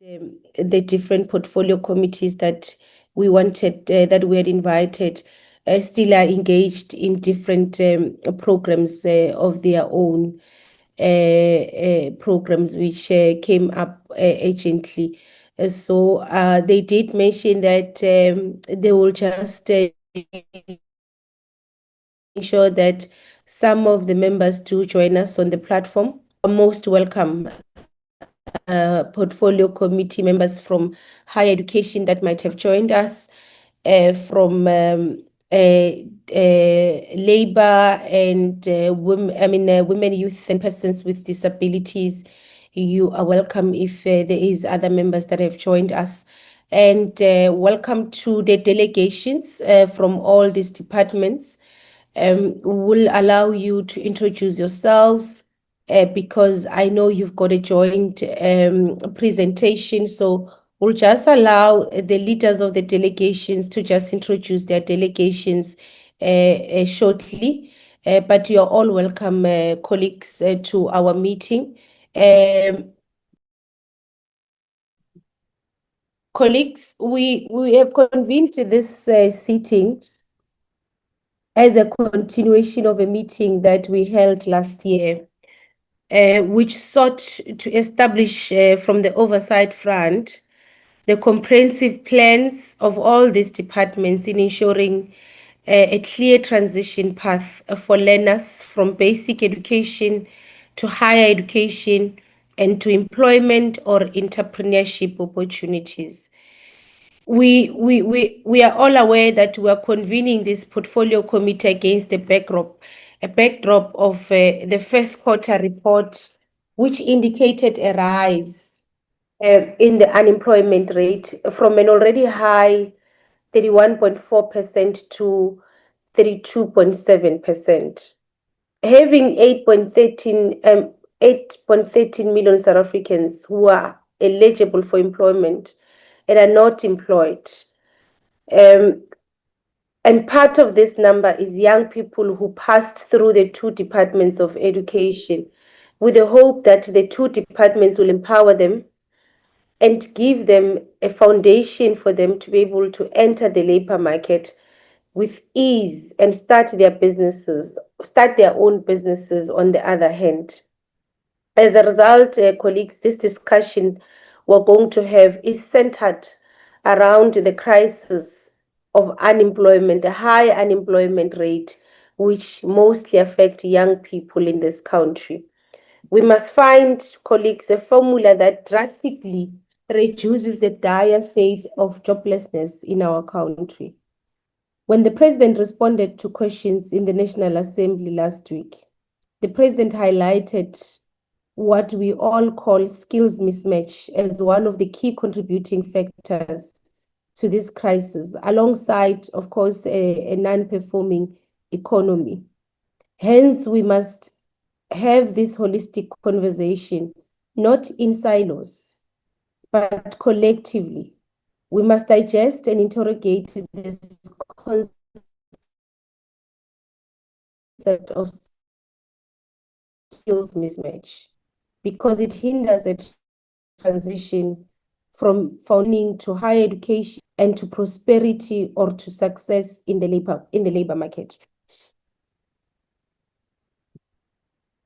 the different portfolio committees that we wanted, that we had invited, still are engaged in different programs of their own programs which came up urgently. So they did mention that they will just ensure that some of the members do join us on the platform. Are most welcome. Portfolio committee members from higher education that might have joined us, from labor and women, youth, and persons with disabilities. You are welcome if there is other members that have joined us. And welcome to the delegations from all these departments. Will allow you to introduce yourselves, because I know you've got a joint presentation. So we'll just allow the leaders of the delegations to just introduce their delegations shortly. But you're all welcome, colleagues, to our meeting. Colleagues, we have convened this sitting as a continuation of a meeting that we held last year, which sought to establish from the oversight front the comprehensive plans of all these departments in ensuring a clear transition path for learners from basic education to higher education and to employment or entrepreneurship opportunities. We are all aware that we are convening this portfolio committee against the backdrop of the first quarter report, which indicated a rise in the unemployment rate from an already high 31.4% to 32.7%. Having 8.13 million South Africans who are eligible for employment and are not employed. And part of this number is young people who passed through the two departments of education with the hope that the two departments will empower them and give them a foundation for them to be able to enter the labor market with ease and start their own businesses on the other hand. As a result, colleagues, this discussion we're going to have is centered around the crisis of unemployment, the high unemployment rate, which mostly affect young people in this country. We must find, colleagues, a formula that drastically reduces the dire state of joblessness in our country. When the President responded to questions in the National Assembly last week, the President highlighted what we all call skills mismatch as one of the key contributing factors to this crisis, alongside, of course, a non-performing economy. Hence, we must have this holistic conversation, not in silos, but collectively. We must digest and interrogate this concept of skills mismatch, because it hinders the transition from funding to higher education and to prosperity or to success in the labor market.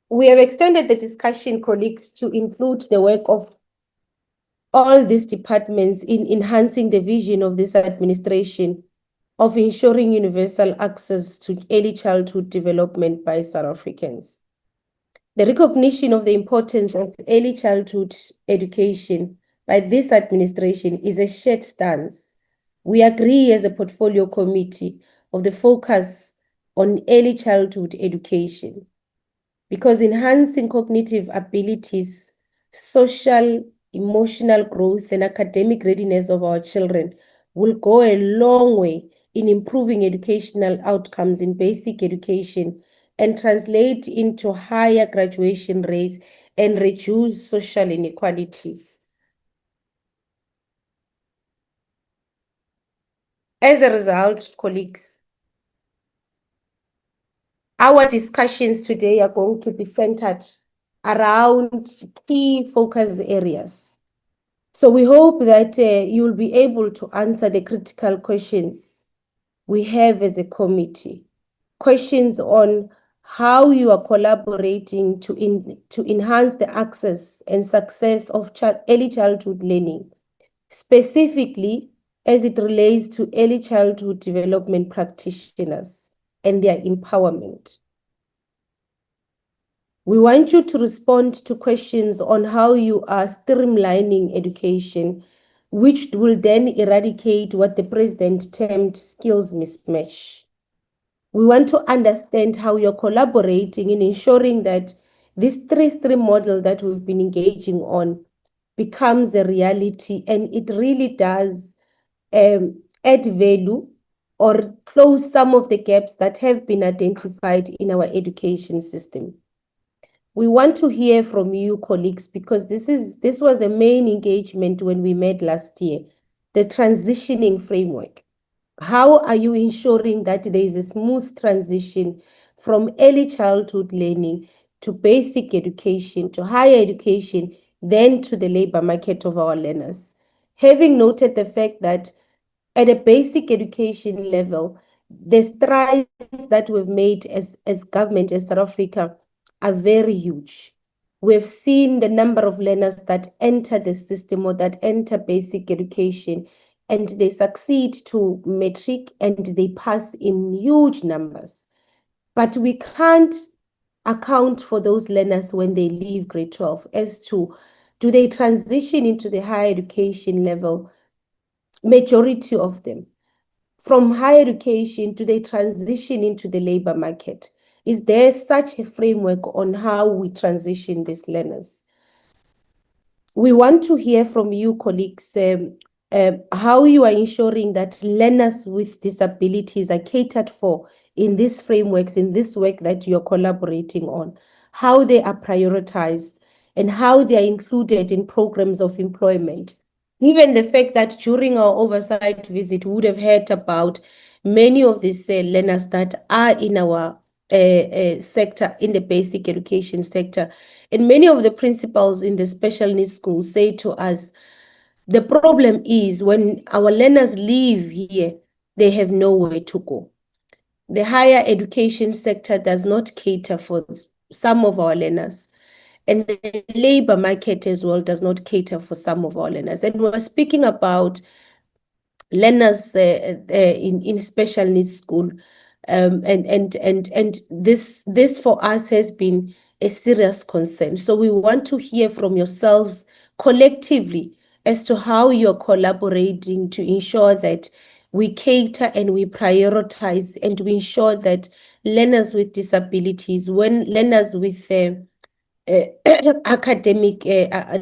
We have extended the discussion, colleagues, to include the work of all these departments in enhancing the vision of this administration of ensuring universal access to early childhood development by South Africans. The recognition of the importance of early childhood education by this administration is a shared stance. We agree as a portfolio committee of the focus on early childhood education, because enhancing cognitive abilities, social, emotional growth, and academic readiness of our children will go a long way in improving educational outcomes in basic education and translate into higher graduation rates and reduce social inequalities. As a result, colleagues, our discussions today are going to be centered around key focus areas. So we hope that you'll be able to answer the critical questions we have as a committee. Questions on how you are collaborating to enhance the access and success of early childhood learning, specifically as it relates to early childhood development practitioners and their empowerment. We want you to respond to questions on how you are streamlining education, which will then eradicate what the president termed skills mismatch. We want to understand how you're collaborating in ensuring that this three-stream model that we've been engaging on becomes a reality, and it really does add value or close some of the gaps that have been identified in our education system. We want to hear from you, colleagues, because this was the main engagement when we met last year, the transitioning framework. How are you ensuring that there is a smooth transition from early childhood learning to basic education, to higher education, then to the labor market of our learners? Having noted the fact that at a basic education level, the strides that we've made as government, as South Africa, are very huge. We've seen the number of learners that enter the system or that enter basic education, and they succeed to matric and they pass in huge numbers. But we can't account for those learners when they leave grade 12 as to, do they transition into the higher education level? Majority of them. From higher education, do they transition into the labor market? Is there such a framework on how we transition these learners? We want to hear from you, colleagues, how you are ensuring that learners with disabilities are catered for in these frameworks, in this work that you're collaborating on, how they are prioritized, and how they are included in programs of employment. Even the fact that during our oversight visit, we would have heard about many of these learners that are in our sector, in the basic education sector. And many of the principals in the special needs schools say to us, the problem is when our learners leave here, they have nowhere to go. The higher education sector does not cater for some of our learners. And the labor market as well does not cater for some of our learners. And we're speaking about learners in special needs school. And this for us has been a serious concern. So we want to hear from yourselves collectively as to how you're collaborating to ensure that we cater and we prioritize and we ensure that learners with disabilities, when learners with academic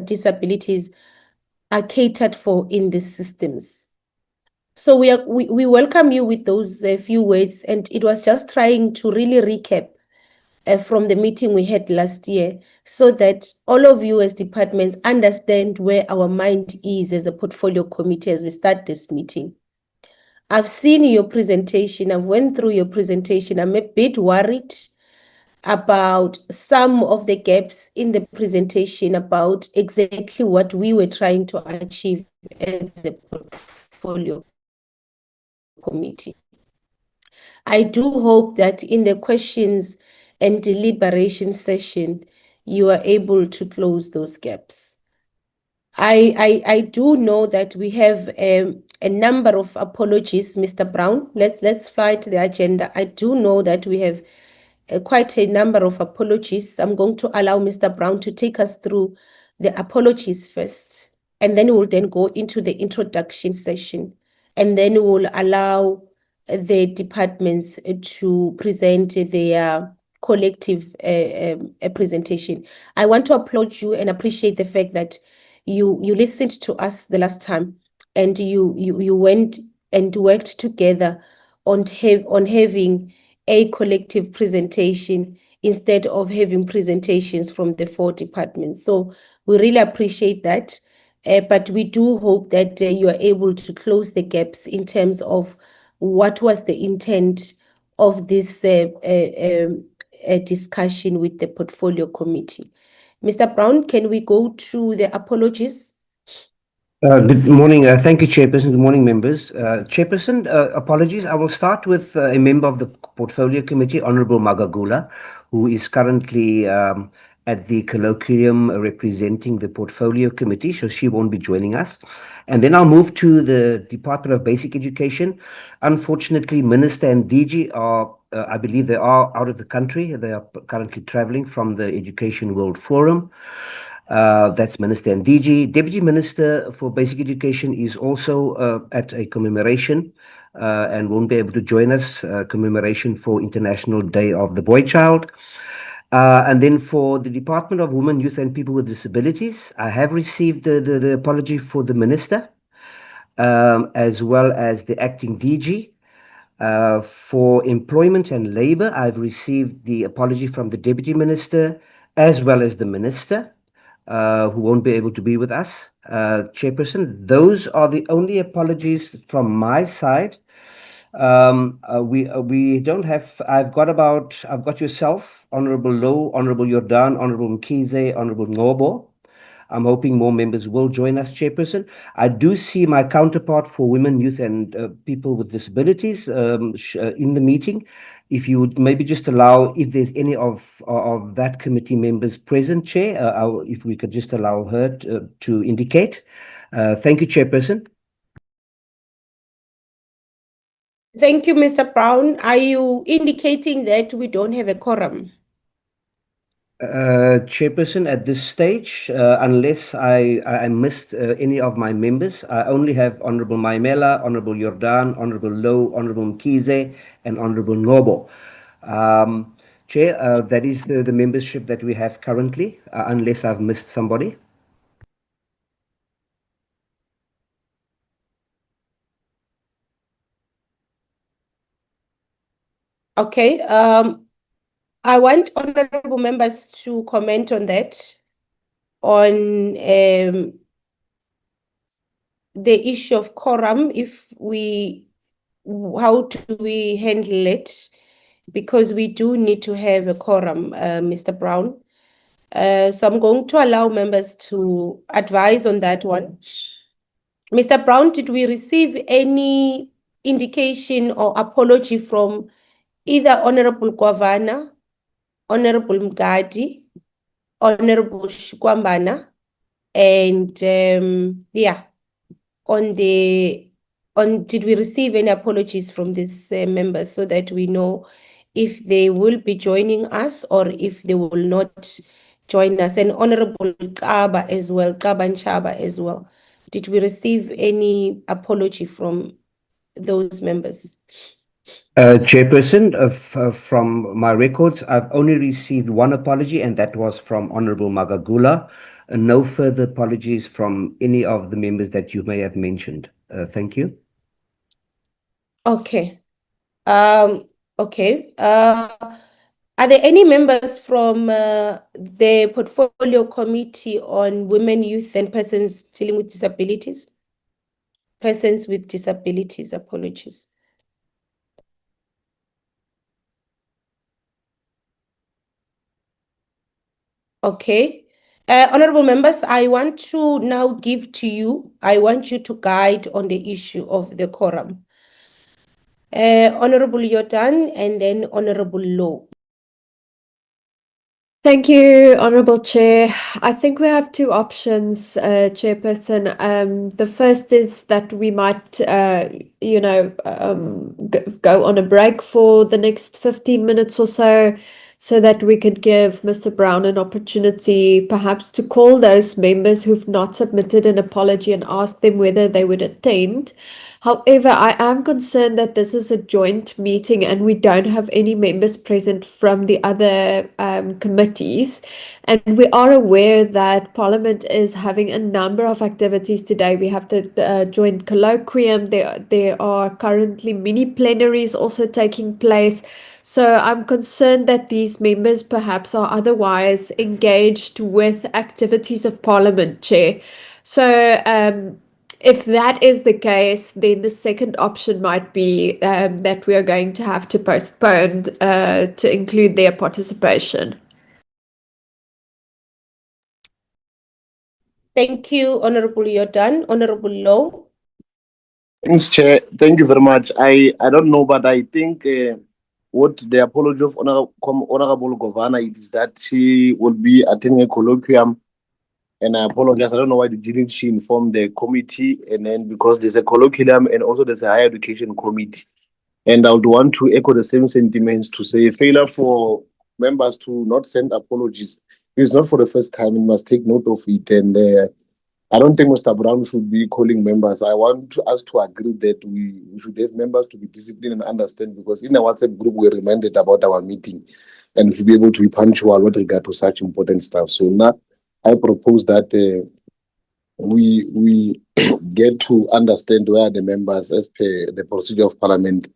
disabilities are catered for in the systems. So we welcome you with those few words, and it was just trying to really recap from the meeting we had last year, so that all of you as departments understand where our mind is as a portfolio committee as we start this meeting. I've seen your presentation, I've went through your presentation. I'm a bit worried about some of the gaps in the presentation about exactly what we were trying to achieve as a portfolio committee. I do hope that in the questions and deliberation session, you are able to close those gaps. I do know that we have a number of apologies, Mr. Brown. Let's fly to the agenda. I do know that we have quite a number of apologies. I'm going to allow Mr. Brown to take us through the apologies first, and then we'll then go into the introduction session, and then we'll allow the departments to present their collective presentation. I want to applaud you and appreciate the fact that you listened to us the last time, and you went and worked together on having a collective presentation instead of having presentations from the 4 departments. So we really appreciate that. But we do hope that you are able to close the gaps in terms of what was the intent of this discussion with the portfolio committee. Mr. Brown, can we go to the apologies? Good morning. Thank you, Chairperson. Good morning, members. Chairperson, apologies. I will start with a member of the Portfolio Committee, Honorable Magagula, who is currently at the colloquium representing the Portfolio Committee, so she won't be joining us. And then I'll move to the Department of Basic Education. Unfortunately, Minister and DG are, I believe they are out of the country. They are currently traveling from the Education World Forum. That's Minister and DG. Deputy Minister for Basic Education is also at a commemoration and won't be able to join us. Commemoration for International Day of the Boy Child. And then for the Department of Women, Youth and People with Disabilities, I have received the apology for the Minister, as well as the Acting DG. For Employment and Labor, I've received the apology from the Deputy Minister as well as the Minister, who won't be able to be with us. Chairperson, those are the only apologies from my side. We don't have. I've got yourself, Honorable Low, Honorable Jordan, Honorable Mkhize, Honorable Ngobo. I'm hoping more members will join us, Chairperson. I do see my counterpart for women, youth, and people with disabilities in the meeting. If you would maybe just allow, if there's any of that committee members present, Chair, if we could just allow her to indicate. Thank you, Chairperson. Thank you, Mr. Brown. Are you indicating that we don't have a quorum? Chairperson, at this stage, unless I missed any of my members, I only have Honorable Maimela, Honorable Jordan, Honorable Low, Honorable Mkhize, and Honorable Nobo. Chair, that is the membership that we have currently, unless I've missed somebody. Okay. I want honorable members to comment on that, on the issue of quorum, how do we handle it? Because we do need to have a quorum, Mr. Brown. So I'm going to allow members to advise on that one. Mr. Brown, did we receive any indication or apology from either Honorable Kwavana, Honorable Mgadi, Honorable Shikwambana, and did we receive any apologies from these members so that we know if they will be joining us or if they will not join us? And Honorable Kaba as well, Kaba and Chaba as well. Did we receive any apology from those members? Chairperson, from my records, I've only received one apology, and that was from Honorable Magagula. No further apologies from any of the members that you may have mentioned. Thank you. Okay. Okay. Are there any members from the Portfolio Committee on Women, Youth, and Persons dealing with disabilities? Persons with disabilities, apologies. Okay. Honorable members, I want to now give to you, I want you to guide on the issue of the quorum. Honorable Yotan and then Honorable Low. Thank you, Honorable Chair. I think we have two options, Chairperson. The first is that we might, go on a break for the next 15 minutes or so that we could give Mr. Brown an opportunity perhaps to call those members who've not submitted an apology and ask them whether they would attend. However, I am concerned that this is a joint meeting and we don't have any members present from the other committees. And we are aware that Parliament is having a number of activities today. We have the joint colloquium. There are currently mini plenaries also taking place. So I'm concerned that these members perhaps are otherwise engaged with activities of Parliament, Chair. So if that is the case, then the second option might be that we are going to have to postpone to include their participation. Thank you, Honorable Jordan. Honorable Low. Thanks, Chair. Thank you very much. I don't know, but I think what the apology of Honorable Governor is that she will be attending a colloquium, and I apologize. I don't know why didn't she inform the committee, and then because there's a colloquium and also there's a higher education committee, and I would want to echo the same sentiments to say failure for members to not send apologies is not for the first time. We must take note of it, and I don't think Mr. Brown should be calling members. I want us to agree that we should have members to be disciplined and understand, because in the WhatsApp group, we're reminded about our meeting and to be able to be punctual with regard to such important stuff. So now I propose that we get to understand where the members as per the procedure of Parliament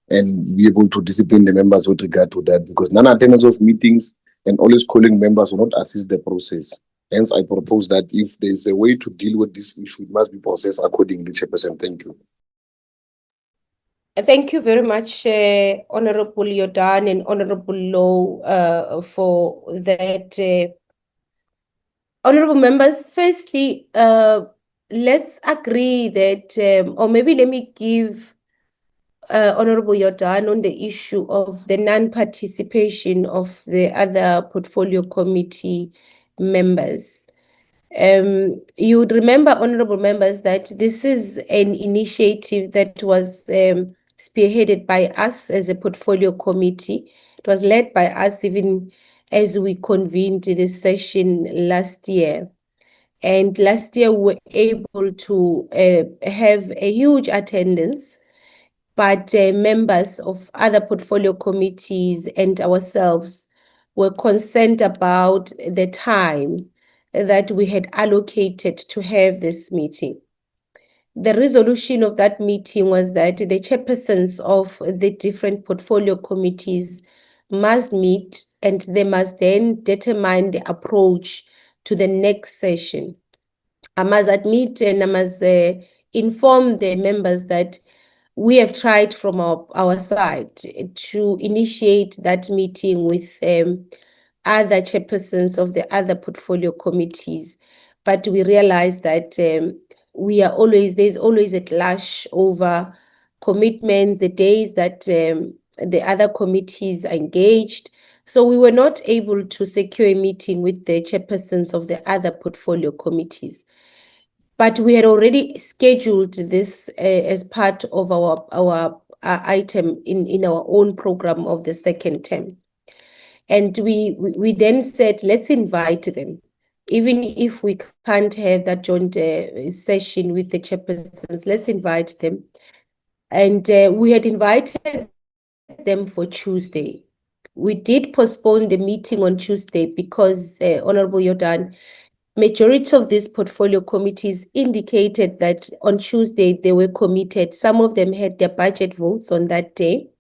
and be able to discipline the members with regard to that, because non-attendance of meetings and always calling members will not assist the process. Hence, I propose that if there's a way to deal with this issue, it must be processed accordingly, Chairperson. Thank you. Thank you very much, Honorable Jordan and Honorable Low, for that. Honorable members, firstly, let's agree that, or maybe let me give Honorable Jordan on the issue of the non-participation of the other portfolio committee members. You would remember, honorable members, that this is an initiative that was spearheaded by us as a portfolio committee. It was led by us even as we convened this session last year. And last year we were able to have a huge attendance, but members of other portfolio committees and ourselves were concerned about the time that we had allocated to have this meeting. The resolution of that meeting was that the chairpersons of the different portfolio committees must meet, and they must then determine the approach to the next session. I must admit and I must inform the members that we have tried from our side to initiate that meeting with other chairpersons of the other portfolio committees, but we realize that there's always a clash over commitments, the days that the other committees are engaged. So we were not able to secure a meeting with the chairpersons of the other portfolio committees. But we had already scheduled this as part of our item in our own program of the second term. And we then said, let's invite them. Even if we can't have that joint session with the chairpersons, let's invite them. And we had invited them for Tuesday. We did postpone the meeting on Tuesday because, Honorable Jordan, majority of these portfolio committees indicated that on Tuesday they were committed. Some of them had their budget votes on that day,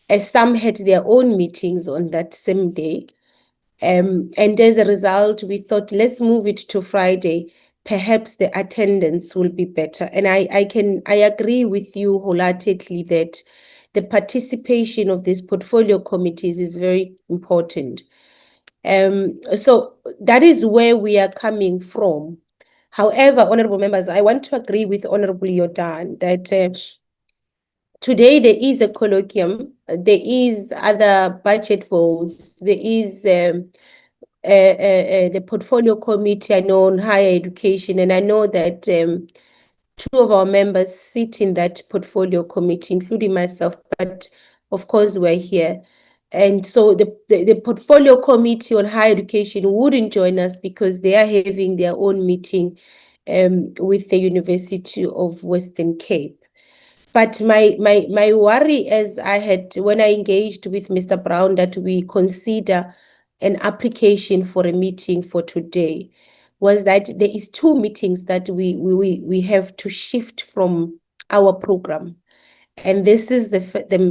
as some had their own meetings on that same day. And as a result, we thought, let's move it to Friday. Perhaps the attendance will be better. And I agree with you wholeheartedly that the participation of these portfolio committees is very important. So that is where we are coming from. However, honorable members, I want to agree with Honorable Jordan that today there is a colloquium, there is other budget votes, there is the portfolio committee, I know, on higher education, and I know that two of our members sit in that portfolio committee, including myself, but of course we're here. And so the portfolio committee on higher education wouldn't join us because they are having their own meeting with the University of Western Cape. But my worry, as I had when I engaged with Mr. Brown, that we consider an application for a meeting for today, was that there is two meetings that we have to shift from our program. And this is the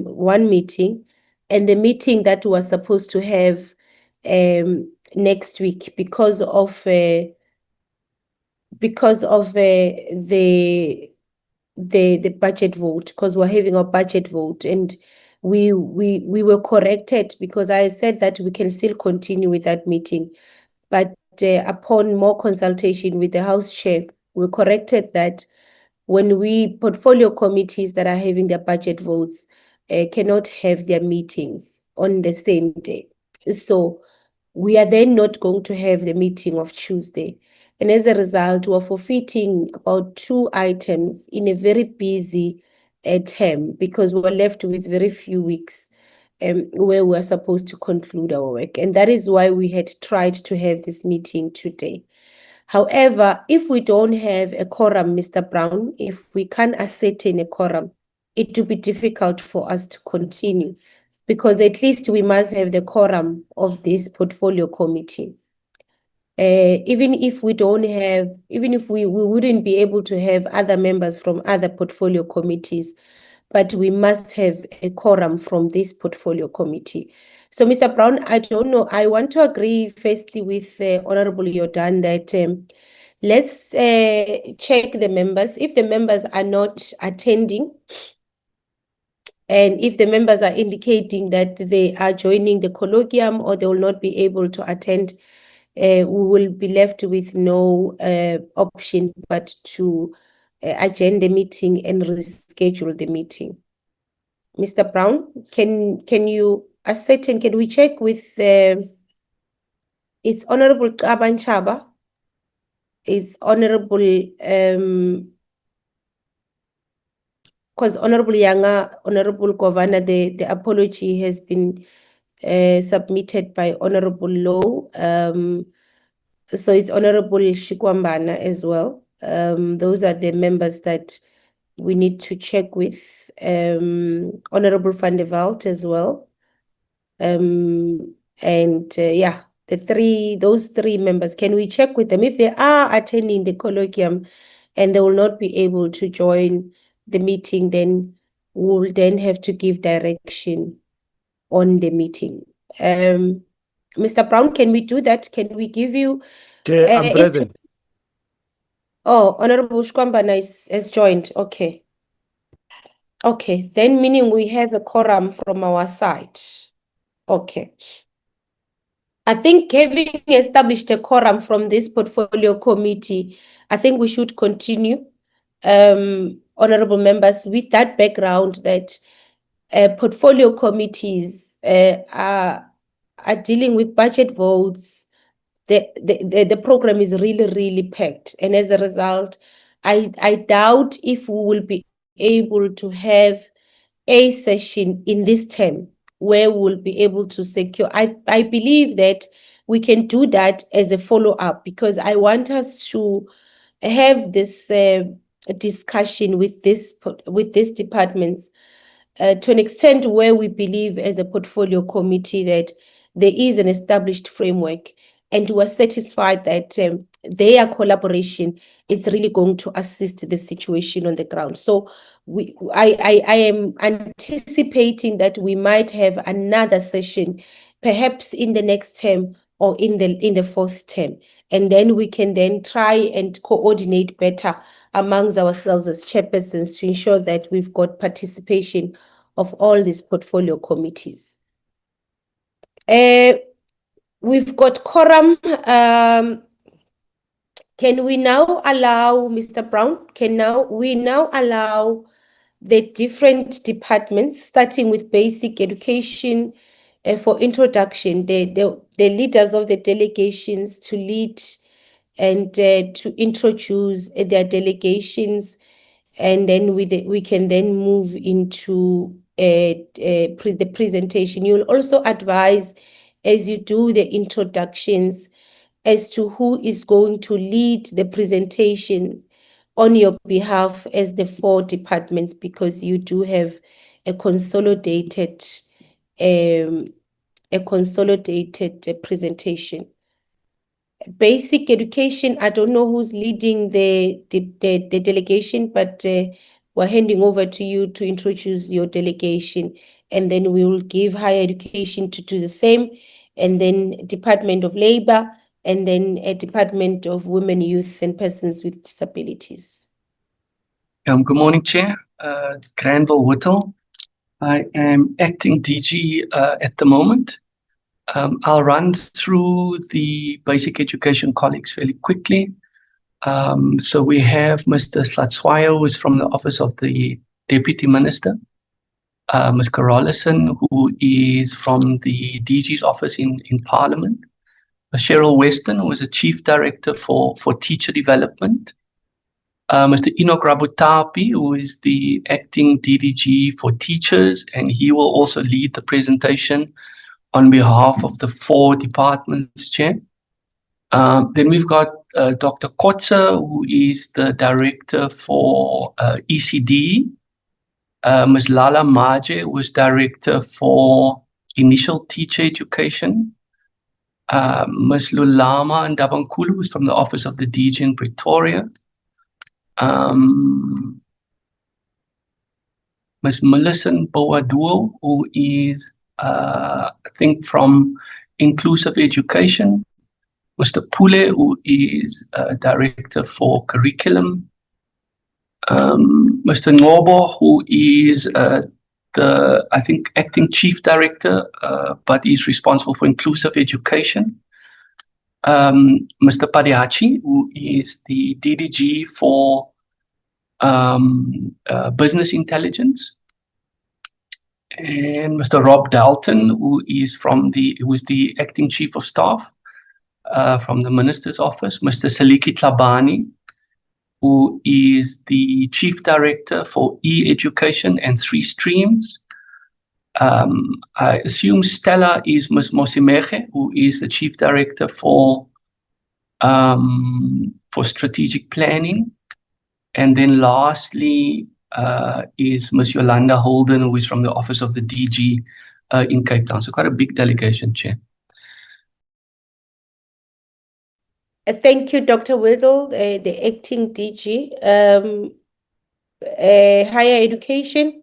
one meeting, and the meeting that we are supposed to have next week because of the budget vote, because we're having a budget vote. And we were corrected because I said that we can still continue with that meeting, but upon more consultation with the House Chair, we corrected that when portfolio committees that are having their budget votes cannot have their meetings on the same day. So we are then not going to have the meeting of Tuesday. And as a result, we're forfeiting about 2 items in a very busy term, because we're left with very few weeks where we're supposed to conclude our work. And that is why we had tried to have this meeting today. However, if we don't have a quorum, Mr. Brown, if we can't ascertain a quorum, it will be difficult for us to continue, because at least we must have the quorum of this portfolio committee. Even if we don't have, even if we wouldn't be able to have other members from other portfolio committees, but we must have a quorum from this portfolio committee. So, Mr. Brown, I don't know, I want to agree firstly with Honorable Jordan that let's check the members. If the members are not attending, and if the members are indicating that they are joining the colloquium or they will not be able to attend, we will be left with no option but to adjourn the meeting and reschedule the meeting. Mr. Brown, can you ascertain, can we check with it's Honorable Chaba, is Honorable because Honorable Yanga, Honorable Governor, the apology has been submitted by Honorable Low. So it's Honorable Shikwambana as well. Those are the members that we need to check with. Honorable Van der Walt as well. Yeah, those three members, can we check with them if they are attending the colloquium and they will not be able to join the meeting? Then we'll then have to give direction on the meeting. Mr. Brown, can we do that? Can we give you? I'm present. Oh, Honorable Shkwambana has joined. Okay. Okay, then meaning we have a quorum from our side. Okay. I think having established a quorum from this portfolio committee, I think we should continue, honorable members, with that background that portfolio committees are dealing with budget votes. The program is really packed, and as a result, I doubt if we will be able to have a session in this term where we'll be able to secure. I believe that we can do that as a follow-up, because I want us to have this discussion with these departments to an extent where we believe as a portfolio committee that there is an established framework, and we're satisfied that their collaboration is really going to assist the situation on the ground. So I am anticipating that we might have another session, perhaps in the next term or in the fourth term, and then we can then try and coordinate better amongst ourselves as chairpersons to ensure that we've got participation of all these portfolio committees. We've got quorum. Can we now allow, Mr. Brown, we now allow the different departments, starting with basic education, for introduction, the leaders of the delegations to lead and to introduce their delegations, and then we can then move into the presentation. You will also advise, as you do the introductions, as to who is going to lead the presentation on your behalf as the 4 departments, because you do have a consolidated presentation. Basic education, I don't know who's leading the delegation, but we're handing over to you to introduce your delegation, and then we will give higher education to do the same, and then Department of Labor, and then a Department of Women, Youth and Persons with Disabilities. Good morning, Chair. Granville Whittle. I am acting DG at the moment. I'll run through the basic education colleagues fairly quickly. So we have Mr. Slatswaya, who is from the Office of the Deputy Minister. Ms. Carolison, who is from the DG's office in Parliament. Cheryl Weston, who is a Chief Director for Teacher Development. Mr. Enoch Rabutapi, who is the Acting DDG for Teachers, and he will also lead the presentation on behalf of the 4 departments, Chair. Then we've got Dr. Kotze, who is the Director for ECD. Ms. Lala Maje, who is Director for Initial Teacher Education. Ms. Lulama Ndabankulu, who is from the Office of the DG in Pretoria. Ms. Millicent Boaduo, who is, I think, from Inclusive Education. Mr. Pule, who is Director for Curriculum. Mr. Ngobo, who is I think, Acting Chief Director, but is responsible for Inclusive Education. Mr. Padiachi, who is the DDG for Business Intelligence. And Mr. Rob Dalton, who is the Acting Chief of Staff from the Minister's Office. Mr. Saliki Tlabani, who is the Chief Director for E-Education and 3 Streams. I assume Stella is Ms. Mosimeche, who is the Chief Director for Strategic Planning. And then lastly is Ms. Yolanda Holden, who is from the Office of the DG in Cape Town. So quite a big delegation, Chair. Thank you, Dr. Whittle, the acting DG. Higher education.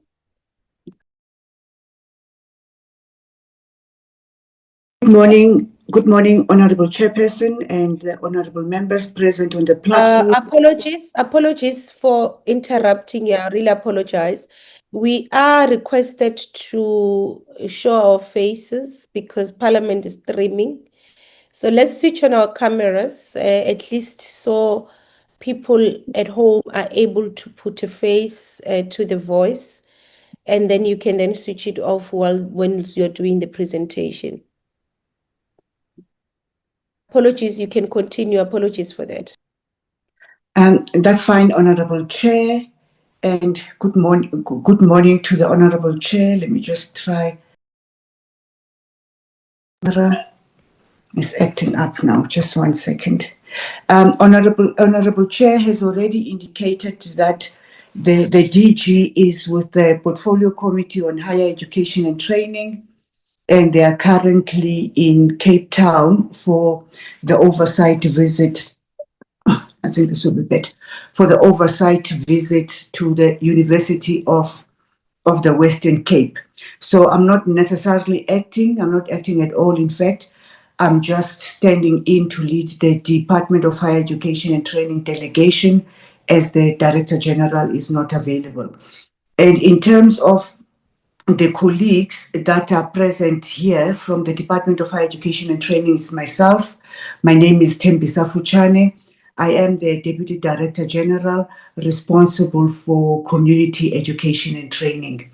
Good morning, Honorable Chairperson and the honorable members present on the platform. Apologies for interrupting you. I really apologize. We are requested to show our faces because Parliament is streaming. So let's switch on our cameras, at least so people at home are able to put a face to the voice, and then you can then switch it off when you're doing the presentation. Apologies, you can continue. Apologies for that. That's fine, Honorable Chair, and good morning to the Honorable Chair. Let me just try. It's acting up now. Just 1 second. Honorable Chair has already indicated that the DG is with the Portfolio Committee on Higher Education and Training, and they are currently in Cape Town for the oversight visit. I think this will be better. For the oversight visit to the University of the Western Cape. So I'm not necessarily acting. I'm not acting at all. In fact, I'm just standing in to lead the Department of Higher Education and Training delegation as the Director General is not available. And in terms of the colleagues that are present here from the Department of Higher Education and Training is myself. My name is Tembisa Fuchane. I am the Deputy Director General responsible for Community Education and Training.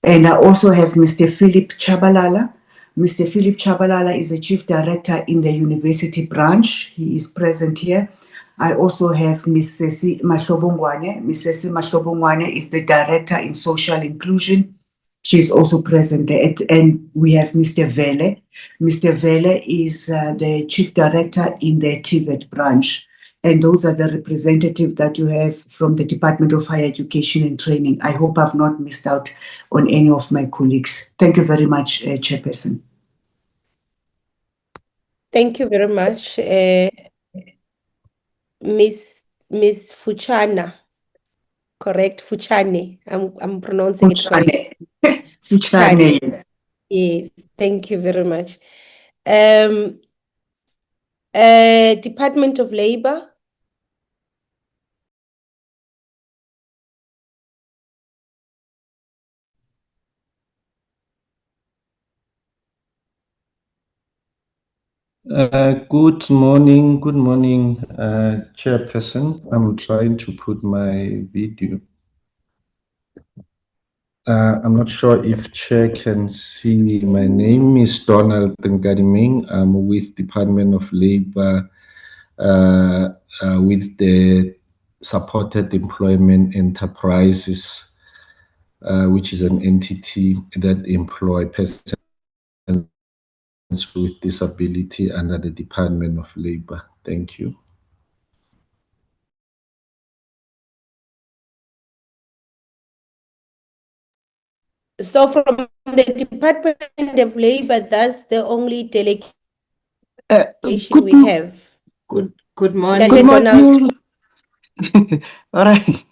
And I also have Mr. Philip Chabalala. Mr. Philip Chabalala is the Chief Director in the University Branch. He is present here. I also have Ms. Sesi Mahlobongwane. Ms. Sesi Mahlobongwane is the Director in Social Inclusion. She's also present there. And we have Mr. Vele. Mr. Vele is the Chief Director in the TVET branch. And those are the representatives that you have from the Department of Higher Education and Training. I hope I've not missed out on any of my colleagues. Thank you very much, Chairperson. Thank you very much, Miss Fuchana. Correct, Fuchane. I'm pronouncing it correctly. Fuchane, yes. Yes, thank you very much. Department of Labor. Good morning, Chairperson. I'm trying to put my video. I'm not sure if Chair can see. My name is Donald Ngadiming. I'm with Department of Labor, with the Supported Employment Enterprises, which is an entity that employ persons with disability under the Department of Labor. Thank you. So from the Department of Labor, that's the only delegation we have. Good morning. Good morning. All right.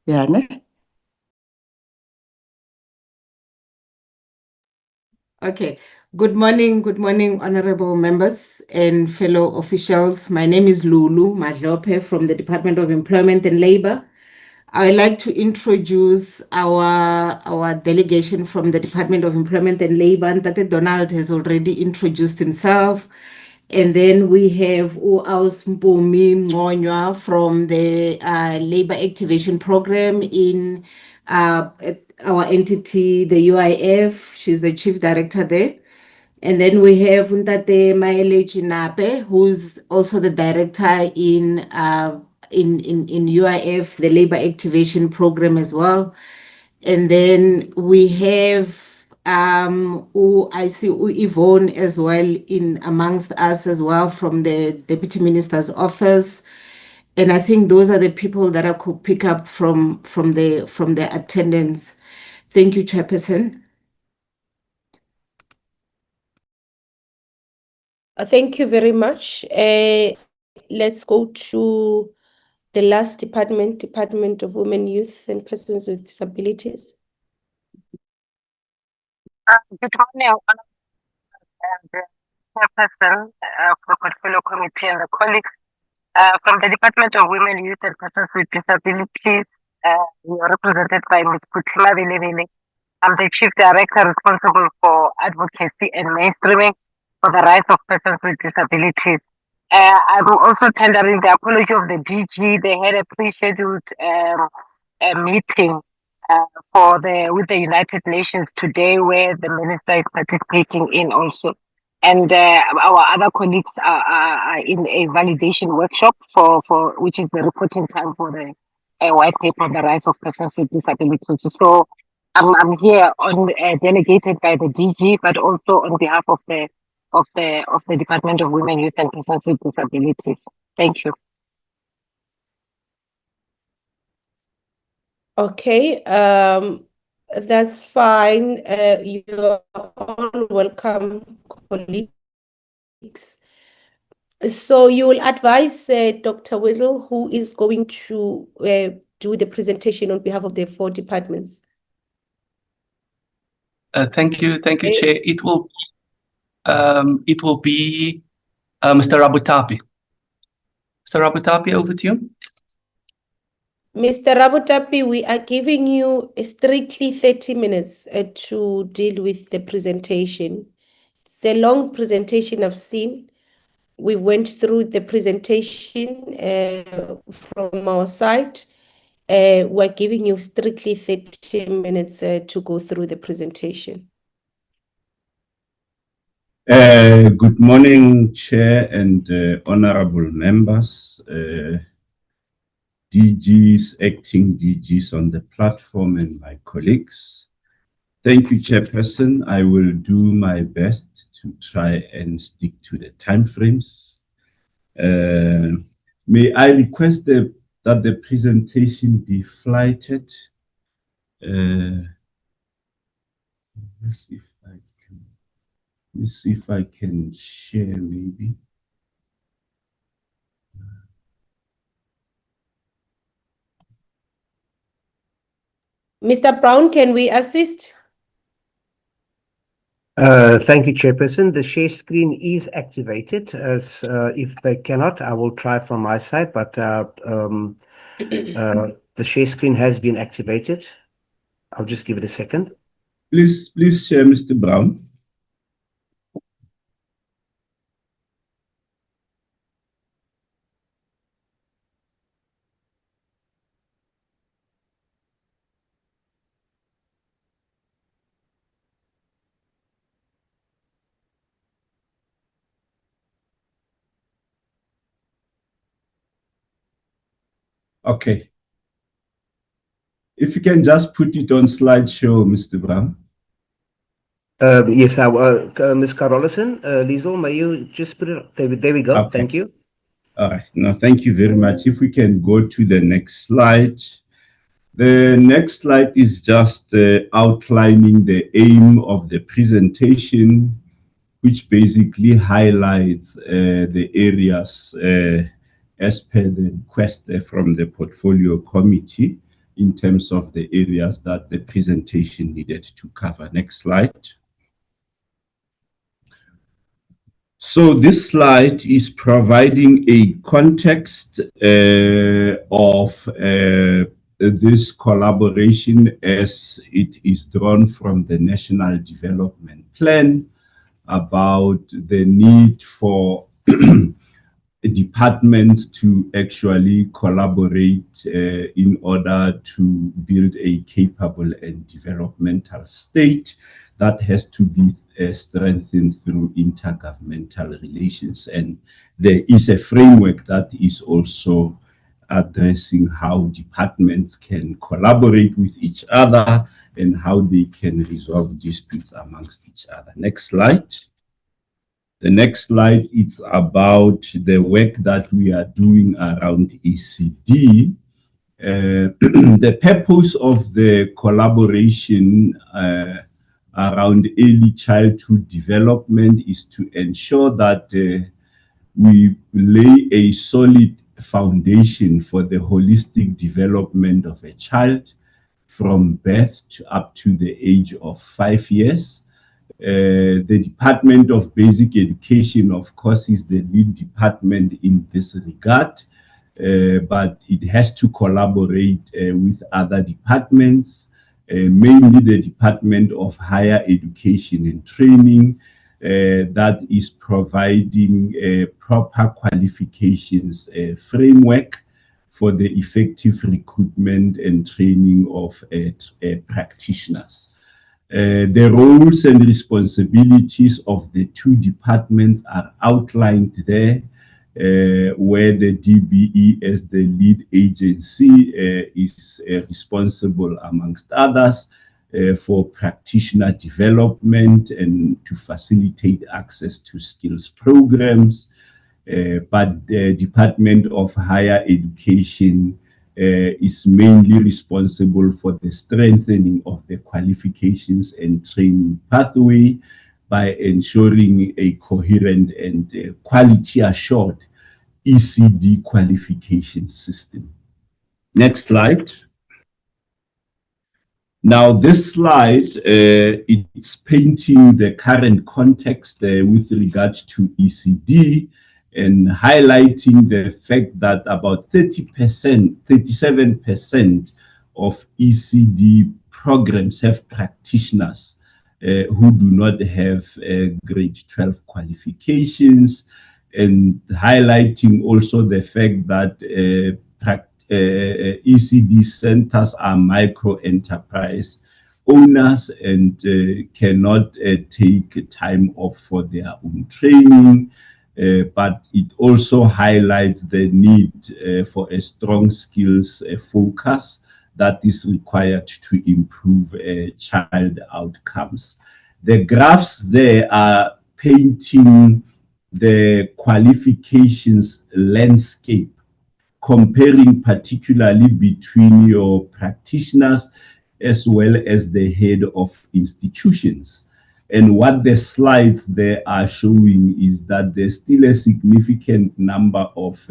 Yeah, ne? Okay. Good morning, honorable members and fellow officials. My name is Lulu Madlope from the Department of Employment and Labor. I would like to introduce our delegation from the Department of Employment and Labor. And Tate Donald has already introduced himself. And then we have Uaus Mpumi Ngonywa from the Labor Activation Program in our entity, the UIF. She's the Chief Director there. And then we have Ntate Maele Chinape, who's also the director in UIF, the Labor Activation Program as well. And then we have I see Yvonne as well in amongst us as well from the Deputy Minister's office. And I think those are the people that I could pick up from the attendance. Thank you, Chairperson. Thank you very much. Let's go to the last department, Department of Women, Youth and Persons with Disabilities. Good morning, and Chairperson for Portfolio Committee and the colleagues from the Department of Women, Youth and Persons with Disabilities. We are represented by Ms. Putima Vilevile. I'm the Chief Director responsible for advocacy and mainstreaming for the rights of persons with disabilities. I'm also tendering the apology of the DG. They had a pre-scheduled meeting with the United Nations today, where the minister is participating in also. And our other colleagues are in a validation workshop for which is the reporting time for the white paper on the rights of persons with disabilities. So I'm here on delegated by the DG, but also on behalf of the Department of Women, Youth and Persons with Disabilities. Thank you. Okay, that's fine. You're all welcome, colleagues. So you will advise Dr. Whittle, who is going to do the presentation on behalf of the 4 departments. Thank you, Chair. It will be Mr. Rabutapi. Mr. Rabutapi, over to you. Mr. Rabutapi, we are giving you strictly 30 minutes to deal with the presentation. It's a long presentation I've seen. We went through the presentation from our side. We're giving you strictly 30 minutes to go through the presentation. Good morning, Chair and honorable members, DGs, acting DGs on the platform, and my colleagues. Thank you, Chairperson. I will do my best to try and stick to the timeframes. May I request that the presentation be flighted? Let's see if I can share maybe. Mr. Brown, can we assist? Thank you, Chairperson. The share screen is activated. If they cannot, I will try from my side, but the share screen has been activated. I'll just give it a second. Please share, Mr. Brown. Okay. If you can just put it on slideshow, Mr. Brown. Yes, Ms. Carolison, Liesel, may you just put it up? There we go. Okay. Thank you. All right. No, thank you very much. If we can go to the next slide. The next slide is just outlining the aim of the presentation, which basically highlights the areas as per the request from the portfolio committee in terms of the areas that the presentation needed to cover. Next slide. So this slide is providing a context of this collaboration as it is drawn from the National Development Plan about the need for departments to actually collaborate in order to build a capable and developmental state that has to be strengthened through intergovernmental relations. And there is a framework that is also addressing how departments can collaborate with each other and how they can resolve disputes amongst each other. Next slide. The next slide is about the work that we are doing around ECD. The purpose of the collaboration around early childhood development is to ensure that we lay a solid foundation for the holistic development of a child from birth to up to the age of 5 years. The Department of Basic Education, of course, is the lead department in this regard, but it has to collaborate with other departments, mainly the Department of Higher Education and Training, that is providing a proper qualifications framework for the effective recruitment and training of practitioners. The roles and responsibilities of the two departments are outlined there, where the DBE as the lead agency is responsible, amongst others, for practitioner development and to facilitate access to skills programs. But the Department of Higher Education is mainly responsible for the strengthening of the qualifications and training pathway by ensuring a coherent and quality assured ECD qualification system. Next slide. Now this slide, it's painting the current context with regards to ECD and highlighting the fact that about 37% of ECD programs have practitioners who do not have grade 12 qualifications, and highlighting also the fact that ECD centers are micro-enterprise owners and cannot take time off for their own training. But it also highlights the need for a strong skills focus that is required to improve child outcomes. The graphs there are painting the qualifications landscape, comparing particularly between your practitioners as well as the head of institutions. And what the slides there are showing is that there's still a significant number of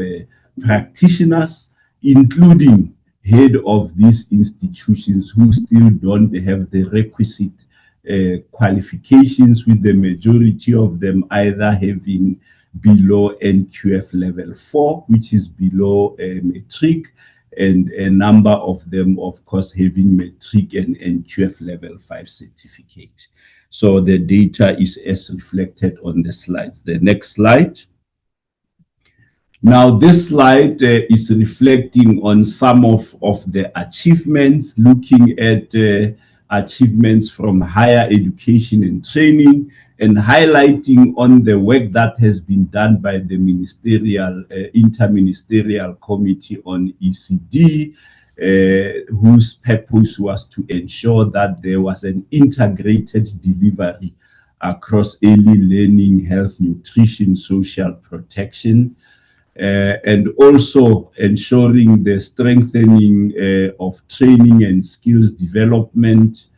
practitioners, including head of these institutions, who still don't have the requisite qualifications, with the majority of them either having below NQF level 4, which is below matric, and a number of them, of course, having matric and NQF level 5 certificate. So the data is as reflected on the slides. The next slide. Now this slide is reflecting on some of the achievements, looking at achievements from higher education and training, and highlighting on the work that has been done by the ministerial, interministerial committee on ECD, whose purpose was to ensure that there was an integrated delivery across early learning, health, nutrition, social protection, and also ensuring the strengthening of training and skills development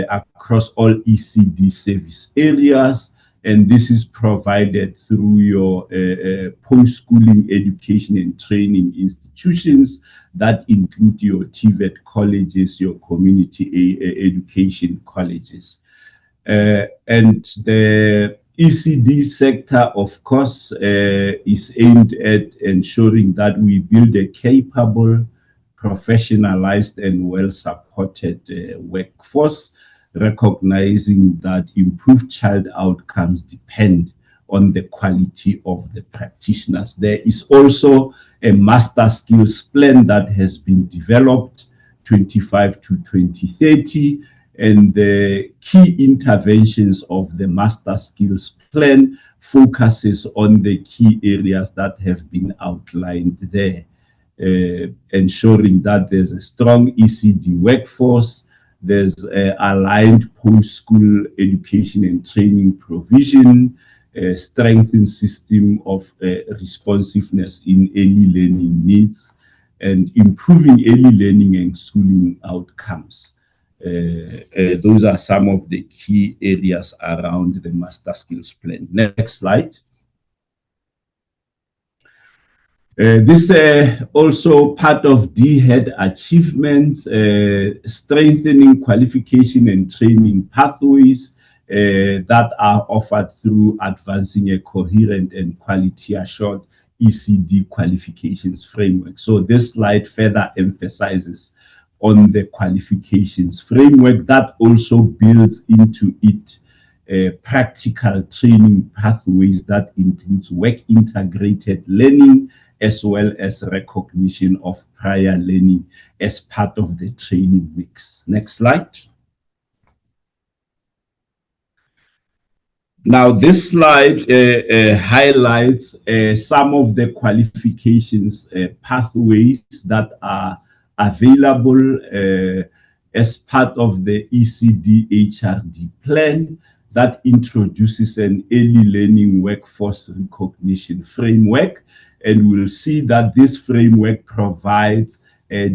across all ECD service areas. And this is provided through your post-schooling education and training institutions that include your TVET colleges, your community education colleges. And the ECD sector, of course, is aimed at ensuring that we build a capable, professionalized, and well-supported workforce, recognizing that improved child outcomes depend on the quality of the practitioners. There is also a master skills plan that has been developed, 25 to 2030, and the key interventions of the master skills plan focuses on the key areas that have been outlined there, ensuring that there's a strong ECD workforce, there's aligned post-school education and training provision, strengthened system of responsiveness in early learning needs, and improving early learning and schooling outcomes. Those are some of the key areas around the master skills plan. Next slide. This also part of DHET achievements, strengthening qualification and training pathways that are offered through advancing a coherent and quality assured ECD qualifications framework. So this slide further emphasizes on the qualifications framework that also builds into it practical training pathways that includes work integrated learning as well as recognition of prior learning as part of the training mix. Next slide. Now, this slide highlights some of the qualifications pathways that are available as part of the ECD HRD plan that introduces an early learning workforce recognition framework. And we'll see that this framework provides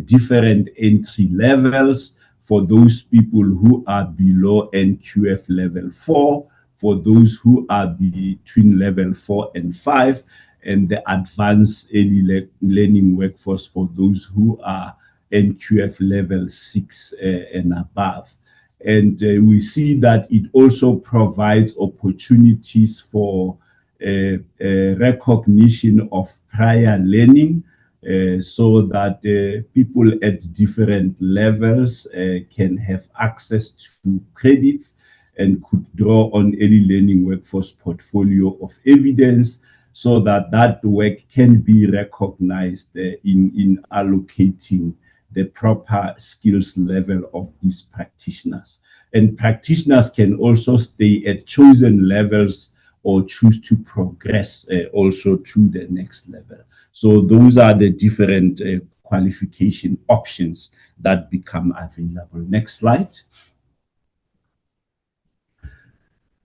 different entry levels for those people who are below NQF level 4, for those who are between level 4 and 5, and the advanced early learning workforce for those who are NQF level 6 and above. And we see that it also provides opportunities for recognition of prior learning so that people at different levels can have access to credits and could draw on early learning workforce portfolio of evidence so that that work can be recognized in allocating the proper skills level of these practitioners. And practitioners can also stay at chosen levels or choose to progress also to the next level. So those are the different qualification options that become available. Next slide.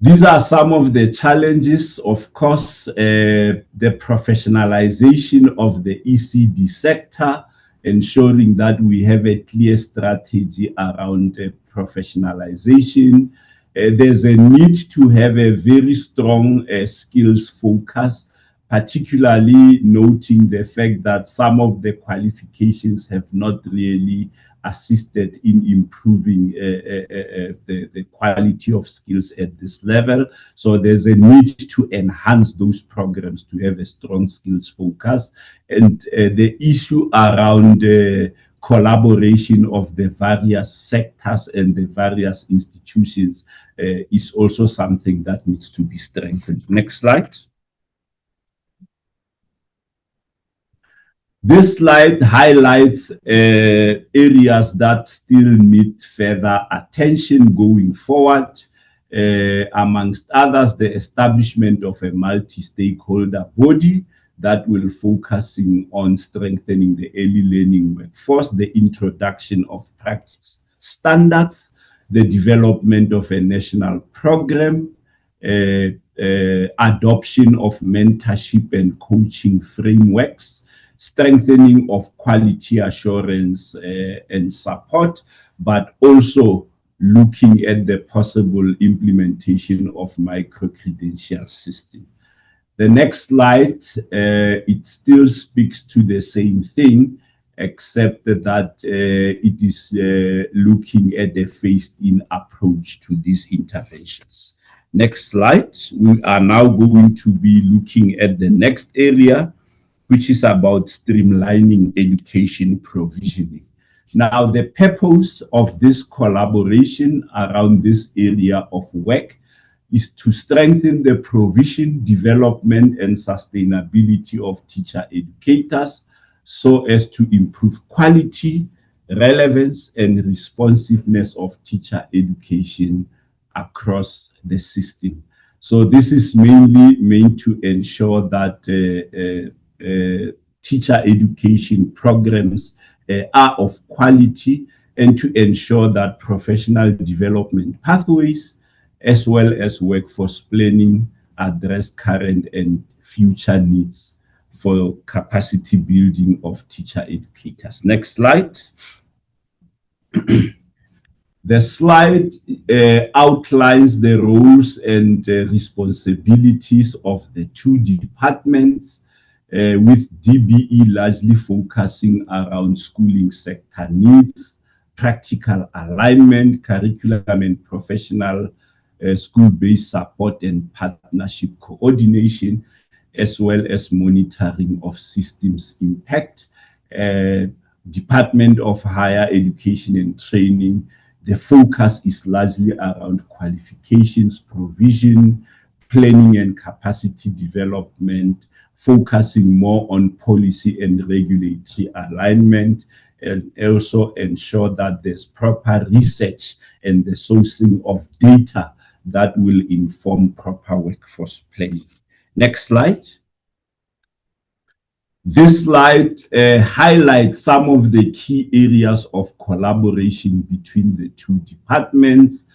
These are some of the challenges, of course, the professionalization of the ECD sector, ensuring that we have a clear strategy around professionalization. There's a need to have a very strong skills focus, particularly noting the fact that some of the qualifications have not really assisted in improving the quality of skills at this level. So there's a need to enhance those programs to have a strong skills focus. And the issue around collaboration of the various sectors and the various institutions is also something that needs to be strengthened. Next slide. This slide highlights areas that still need further attention going forward. Amongst others, the establishment of a multi-stakeholder body that will focusing on strengthening the early learning workforce, the introduction of practice standards, the development of a national program, adoption of mentorship and coaching frameworks, strengthening of quality assurance and support, but also looking at the possible implementation of micro-credential system. The next slide, it still speaks to the same thing, except that it is looking at a phased-in approach to these interventions. Next slide. We are now going to be looking at the next area, which is about streamlining education provisioning. Now, the purpose of this collaboration around this area of work is to strengthen the provision, development, and sustainability of teacher educators so as to improve quality, relevance, and responsiveness of teacher education across the system. So this is mainly meant to ensure that teacher education programs are of quality and to ensure that professional development pathways as well as workforce planning address current and future needs for capacity building of teacher educators. Next slide. The slide outlines the roles and responsibilities of the two departments, with DBE largely focusing around schooling sector needs, practical alignment, curriculum and professional school-based support and partnership coordination, as well as monitoring of systems impact. Department of Higher Education and Training, the focus is largely around qualifications, provision, planning and capacity development, focusing more on policy and regulatory alignment, and also ensure that there's proper research and the sourcing of data that will inform proper workforce planning. Next slide. This slide highlights some of the key areas of collaboration between the two departments,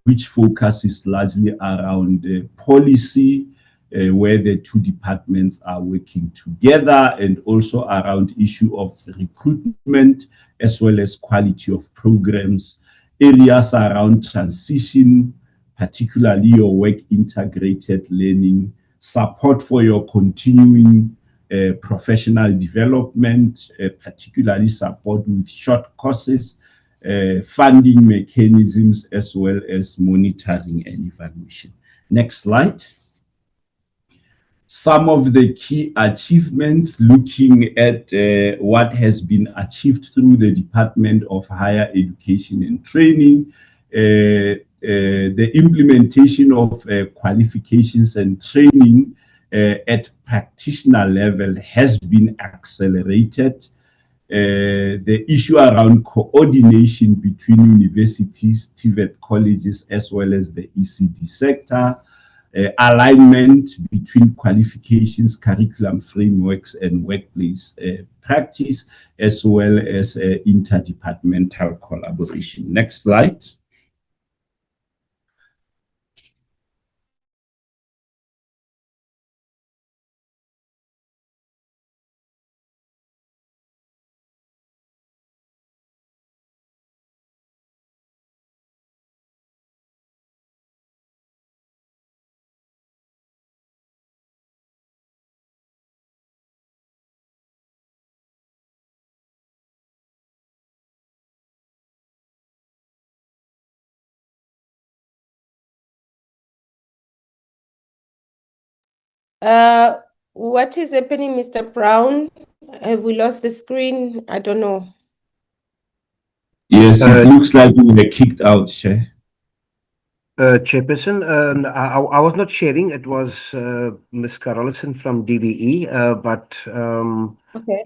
which focuses largely around policy, where the two departments are working together, and also around issue of recruitment, as well as quality of programs, areas around transition, particularly your work integrated learning, support for your continuing professional development, particularly support with short courses, funding mechanisms, as well as monitoring and evaluation. Next slide. Some of the key achievements looking at what has been achieved through the Department of Higher Education and Training, the implementation of qualifications and training at practitioner level has been accelerated. The issue around coordination between universities, TVET colleges, as well as the ECD sector, alignment between qualifications, curriculum frameworks, and workplace practice, as well as interdepartmental collaboration. Next slide. What is happening, Mr. Brown? Have we lost the screen? I don't know. Yes, it looks like we were kicked out, Chair. Chairperson, I was not sharing. It was Ms. Carolison from DBE, but Okay.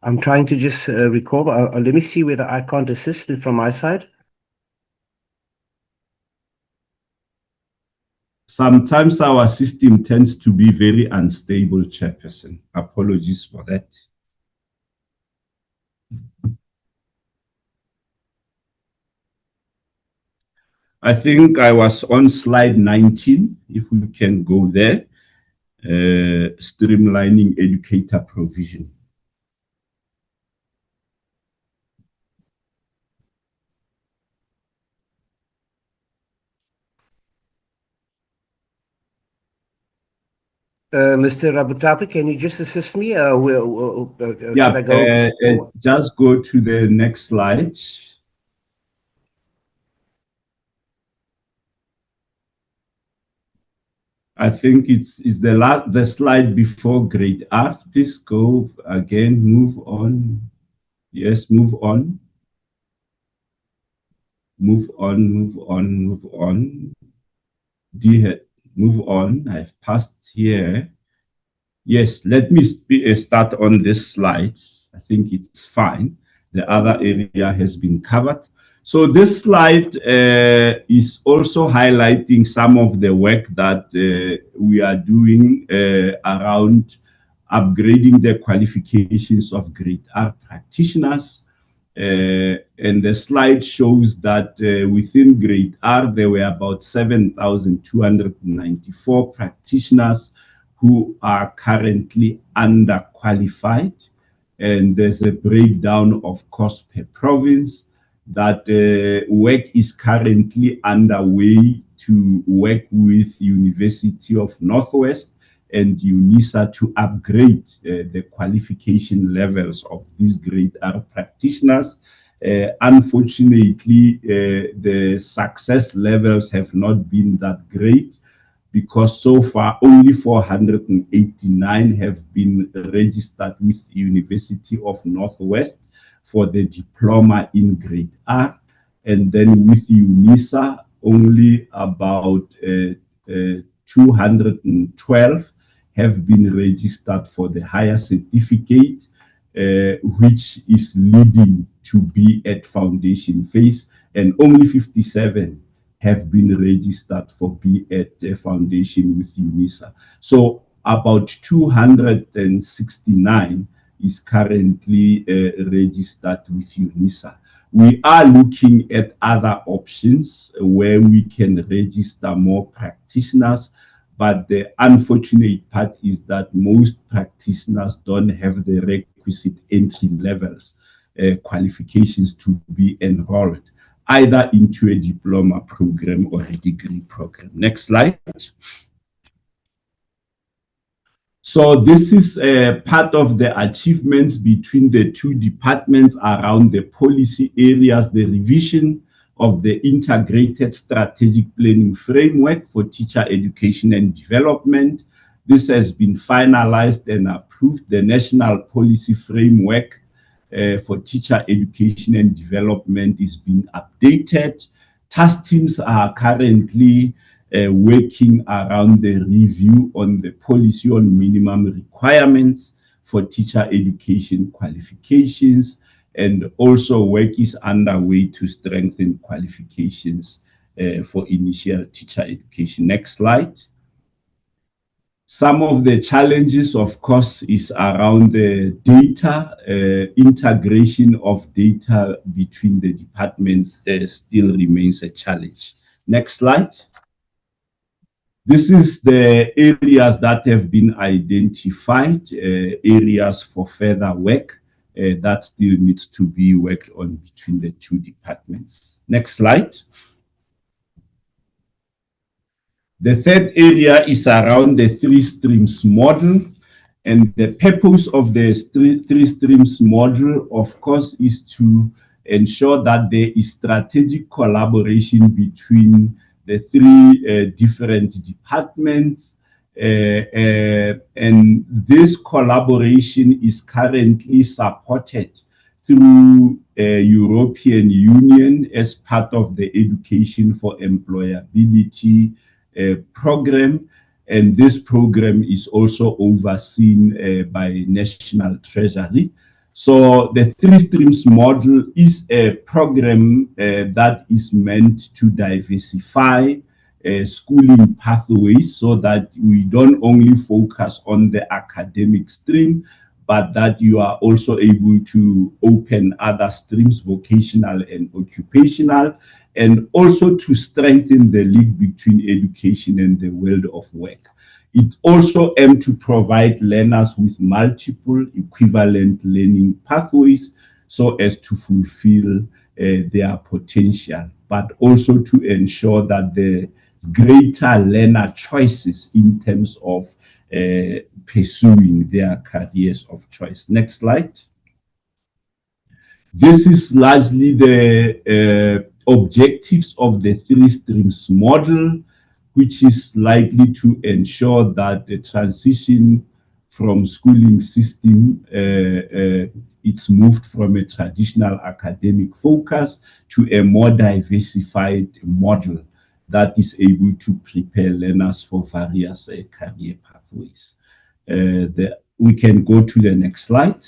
I'm trying to just recall. Let me see whether I can't assist it from my side. Sometimes our system tends to be very unstable, Chairperson. Apologies for that. I think I was on slide 19, if we can go there. Streamlining educator provision. Mr. Rabutapi, can you just assist me? Yeah, should I go? Just go to the next slide. I think it's the slide before grade R. Please go again, move on. Yes, move on. Move on, move on, move on. DHET, move on. I've passed here. Yes, let me start on this slide. I think it's fine. The other area has been covered. So this slide is also highlighting some of the work that we are doing around upgrading the qualifications of grade R practitioners. And the slide shows that within grade R, there were about 7,294 practitioners who are currently underqualified. And there's a breakdown of cost per province that work is currently underway to work with University of Northwest and UNISA to upgrade the qualification levels of these grade R practitioners. Unfortunately, the success levels have not been that great, because so far only 489 have been registered with University of Northwest for the diploma in grade R. And then with UNISA, only about 212 have been registered for the higher certificate, which is leading to be at foundation phase, and only 57 have been registered for be at foundation with UNISA. So about 269 is currently registered with UNISA. We are looking at other options where we can register more practitioners, but the unfortunate part is that most practitioners don't have the requisite entry levels qualifications to be enrolled either into a diploma program or a degree program. Next slide. So this is part of the achievements between the two departments around the policy areas, the revision of the integrated strategic planning framework for teacher education and development. This has been finalized and approved. The national policy framework for teacher education and development is being updated. Task teams are currently working around the review on the policy on minimum requirements for teacher education qualifications, and also work is underway to strengthen qualifications for initial teacher education. Next slide. Some of the challenges, of course, is around the data, integration of data between the departments still remains a challenge. Next slide. This is the areas that have been identified, areas for further work that still needs to be worked on between the two departments. Next slide. The third area is around the three streams model. And the purpose of the three streams model, of course, is to ensure that there is strategic collaboration between the three different departments. And this collaboration is currently supported through European Union as part of the Education for Employability program. and this program is also overseen by National Treasury. So the three streams model is a program that is meant to diversify schooling pathways so that we don't only focus on the academic stream, but that you are also able to open other streams, vocational and occupational, and also to strengthen the link between education and the world of work. It also aims to provide learners with multiple equivalent learning pathways so as to fulfill their potential, but also to ensure that the greater learner choices in terms of pursuing their careers of choice. Next slide. This is largely the objectives of the three streams model, which is likely to ensure that the transition from schooling system, it's moved from a traditional academic focus to a more diversified model that is able to prepare learners for various career pathways. We can go to the next slide.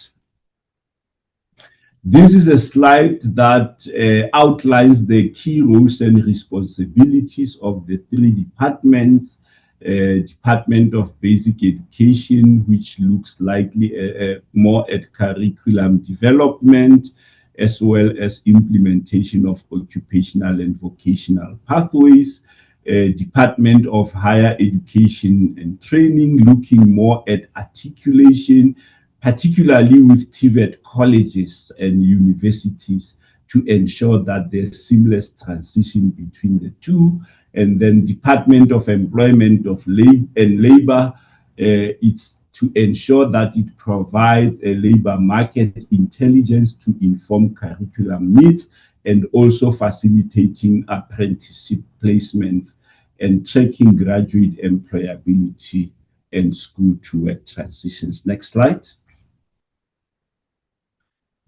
This is a slide that outlines the key roles and responsibilities of the three departments. Department of Basic Education, which looks likely more at curriculum development, as well as implementation of occupational and vocational pathways. Department of Higher Education and Training, looking more at articulation, particularly with TVET colleges and universities, to ensure that there's seamless transition between the two. And then Department of Employment and Labor, it's to ensure that it provides a labor market intelligence to inform curriculum needs, and also facilitating apprenticeship placements and tracking graduate employability and school to work transitions. Next slide.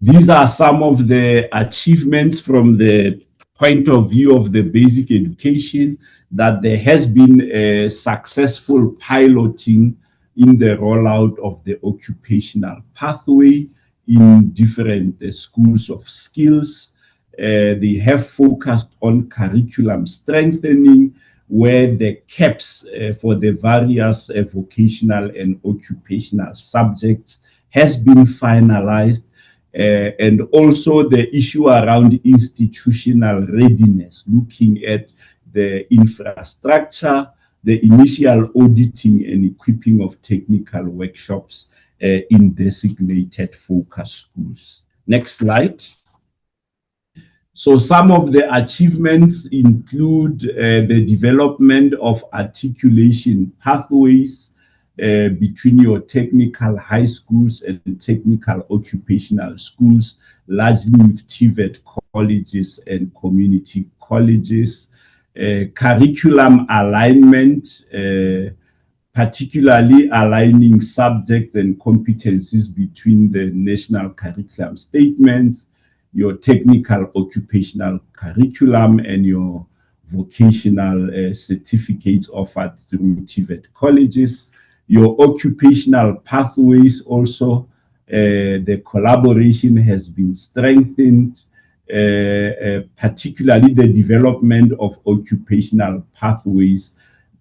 These are some of the achievements from the point of view of the basic education, that there has been a successful piloting in the rollout of the occupational pathway in different schools of skills. They have focused on curriculum strengthening, where the caps for the various vocational and occupational subjects has been finalized. And also the issue around institutional readiness, looking at the infrastructure, the initial auditing and equipping of technical workshops in designated focus schools. Next slide. So some of the achievements include the development of articulation pathways between your technical high schools and technical occupational schools, largely with TVET colleges and community colleges. Curriculum alignment, particularly aligning subjects and competencies between the national curriculum statements, your technical occupational curriculum, and your vocational certificates offered through TVET colleges. Your occupational pathways also, the collaboration has been strengthened, particularly the development of occupational pathways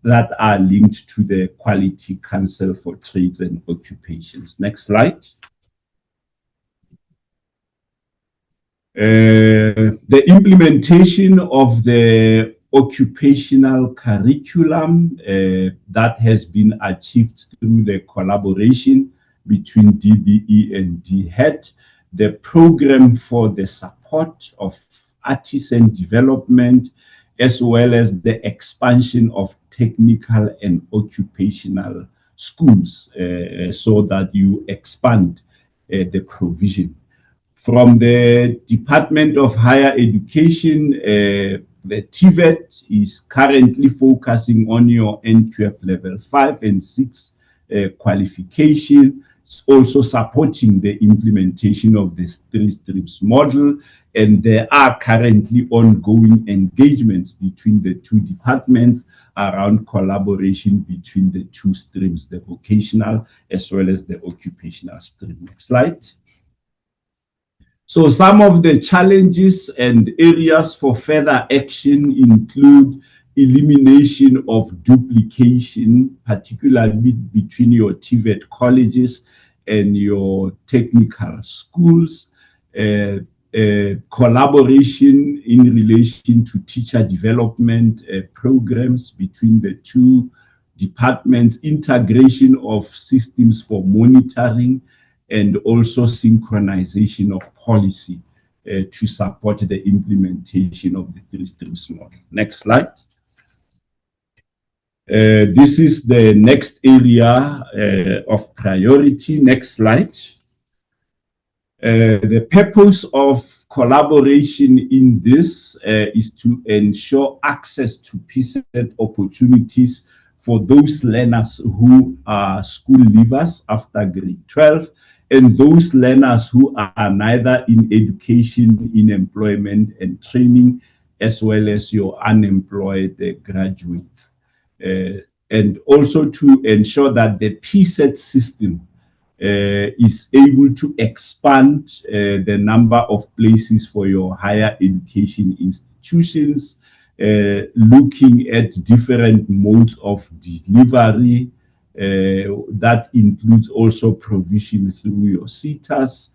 that are linked to the Quality Council for Trades and Occupations. Next slide. The implementation of the occupational curriculum that has been achieved through the collaboration between DBE and DHET, the program for the support of artisan development, as well as the expansion of technical and occupational schools, so that you expand the provision. From the Department of Higher Education, the TVET is currently focusing on your NQF level 5 and 6 qualification, also supporting the implementation of the 3 streams model, and there are currently ongoing engagements between the 2 departments around collaboration between the 2 streams, the vocational as well as the occupational stream. Next slide. So some of the challenges and areas for further action include elimination of duplication, particularly between your TVET colleges and your technical schools, collaboration in relation to teacher development programs between the 2 departments, integration of systems for monitoring, and also synchronization of policy to support the implementation of the 3 streams model. Next slide. This is the next area of priority. Next slide. The purpose of collaboration in this is to ensure access to PSET opportunities for those learners who are school leavers after grade 12, and those learners who are neither in education, in employment and training, as well as your unemployed graduates. And also to ensure that the PSET system is able to expand the number of places for your higher education institutions, looking at different modes of delivery. That includes also provision through your CETAs,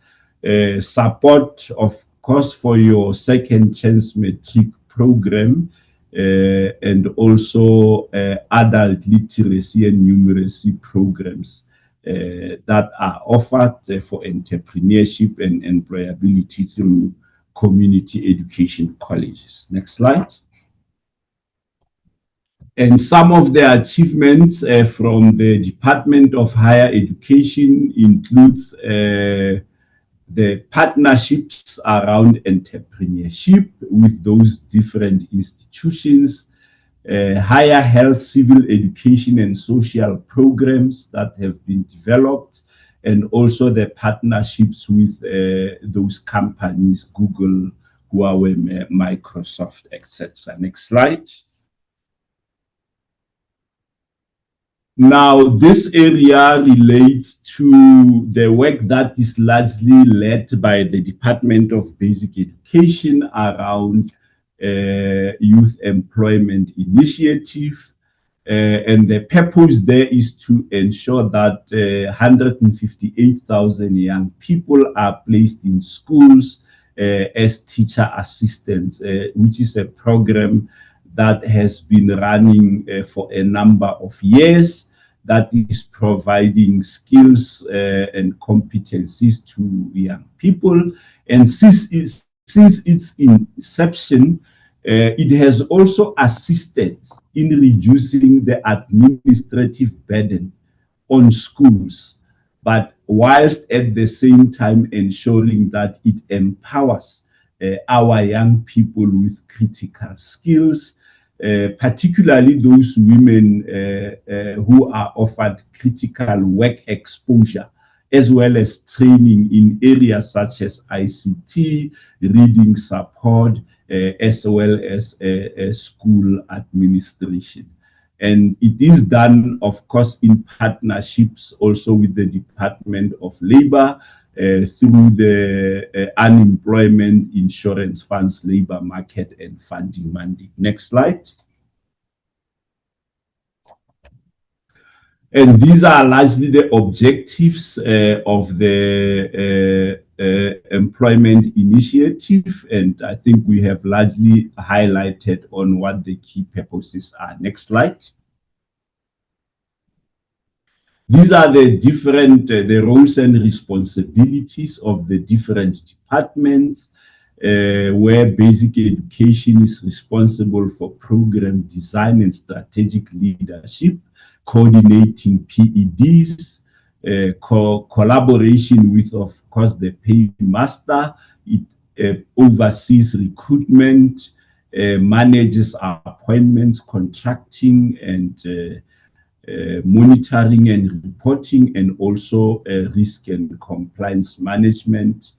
support, of course, for your second chance matric program, and also adult literacy and numeracy programs that are offered for entrepreneurship and employability through community education colleges. Next slide. And some of the achievements from the Department of Higher Education includes the partnerships around entrepreneurship with those different institutions, higher health, civil education and social programs that have been developed, and also the partnerships with those companies, Google, Huawei, Microsoft, etc. Next slide. Now, this area relates to the work that is largely led by the Department of Basic Education around youth employment initiative. And the purpose there is to ensure that 158,000 young people are placed in schools as teacher assistants, which is a program that has been running for a number of years, that is providing skills and competencies to young people. And since its inception, it has also assisted in reducing the administrative burden on schools, but whilst at the same time ensuring that it empowers our young people with critical skills, particularly those women who are offered critical work exposure, as well as training in areas such as ICT, reading support, as well as school administration. And it is done, of course, in partnerships also with the Department of Labor, through the Unemployment Insurance Funds Labor Market and Funding Mandate. Next slide. And these are largely the objectives of the employment initiative, and I think we have largely highlighted on what the key purposes are. Next slide. These are the different the roles and responsibilities of the different departments, where basic education is responsible for program design and strategic leadership, coordinating PEDs, collaboration with, of course, the paymaster. It oversees recruitment, manages appointments, contracting, and monitoring and reporting, and also risk and compliance management.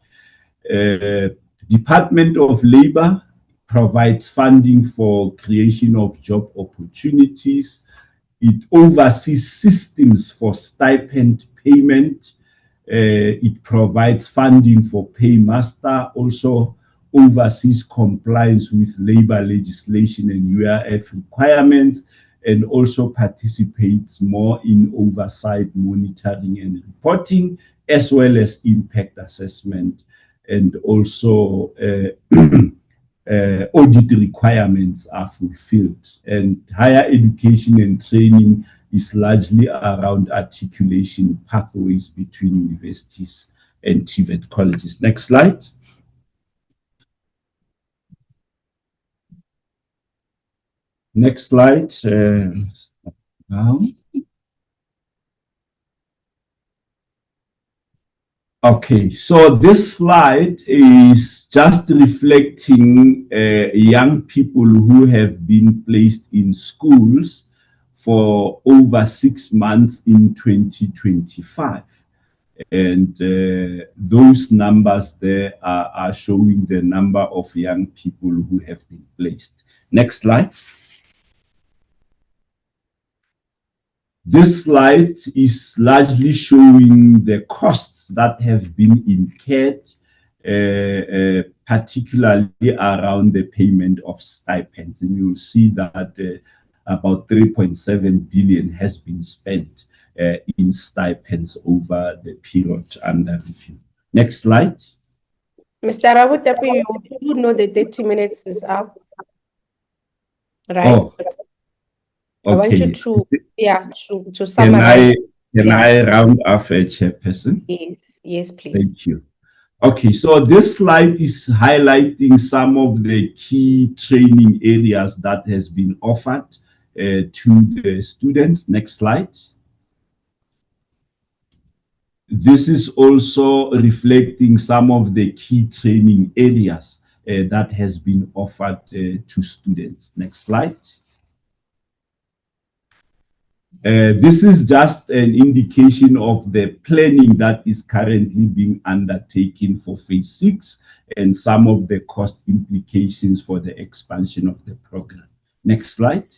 Department of Labor provides funding for creation of job opportunities. It oversees systems for stipend payment. It provides funding for paymaster, also oversees compliance with labor legislation and UIF requirements, and also participates more in oversight, monitoring, and reporting, as well as impact assessment, and also audit requirements are fulfilled. And higher education and training is largely around articulation pathways between universities and TVET colleges. Next slide. Next slide. Now. Okay, so this slide is just reflecting young people who have been placed in schools for over 6 months in 2025. And those numbers there are showing the number of young people who have been placed. Next slide. This slide is largely showing the costs that have been incurred, particularly around the payment of stipends. And you'll see that about 3.7 billion has been spent in stipends over the period under review. Next slide. Mr. Rawutapi, you know the 30 minutes is up, right? Oh, okay. I want you to summarize. Can I round off, Chairperson? Yes, please. Thank you. Okay, so this slide is highlighting some of the key training areas that has been offered to the students. Next slide. This is also reflecting some of the key training areas that has been offered to students. Next slide. This is just an indication of the planning that is currently being undertaken for phase 6 and some of the cost implications for the expansion of the program. Next slide.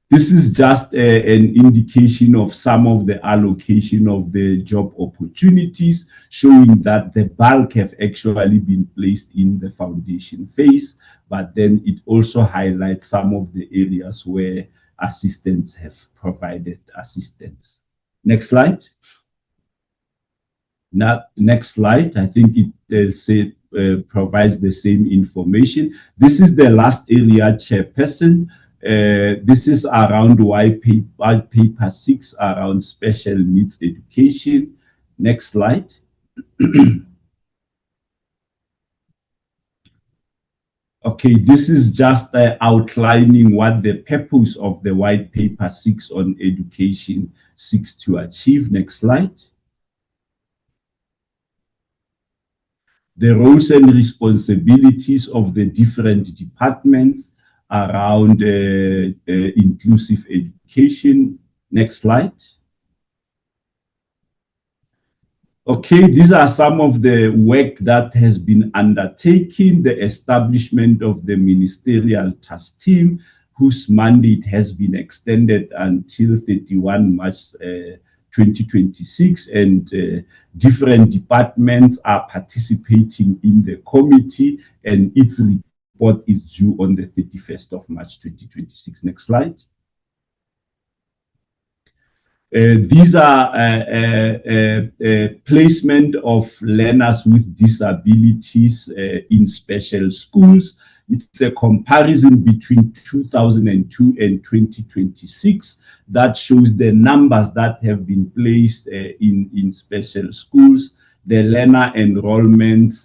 This is just an indication of some of the allocation of the job opportunities, showing that the bulk have actually been placed in the foundation phase, but then it also highlights some of the areas where assistants have provided assistance. Next slide. Now, next slide. I think it provides the same information. This is the last area, Chairperson. This is around white paper 6 around special needs education. Next slide. Okay, this is just outlining what the purpose of the white paper 6 on education seeks to achieve. Next slide. The roles and responsibilities of the different departments around inclusive education. Next slide. Okay, these are some of the work that has been undertaken. The establishment of the ministerial task team, whose mandate has been extended until 31 March 2026, and different departments are participating in the committee, and its report is due on the 31st of March 2026. Next slide. These are placement of learners with disabilities in special schools. It's a comparison between 2002 and 2026 that shows the numbers that have been placed in special schools, the learner enrollments,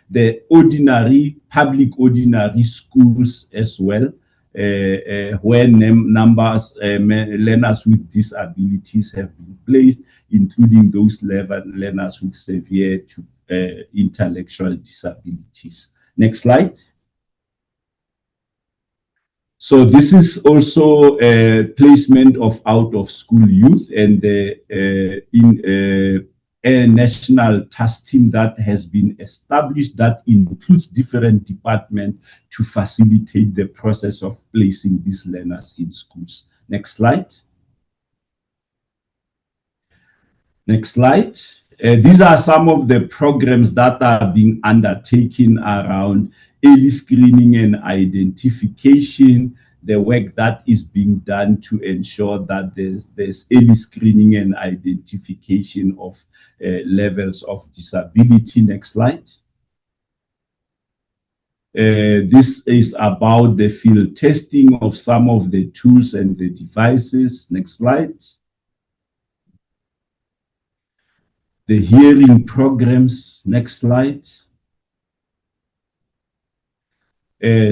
the public ordinary schools as well, where numbers learners with disabilities have been placed, including those learners with severe to intellectual disabilities. Next slide. So this is also a placement of out-of-school youth, and in a national task team that has been established that includes different departments to facilitate the process of placing these learners in schools. Next slide. Next slide. These are some of the programs that are being undertaken around early screening and identification, the work that is being done to ensure that there's early screening and identification of levels of disability. Next slide. This is about the field testing of some of the tools and the devices. Next slide. The hearing programs. Next slide.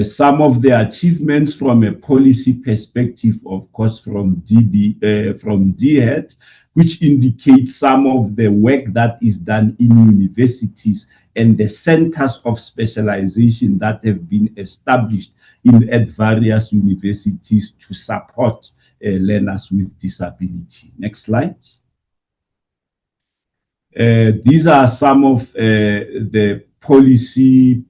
Some of the achievements from a policy perspective, of course, from DHET, which indicates some of the work that is done in universities and the centers of specialization that have been established at various universities to support learners with disability. Next slide. These are some of the policy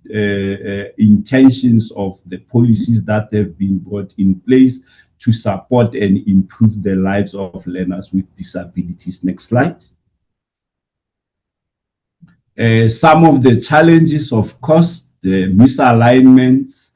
intentions of the policies that have been brought in place to support and improve the lives of learners with disabilities. Next slide. Some of the challenges, of course, the misalignments,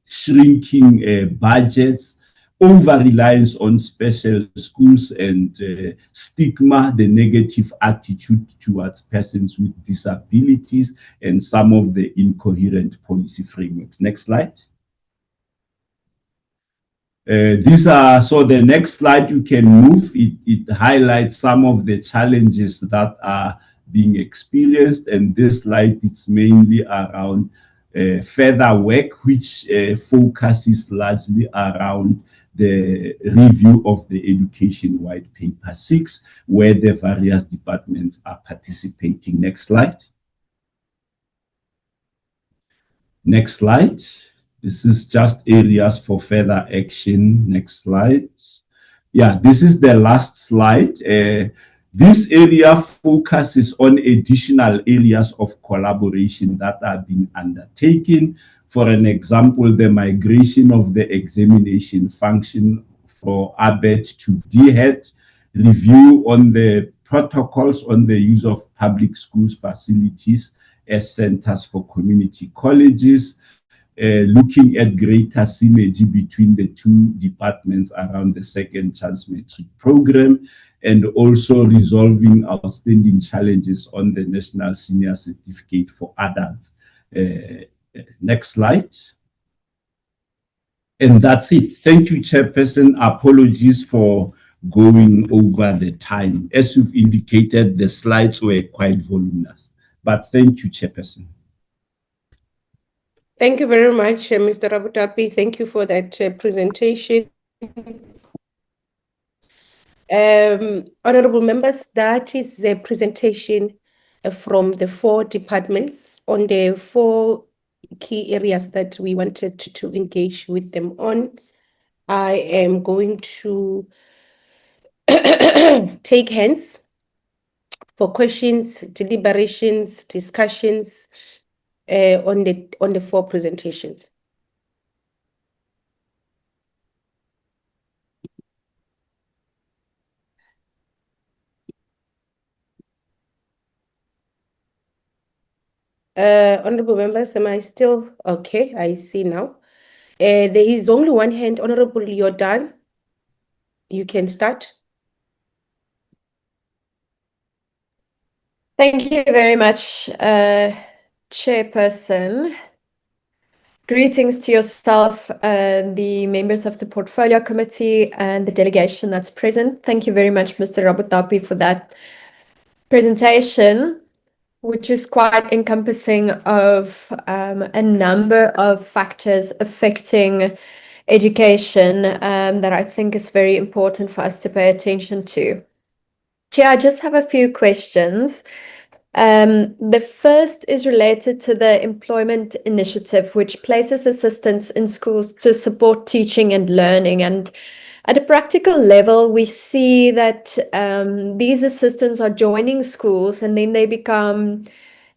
shrinking budgets, over-reliance on special schools, and stigma, the negative attitude towards persons with disabilities, and some of the incoherent policy frameworks. Next slide. So the next slide you can move, it highlights some of the challenges that are being experienced, and this slide is mainly around further work, which focuses largely around the review of the Education White Paper 6, where the various departments are participating. Next slide. Next slide. This is just areas for further action. Next slide. Yeah, this is the last slide. This area focuses on additional areas of collaboration that are being undertaken. For an example, the migration of the examination function for ABET to DHET, review on the protocols on the use of public schools facilities as centers for community colleges, looking at greater synergy between the two departments around the second chance metric program, and also resolving outstanding challenges on the National Senior Certificate for Adults. Next slide. And that's it. Thank you, Chairperson. Apologies for going over the time. As you've indicated, the slides were quite voluminous, but thank you, Chairperson. Thank you very much, Mr. Rabutapi. Thank you for that presentation. Honorable members, that is a presentation from the 4 departments on the 4 key areas that we wanted to engage with them on. I am going to take hands for questions, deliberations, discussions on the 4 presentations. Honorable members, am I still okay? I see now. There is only one hand. Honorable Jordan, you can start. Thank you very much, Chairperson. Greetings to yourself, the members of the Portfolio Committee and the delegation that's present. Thank you very much, Mr. Rabutapi, for that presentation, which is quite encompassing of a number of factors affecting education that I think is very important for us to pay attention to. Chair, I just have a few questions. The first is related to the employment initiative, which places assistants in schools to support teaching and learning. And at a practical level, we see that these assistants are joining schools and then they become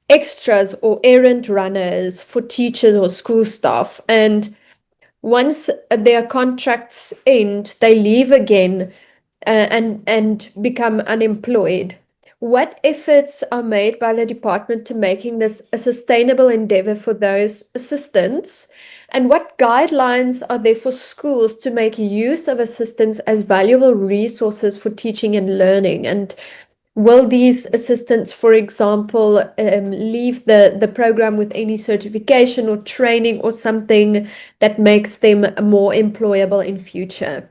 extras or errand runners for teachers or school staff. And once their contracts end, they leave again and become unemployed. What efforts are made by the department to making this a sustainable endeavor for those assistants? And what guidelines are there for schools to make use of assistants as valuable resources for teaching and learning? And will these assistants, for example, leave the program with any certification or training or something that makes them more employable in future?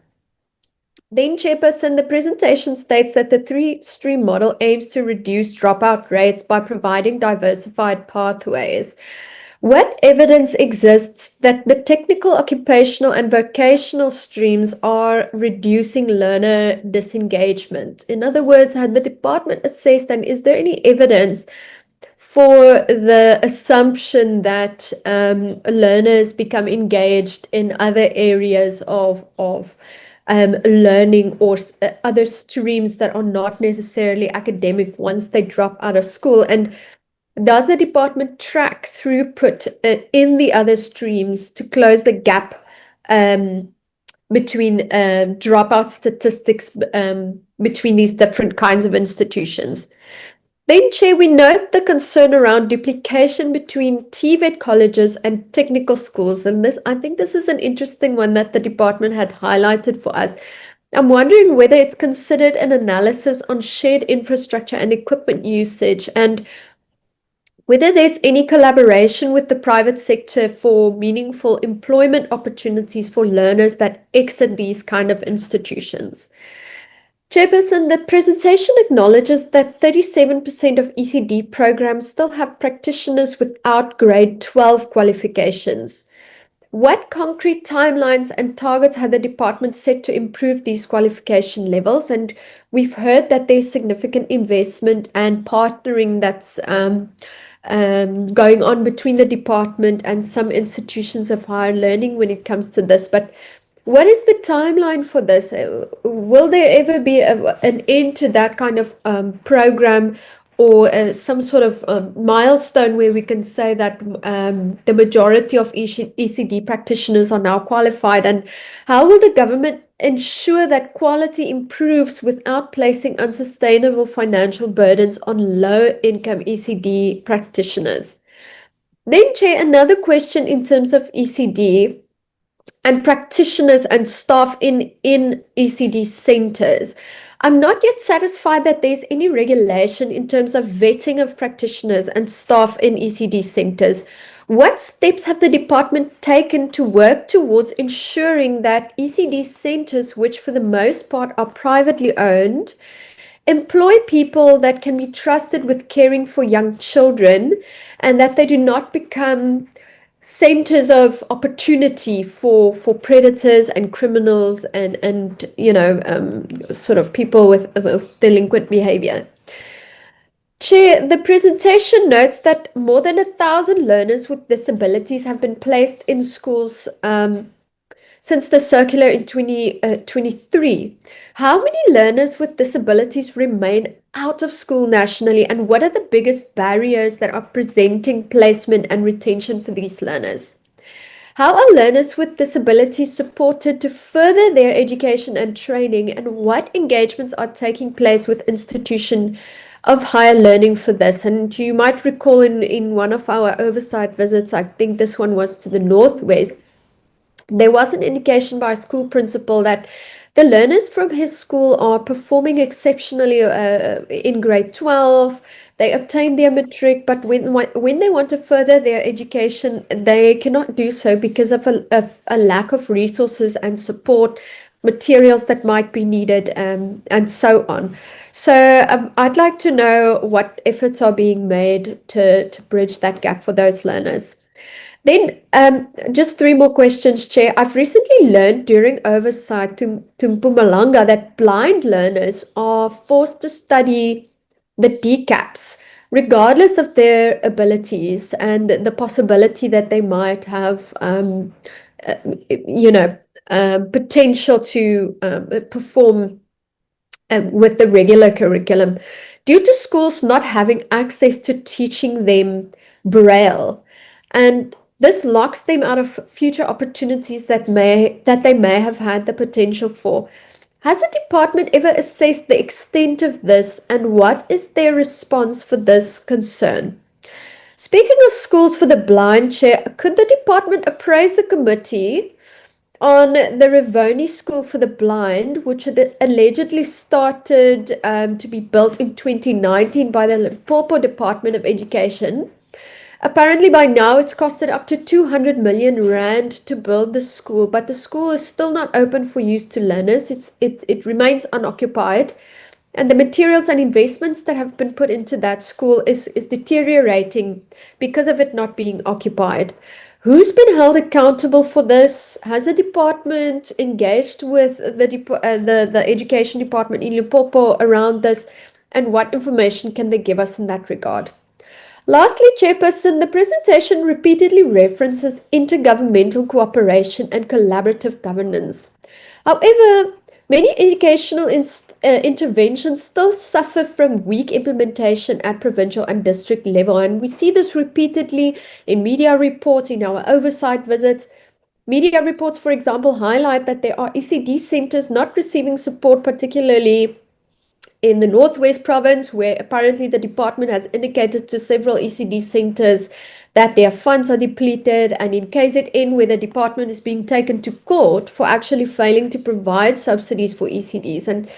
Then, Chairperson, the presentation states that the three-stream model aims to reduce dropout rates by providing diversified pathways. What evidence exists that the technical, occupational, and vocational streams are reducing learner disengagement? In other words, had the department assessed, and is there any evidence for the assumption that learners become engaged in other areas of learning or other streams that are not necessarily academic once they drop out of school? And does the department track throughput in the other streams to close the gap between dropout statistics between these different kinds of institutions? Then, Chair, we note the concern around duplication between TVET colleges and technical schools. And I think this is an interesting one that the department had highlighted for us. I'm wondering whether it's considered an analysis on shared infrastructure and equipment usage, and whether there's any collaboration with the private sector for meaningful employment opportunities for learners that exit these kind of institutions. Chairperson, the presentation acknowledges that 37% of ECD programs still have practitioners without grade 12 qualifications. What concrete timelines and targets have the department set to improve these qualification levels? And we've heard that there's significant investment and partnering that's going on between the department and some institutions of higher learning when it comes to this. But what is the timeline for this? Will there ever be an end to that kind of program, or some sort of milestone where we can say that the majority of ECD practitioners are now qualified? And how will the government ensure that quality improves without placing unsustainable financial burdens on low-income ECD practitioners? Then, Chair, another question in terms of ECD and practitioners and staff in ECD centers. I'm not yet satisfied that there's any regulation in terms of vetting of practitioners and staff in ECD centers. What steps have the department taken to work towards ensuring that ECD centers, which for the most part are privately owned, employ people that can be trusted with caring for young children, and that they do not become centers of opportunity for predators and criminals and sort of people with delinquent behavior? Chair, the presentation notes that more than 1,000 learners with disabilities have been placed in schools since the circular in 2023. How many learners with disabilities remain out of school nationally, and what are the biggest barriers that are presenting placement and retention for these learners? How are learners with disabilities supported to further their education and training, and what engagements are taking place with institutions of higher learning for this? And you might recall in one of our oversight visits, I think this one was to the Northwest, there was an indication by a school principal that the learners from his school are performing exceptionally in grade 12. They obtained their matric, but when they want to further their education, they cannot do so because of a lack of resources and support, materials that might be needed, and so on. So I'd like to know what efforts are being made to bridge that gap for those learners. Then just 3 more questions, Chair. I've recently learned during oversight to Mpumalanga that blind learners are forced to study the DCAPs regardless of their abilities and the possibility that they might have, potential to perform with the regular curriculum, due to schools not having access to teaching them Braille. And this locks them out of future opportunities that they may have had the potential for. Has the department ever assessed the extent of this, and what is their response for this concern? Speaking of schools for the blind, Chair, could the department appraise the committee on the Rivoni School for the Blind, which had allegedly started to be built in 2019 by the Limpopo Department of Education? Apparently by now it's costed up to 200 million rand to build the school, but the school is still not open for use to learners. It remains unoccupied, and the materials and investments that have been put into that school is deteriorating because of it not being occupied. Who's been held accountable for this? Has the department engaged with the education department in Limpopo around this, and what information can they give us in that regard? Lastly, Chairperson, the presentation repeatedly references intergovernmental cooperation and collaborative governance. However, many educational interventions still suffer from weak implementation at provincial and district level, and we see this repeatedly in media reports, in our oversight visits. Media reports, for example, highlight that there are ECD centers not receiving support, particularly in the Northwest Province, where apparently the department has indicated to several ECD centers that their funds are depleted, and in KZN, where the department is being taken to court for actually failing to provide subsidies for ECDs. And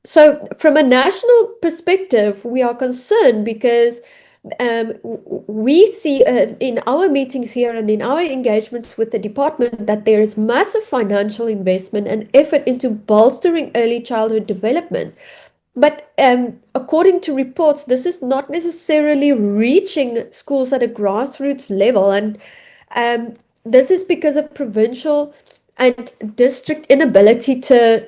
so from a national perspective, we are concerned because we see in our meetings here and in our engagements with the department that there is massive financial investment and effort into bolstering early childhood development. But according to reports, this is not necessarily reaching schools at a grassroots level. And this is because of provincial and district inability to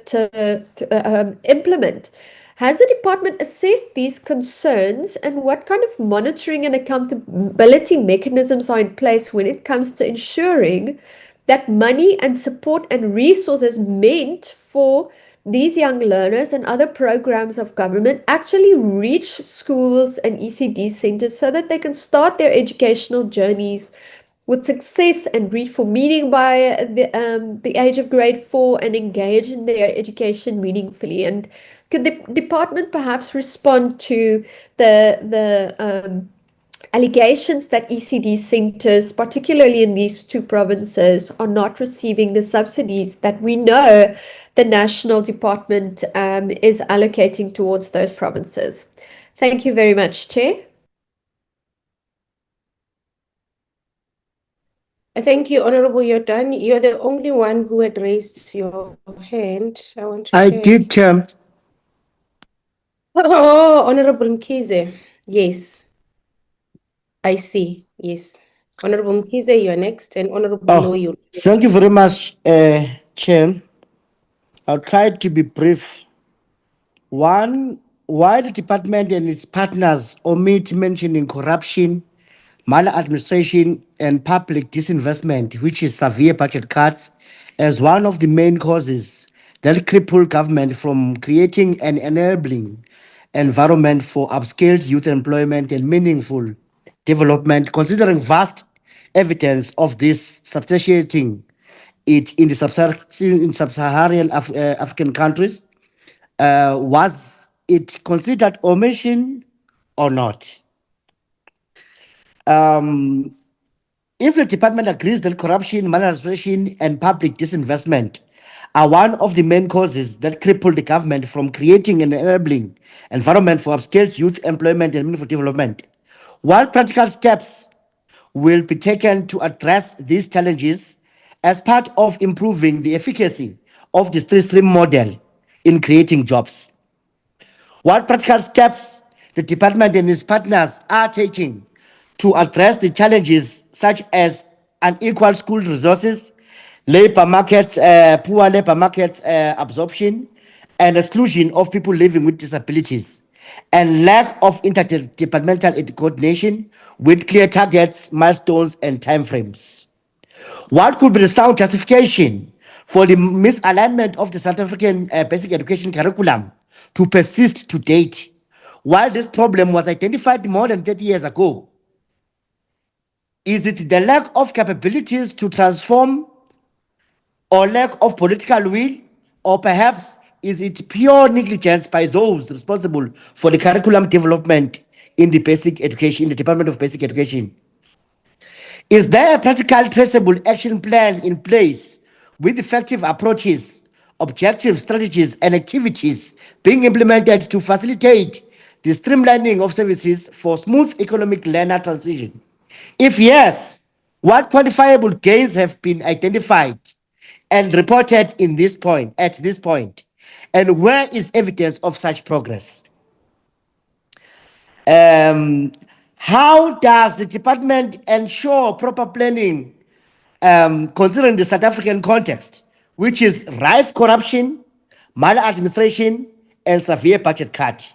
implement. Has the department assessed these concerns, and what kind of monitoring and accountability mechanisms are in place when it comes to ensuring that money and support and resources meant for these young learners and other programs of government actually reach schools and ECD centers so that they can start their educational journeys with success and read for meaning by the age of grade 4 and engage in their education meaningfully? And could the department perhaps respond to the allegations that ECD centers, particularly in these two provinces, are not receiving the subsidies that we know the national department is allocating towards those provinces? Thank you very much, Chair. Thank you, Honorable. You're done. You're the only one who had raised your hand. I did, Chair. Oh, Honorable Mkhize. Yes. I see. Yes. Honorable Mkhize, you're next, and Honorable Loyu. Thank you very much, Chair. I'll try to be brief. One, why the department and its partners omit mentioning corruption, maladministration, and public disinvestment, which is severe budget cuts, as one of the main causes that cripple government from creating an enabling environment for upskilled youth employment and meaningful development, considering vast evidence of this substantiating it in the sub-Saharan African countries? Was it considered omission or not? If the department agrees that corruption, maladministration, and public disinvestment are one of the main causes that cripple the government from creating an enabling environment for upskilled youth employment and meaningful development, what practical steps will be taken to address these challenges as part of improving the efficacy of the three-stream model in creating jobs? What practical steps the department and its partners are taking to address the challenges such as unequal school resources, labor markets, poor labor markets absorption, and exclusion of people living with disabilities, and lack of interdepartmental coordination with clear targets, milestones, and timeframes. What could be the sound justification for the misalignment of the South African basic education curriculum to persist to date? While this problem was identified more than 30 years ago, is it the lack of capabilities to transform or lack of political will, or perhaps is it pure negligence by those responsible for the curriculum development in the basic education, in the Department of Basic Education? Is there a practical traceable action plan in place with effective approaches, objectives, strategies, and activities being implemented to facilitate the streamlining of services for smooth economic learner transition? If yes, what quantifiable gains have been identified and reported at this point, and where is evidence of such progress? How does the department ensure proper planning, considering the South African context, which is rife corruption, maladministration, and severe budget cut?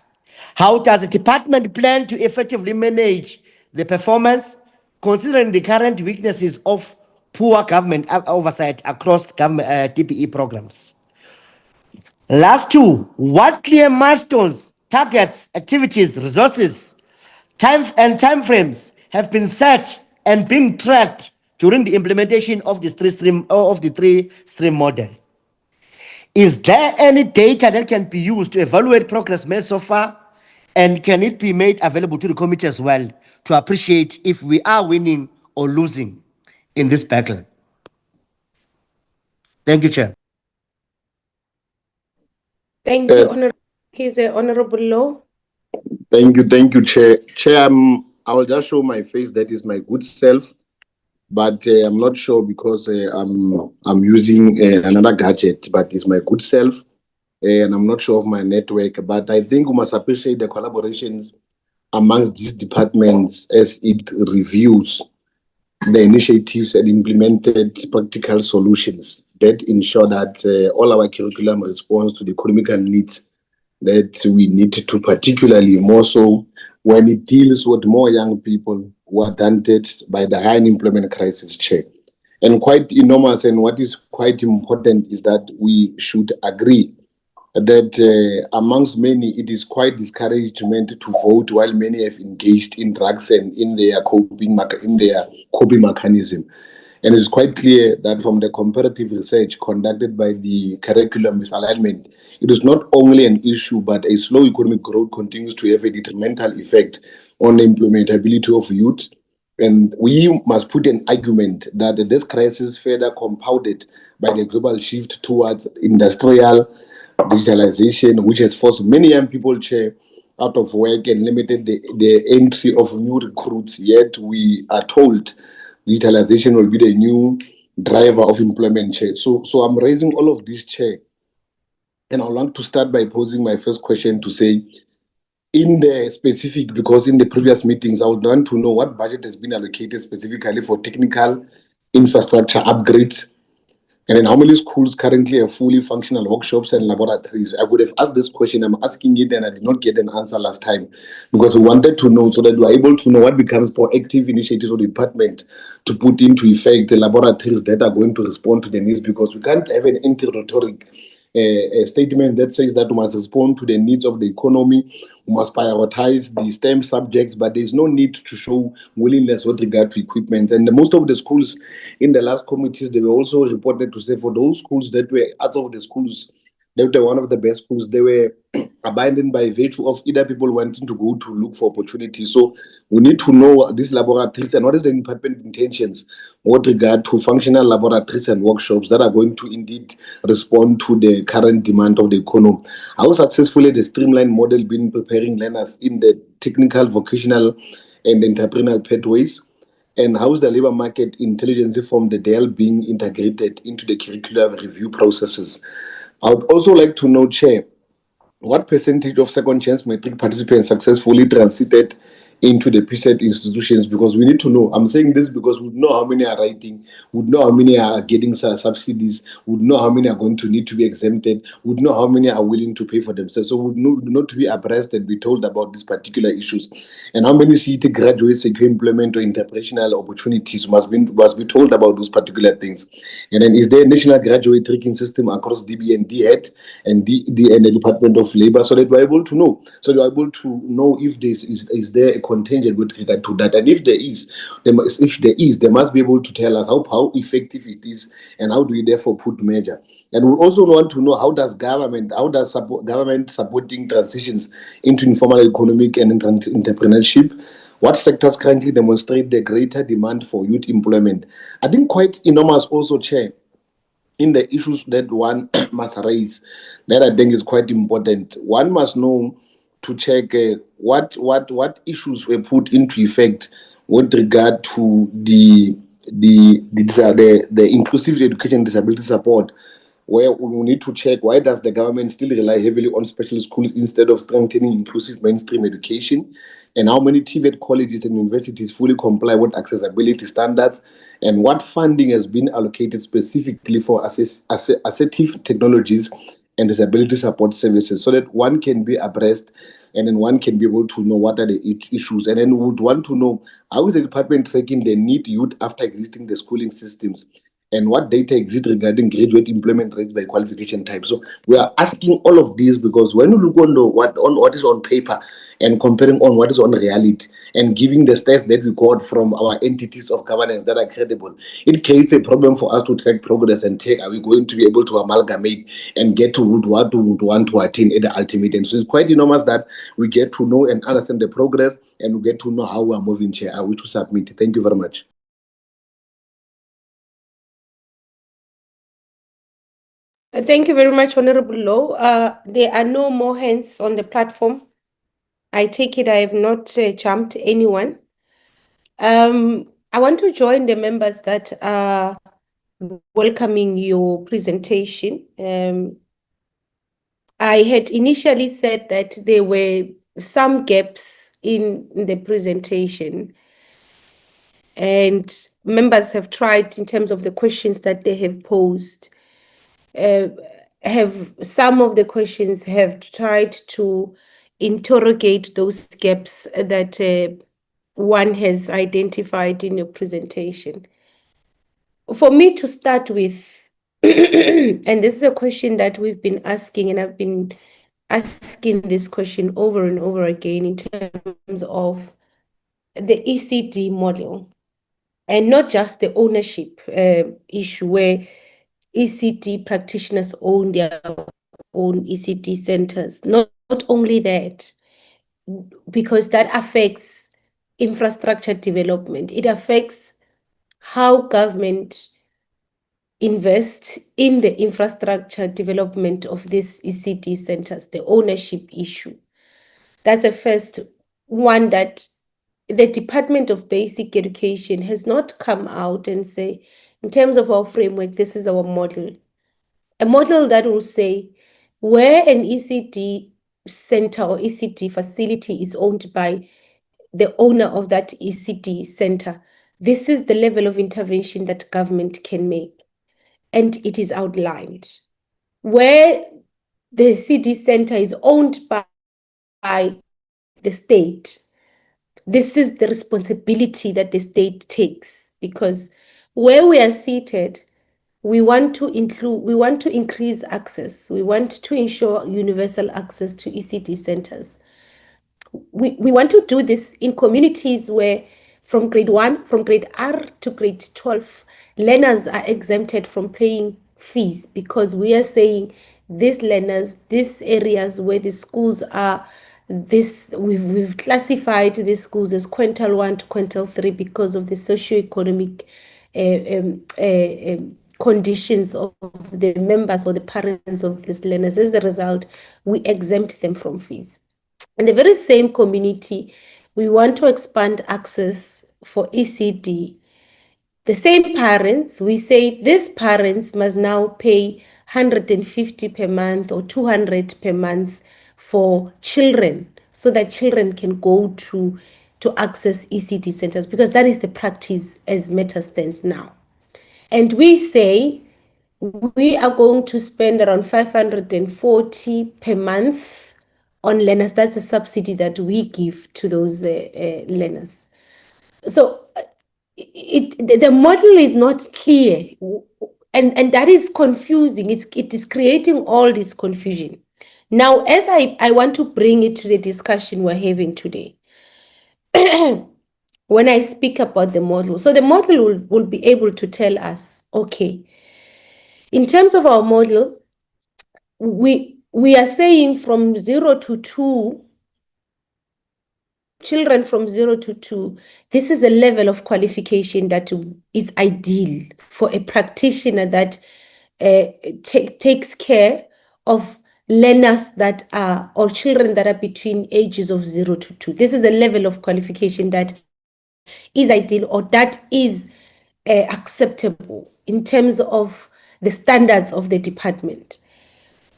How does the department plan to effectively manage the performance, considering the current weaknesses of poor government oversight across government DPE programs? Last two, what clear milestones, targets, activities, resources, timeframes have been set and being tracked during the implementation of this three-stream model? Is there any data that can be used to evaluate progress made so far, and can it be made available to the committee as well to appreciate if we are winning or losing in this battle? Thank you, Chair. Thank you, Honorable Kize. Honorable Law. Thank you, Chair. Chair, I will just show my face. That is my good self, but I'm not sure because I'm using another gadget, but it's my good self, and I'm not sure of my network. But I think we must appreciate the collaborations amongst these departments as it reviews the initiatives and implemented practical solutions that ensure that all our curriculum responds to the economical needs that we need to, particularly more so when it deals with more young people who are dented by the high unemployment crisis, Chair. And quite enormous, and what is quite important is that we should agree that amongst many, it is quite discouragement to vote while many have engaged in drugs and in their coping mechanism. And it's quite clear that from the comparative research conducted by the curriculum misalignment, it is not only an issue, but a slow economic growth continues to have a detrimental effect on the employability of youth. And we must put an argument that this crisis further compounded by the global shift towards industrial digitalization, which has forced many young people, Chair, out of work and limited the entry of new recruits. Yet we are told digitalization will be the new driver of employment, Chair. So I'm raising all of this, Chair. And I want to start by posing my first question to say, in the specific, because in the previous meetings, I would want to know what budget has been allocated specifically for technical infrastructure upgrades, and then how many schools currently have fully functional workshops and laboratories. I would have asked this question. I'm asking it, and I did not get an answer last time because we wanted to know so that we are able to know what becomes proactive initiatives of the department to put into effect the laboratories that are going to respond to the needs, because we can't have an interrogatory a statement that says that we must respond to the needs of the economy, we must prioritize the STEM subjects, but there's no need to show willingness with regard to equipment. And most of the schools in the last committees, they were also reported to say for those schools that were out of the schools, they were one of the best schools, they were abandoned by virtue of either people wanting to go to look for opportunities. So we need to know these laboratories and what is the department intentions with regard to functional laboratories and workshops that are going to indeed respond to the current demand of the economy. How successfully the Streamline model been preparing learners in the technical, vocational, and entrepreneurial pathways? And how is the labor market intelligence from the DEL being integrated into the curricular review processes? I would also like to know, Chair, what percentage of second chance matric participants successfully transited into the preset institutions, because we need to know. I'm saying this because we know how many are writing, we know how many are getting subsidies, we know how many are going to need to be exempted, we know how many are willing to pay for themselves. So we know to be abreast and be told about these particular issues, and how many CET graduates secure employment or entrepreneurial opportunities must be told about those particular things. And then, is there a national graduate tracking system across DB and DHET and the Department of Labor, so that we're able to know, if this is there a contingent with regard to that, and if there is, they must be able to tell us how effective it is, and how do we therefore put measure. And we also want to know how does government supporting transitions into informal economic and entrepreneurship. What sectors currently demonstrate the greater demand for youth employment? I think quite enormous also, Chair, in the issues that one must raise, that I think is quite important. One must know to check what issues were put into effect with regard to the inclusive education disability support, where we need to check why does the government still rely heavily on special schools instead of strengthening inclusive mainstream education, and how many TVET colleges and universities fully comply with accessibility standards, and what funding has been allocated specifically for assistive technologies and disability support services, so that one can be abreast, and then one can be able to know what are the issues. And then we would want to know how is the department tracking the need youth after existing the schooling systems, and what data exists regarding graduate employment rates by qualification type. So we are asking all of these because when you look on what is on paper and comparing on what is on reality, and giving the stats that we got from our entities of governance that are credible, it creates a problem for us to track progress and take, are we going to be able to amalgamate and get to what we would want to attain at the ultimate end. So it's quite enormous that we get to know and understand the progress, and we get to know how we are moving, Chair. I wish to submit. Thank you very much. Thank you very much, Honorable Law. There are no more hands on the platform. I take it I have not jumped anyone. I want to join the members that are welcoming your presentation. I had initially said that there were some gaps in the presentation, and members have tried, in terms of the questions that they have posed, some of the questions have tried to interrogate those gaps that one has identified in your presentation. For me to start with, and this is a question that we've been asking, and I've been asking this question over and over again in terms of the ECD model, and not just the ownership issue where ECD practitioners own their own ECD centers. Not only that, because that affects infrastructure development. It affects how government invests in the infrastructure development of these ECD centers, the ownership issue. That's the first one, that the Department of Basic Education has not come out and say, in terms of our framework, this is our model. A model that will say where an ECD center or ECD facility is owned by the owner of that ECD center, this is the level of intervention that government can make. And it is outlined. Where the ECD center is owned by the state, this is the responsibility that the state takes, because where we are seated, we want to increase access. We want to ensure universal access to ECD centers. We want to do this in communities where from grade R to grade 12, learners are exempted from paying fees, because we are saying these learners, these areas where the schools are, we've classified these schools as quintile 1 to quintile 3 because of the socioeconomic conditions of the members or the parents of these learners. As a result, we exempt them from fees. In the very same community, we want to expand access for ECD. The same parents, we say these parents must now pay 150 per month or 200 per month for children, so that children can go to to access ECD centers, because that is the practice as matter stands now. And we say we are going to spend around 540 per month on learners. That's a subsidy that we give to those learners. So the model is not clear, and that is confusing. It is creating all this confusion. Now, as I want to bring it to the discussion we're having today, when I speak about the model, so the model will be able to tell us, okay, in terms of our model, we are saying from 0 to 2, children from 0 to 2, this is a level of qualification that is ideal for a practitioner that takes care of learners that are, or children that are between ages of 0 to 2. This is a level of qualification that is ideal, or that is acceptable in terms of the standards of the department.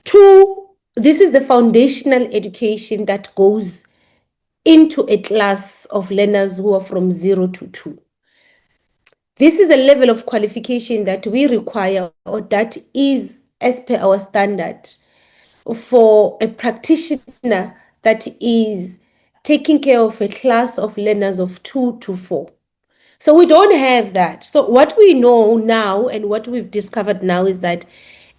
2, this is the foundational education that goes into a class of learners who are from 0 to 2. This is a level of qualification that we require, or that is as per our standard, for a practitioner that is taking care of a class of learners of 2 to 4. So we don't have that. So what we know now and what we've discovered now is that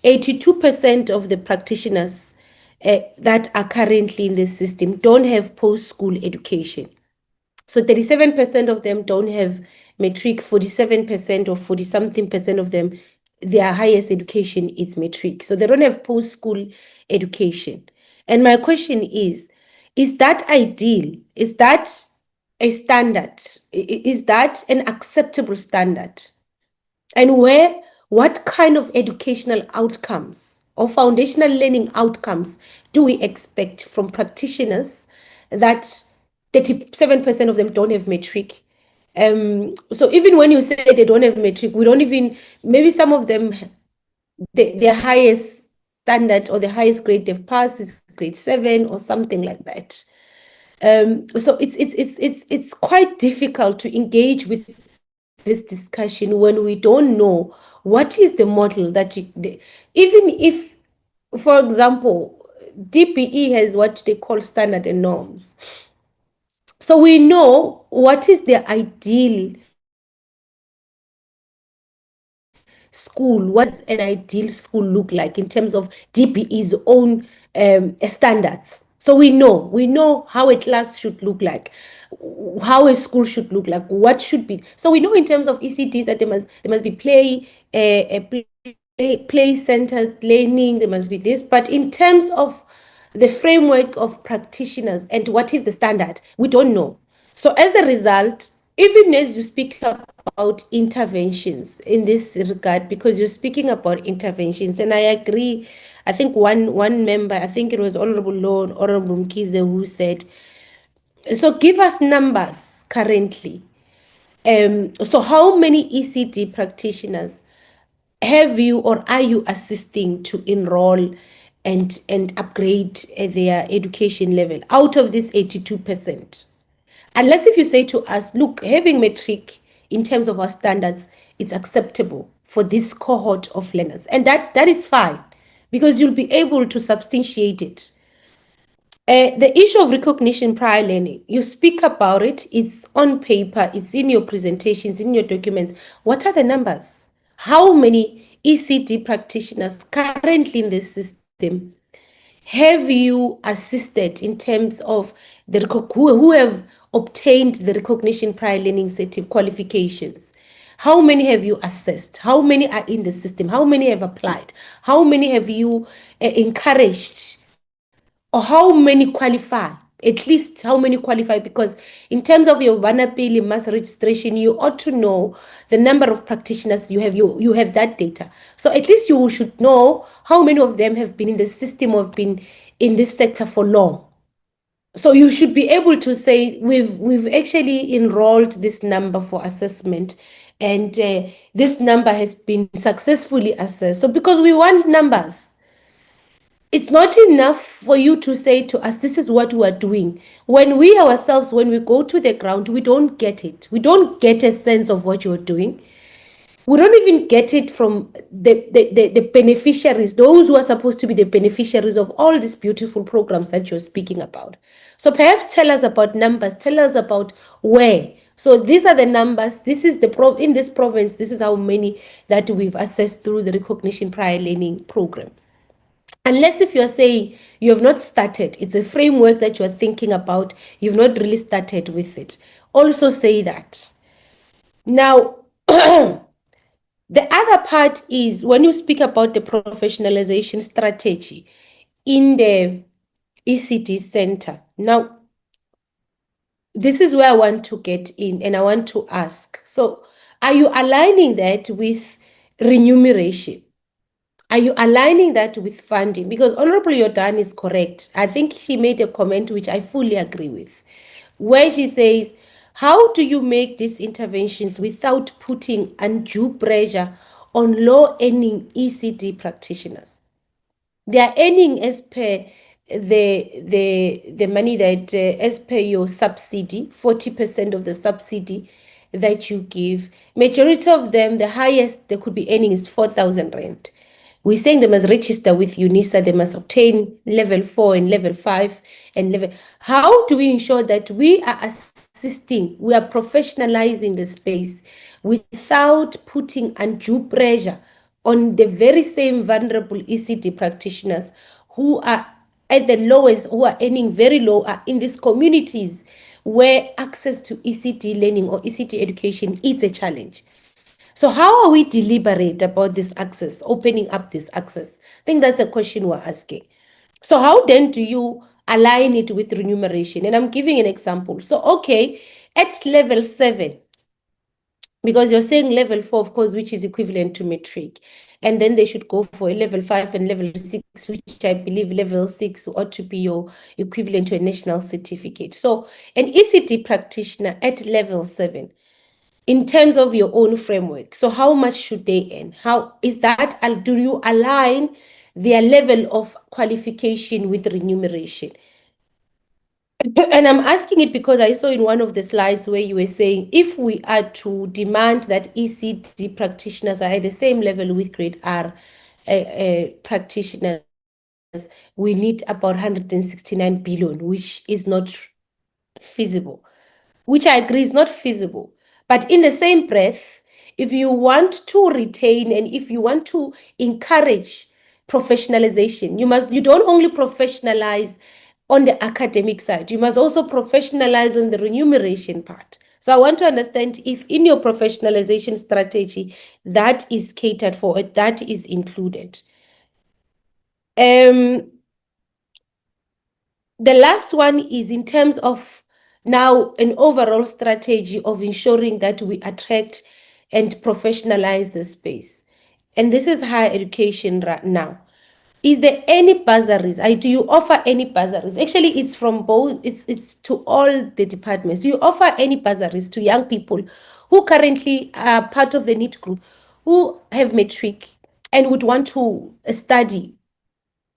82% of the practitioners that are currently in the system don't have post-school education. So 37% of them don't have matric, 47% or 40-something% of them, their highest education is matric. So they don't have post-school education. And my question is that ideal? Is that a standard? Is that an acceptable standard? And what kind of educational outcomes or foundational learning outcomes do we expect from practitioners that 37% of them don't have matric? So even when you say they don't have matric, we don't even, maybe some of them, their highest standard or the highest grade they've passed is grade 7 or something like that. So it's quite difficult to engage with this discussion when we don't know what is the model that even if, for example, DPE has what they call standard and norms. So we know what is the ideal school, what does an ideal school look like in terms of DPE's own standards. So we know how a class should look like, how a school should look like, what should be. So we know in terms of ECDs that there must be play-centered learning, there must be this. But in terms of the framework of practitioners and what is the standard, we don't know. So as a result, even as you speak about interventions in this regard, because you're speaking about interventions, and I agree, I think one member, I think it was Honorable Lord, Honorable Mkize, who said, so give us numbers currently. So how many ECD practitioners have you or are you assisting to enroll and upgrade their education level out of this 82%? Unless if you say to us, look, having matric in terms of our standards, it's acceptable for this cohort of learners. And that is fine, because you'll be able to substantiate it. The issue of recognition prior learning, you speak about it, it's on paper, it's in your presentations, in your documents. What are the numbers? How many ECD practitioners currently in the system have you assisted in terms of who have obtained the recognition prior learning certificate qualifications? How many have you assessed? How many are in the system? How many have applied? How many have you encouraged? Or how many qualify? At least how many qualify? Because in terms of your Vanapili mass registration, you ought to know the number of practitioners you have. You have that data. So at least you should know how many of them have been in the system or have been in this sector for long. So you should be able to say, we've actually enrolled this number for assessment, and this number has been successfully assessed. So because we want numbers. it's not enough for you to say to us, this is what we are doing. When we ourselves, when we go to the ground, we don't get it. We don't get a sense of what you're doing. We don't even get it from the beneficiaries, those who are supposed to be the beneficiaries of all these beautiful programs that you're speaking about. So perhaps tell us about numbers, tell us about where. So these are the numbers, this is in this province, this is how many that we've assessed through the recognition prior learning program. Unless if you're saying you have not started, it's a framework that you're thinking about, you've not really started with it. Also say that. Now, the other part is when you speak about the professionalization strategy in the ECD center. Now, this is where I want to get in and I want to ask. So, are you aligning that with remuneration? Are you aligning that with funding? Because Honorable Jordan is correct. I think she made a comment which I fully agree with, where she says, how do you make these interventions without putting undue pressure on low-earning ECD practitioners? They are earning as per the money that, as per your subsidy, 40% of the subsidy that you give. Majority of them, the highest they could be earning is 4,000 rand. We're saying they must register with UNISA, they must obtain level 4 and level 5 and level. How do we ensure that we are assisting, we are professionalizing the space without putting undue pressure on the very same vulnerable ECD practitioners who are at the lowest, who are earning very low, are in these communities where access to ECD learning or ECD education is a challenge? So how are we deliberate about this access, opening up this access? I think that's a question we're asking. So how then do you align it with remuneration? And I'm giving an example. So, okay, at level 7, because you're saying level 4, of course, which is equivalent to matric. And then they should go for a level 5 and level 6, which I believe level 6 ought to be your equivalent to a national certificate. So an ECD practitioner at level 7, in terms of your own framework, so how much should they earn? How is that? Do you align their level of qualification with remuneration? And I'm asking it because I saw in one of the slides where you were saying if we are to demand that ECD practitioners are at the same level with grade R practitioners, we need about 169 billion, which is not feasible, which I agree is not feasible. But in the same breath, if you want to retain and if you want to encourage professionalization, you don't only professionalize on the academic side, you must also professionalize on the remuneration part. So I want to understand if in your professionalization strategy that is catered for, that is included. The last one is in terms of now an overall strategy of ensuring that we attract and professionalize the space. And this is higher education right now. Is there any bursaries? Do you offer any bursaries? Actually, it's from both, it's to all the departments. Do you offer any bursaries to young people who currently are part of the NEET group, who have matric and would want to study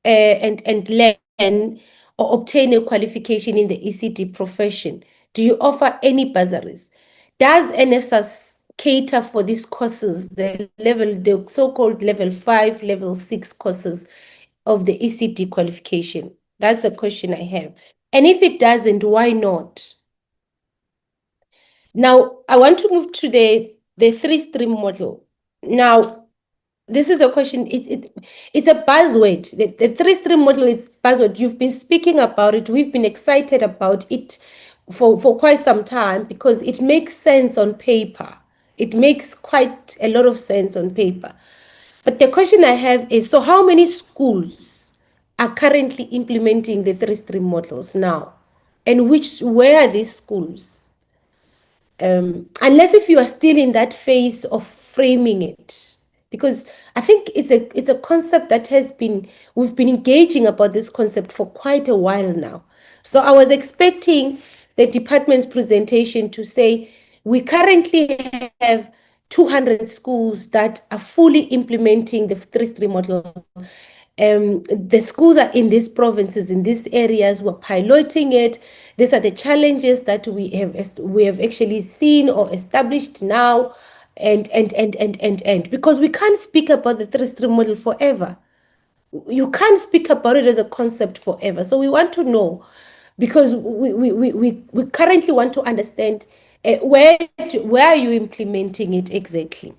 and learn or obtain a qualification in the ECD profession? Do you offer any bursaries? Does NSFAS cater for these courses, the so-called level 5, level 6 courses of the ECD qualification? That's the question I have. And if it doesn't, why not? Now, I want to move to the 3-stream model. Now, this is a question, it's a buzzword. The 3-stream model is buzzword. You've been speaking about it. We've been excited about it for quite some time because it makes sense on paper. It makes quite a lot of sense on paper. But the question I have is, so how many schools are currently implementing the 3-stream models now? And where are these schools? Unless if you are still in that phase of framing it, because I think it's a concept that we've been engaging about this concept for quite a while now. So I was expecting the department's presentation to say we currently have 200 schools that are fully implementing the 3-stream model. The schools are in these provinces, in these areas. We're piloting it. These are the challenges that we have actually seen or established now, and because we can't speak about the three-stream model forever. You can't speak about it as a concept forever. So we want to know, because we currently want to understand where are you implementing it exactly.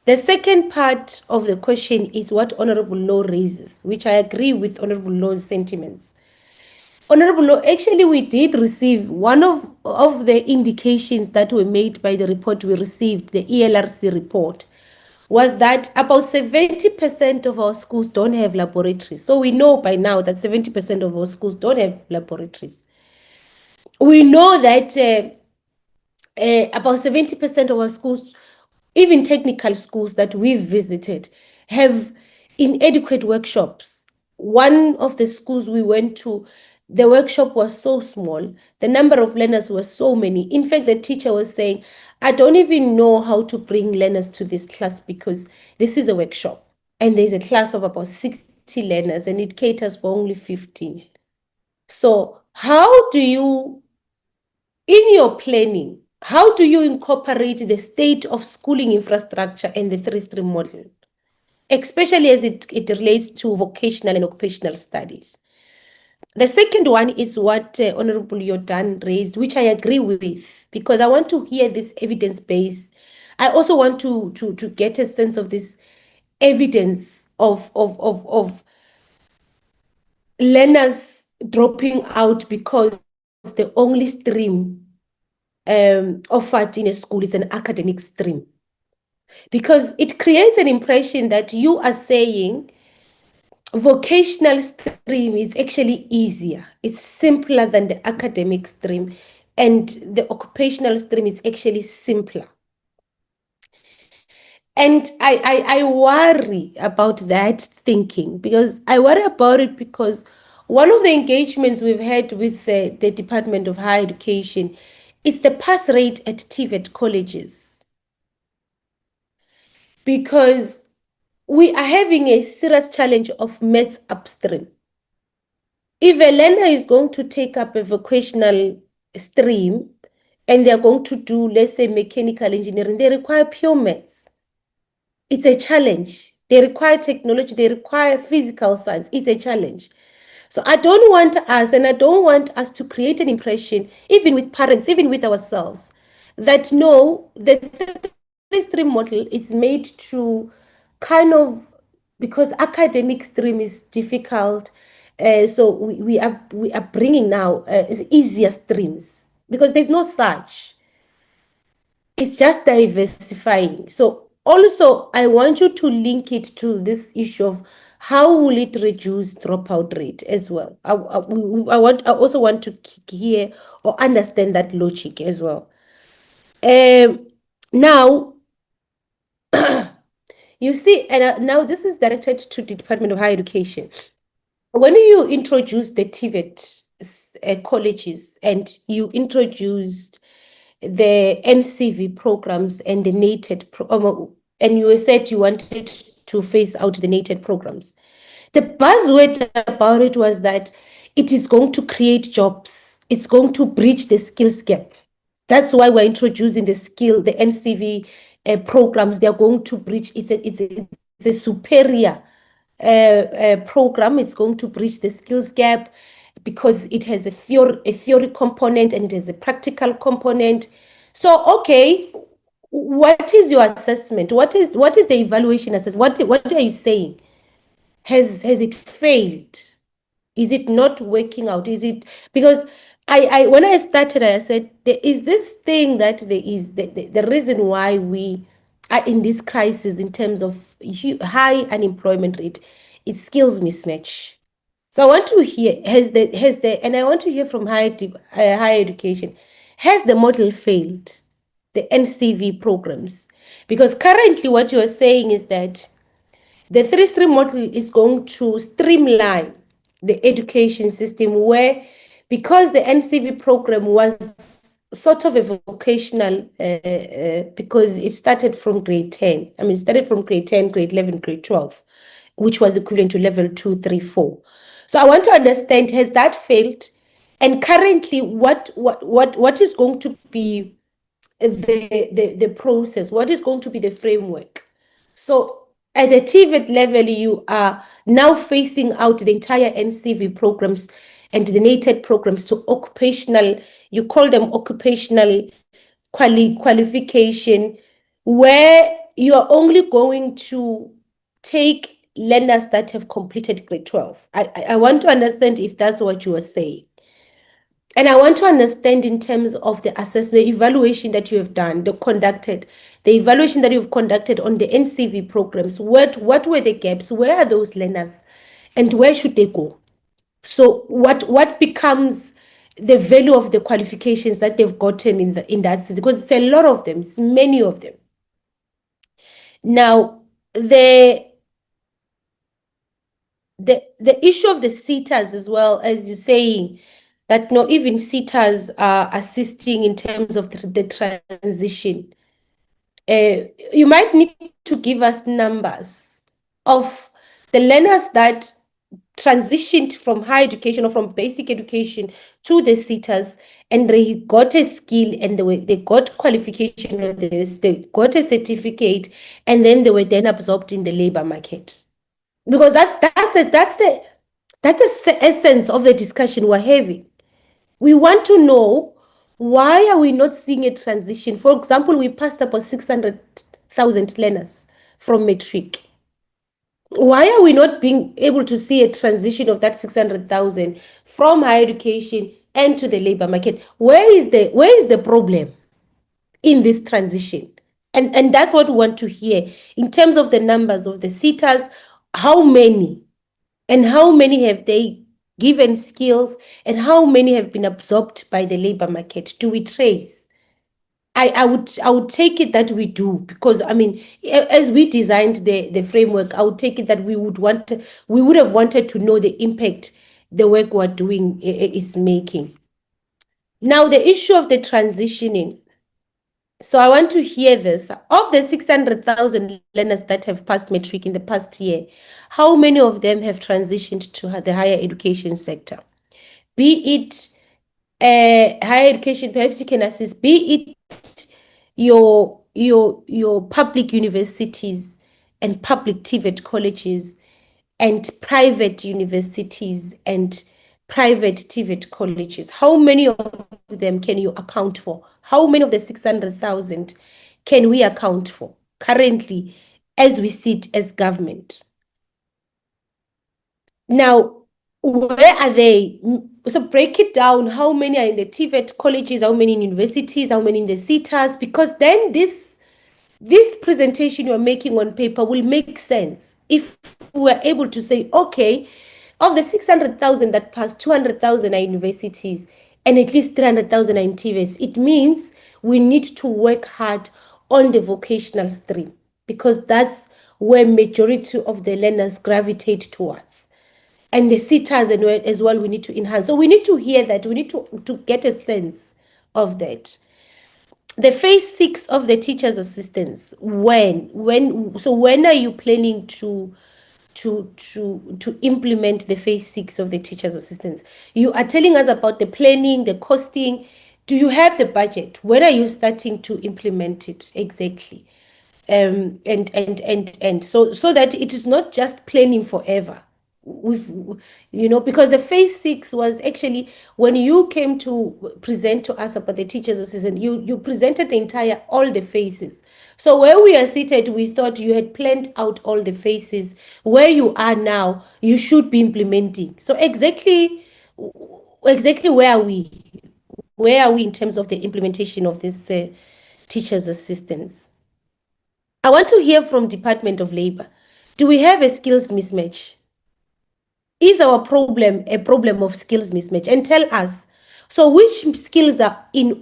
The second part of the question is what Honorable Law raises, which I agree with Honorable Law's sentiments. Honorable Law, actually we did receive one of the indications that were made by the report we received, the ELRC report, was that about 70% of our schools don't have laboratories. So we know by now that 70% of our schools don't have laboratories. We know that about 70% of our schools, even technical schools that we've visited, have inadequate workshops. One of the schools we went to, the workshop was so small, the number of learners were so many. In fact, the teacher was saying, I don't even know how to bring learners to this class because this is a workshop and there's a class of about 60 learners and it caters for only 15. So how do you, in your planning, how do you incorporate the state of schooling infrastructure and the three-stream model, especially as it relates to vocational and occupational studies? The second one is what Honorable Jordan raised, which I agree with, because I want to hear this evidence base. I also want to get a sense of this evidence of learners dropping out because the only stream offered in a school is an academic stream. Because it creates an impression that you are saying vocational stream is actually easier, it's simpler than the academic stream, and the occupational stream is actually simpler. And I worry about that thinking, because I worry about it because one of the engagements we've had with the Department of Higher Education is the pass rate at TVET colleges. Because we are having a serious challenge of maths upstream. If a learner is going to take up a vocational stream and they're going to do, let's say, mechanical engineering, they require pure maths. It's a challenge. They require technology, they require physical science. It's a challenge. So I don't want us, and I don't want us to create an impression, even with parents, even with ourselves, that no, the three-stream model is made to kind of, because academic stream is difficult, so we are bringing now easier streams, because there's no such. It's just diversifying. So also, I want you to link it to this issue of how will it reduce dropout rate as well. I also want to hear or understand that logic as well. Now, you see, and now this is directed to the Department of Higher Education. When you introduce the TVET colleges and you introduced the NCV programs and the NATED, and you said you wanted to phase out the NATED programs, the buzzword about it was that it is going to create jobs. It's going to bridge the skills gap. That's why we're introducing the NCV programs. They're going to bridge. It's a superior program. It's going to bridge the skills gap because it has a theory component and it has a practical component. So, okay, what is your assessment? What is the evaluation assessment? What are you saying? Has it failed? Is it not working out? Is it because I when I started, I said there is this thing that there is the reason why we are in this crisis in terms of high unemployment rate. It's skills mismatch. So I want to hear and I want to hear from higher education. Has the model failed? The NCV programs, because currently what you are saying is that the three-stream model is going to streamline the education system, where because the NCV program was sort of a vocational, because it started from grade 10. I mean, it started from grade 10, grade 11, grade 12. which was equivalent to level 2, 3, 4. So I want to understand, has that failed? And currently, what is going to be the process? What is going to be the framework? So at the TVET level, you are now phasing out the entire NCV programs and the NATED programs to occupational, you call them occupational qualification, where you are only going to take learners that have completed grade 12. I want to understand if that's what you are saying. And I want to understand in terms of the assessment, evaluation that you have done, the evaluation that you've conducted on the NCV programs. What were the gaps? Where are those learners? And where should they go? So what becomes the value of the qualifications that they've gotten in that system? Because it's a lot of them, it's many of them. Now, the issue of the sitters as well, as you're saying, that not even sitters are assisting in terms of the transition. You might need to give us numbers of the learners that transitioned from higher education or from basic education to the sitters, and they got a skill and they got qualification, or they got a certificate, and then they were then absorbed in the labor market. Because that's the essence of the discussion we're having. We want to know, why are we not seeing a transition? For example, we passed about 600,000 learners from matric. Why are we not being able to see a transition of that 600,000 from higher education and to the labor market? Where is the problem in this transition? And that's what we want to hear in terms of the numbers of the sitters. How many, and how many have they given skills, and how many have been absorbed by the labor market? Do we trace? I would take it that we do, because I mean, as we designed the framework, I would take it that we would have wanted to know the impact the work we're doing is making. Now, the issue of the transitioning. So I want to hear this. Of the 600,000 learners that have passed matric in the past year, how many of them have transitioned to the higher education sector? Be it higher education, perhaps you can assist, be it your public universities and public TVET colleges and private universities and private TVET colleges. How many of them can you account for? How many of the 600,000 can we account for currently as we sit as government? Now, where are they? So break it down. How many are in the TVET colleges? How many in universities? How many in the SETAs? Because then this presentation you're making on paper will make sense if we are able to say, okay, of the 600,000 that passed, 200,000 are universities and at least 300,000 are in TVETs. It means we need to work hard on the vocational stream, because that's where majority of the learners gravitate towards. And the sitters as well, we need to enhance. So we need to hear that. We need to get a sense of that. The phase 6 of the teacher's assistants, when are you planning to implement the phase 6 of the teacher's assistants? You are telling us about the planning, the costing. Do you have the budget? When are you starting to implement it exactly? And so that it is not just planning forever. Because the phase 6 was actually when you came to present to us about the teacher's assistant, you presented all the phases. So where we are seated, we thought you had planned out all the phases. Where you are now, you should be implementing. So exactly where are we? Where are we in terms of the implementation of this teacher's assistants? I want to hear from Department of Labor. Do we have a skills mismatch? Is our problem a problem of skills mismatch? And tell us, so which skills are there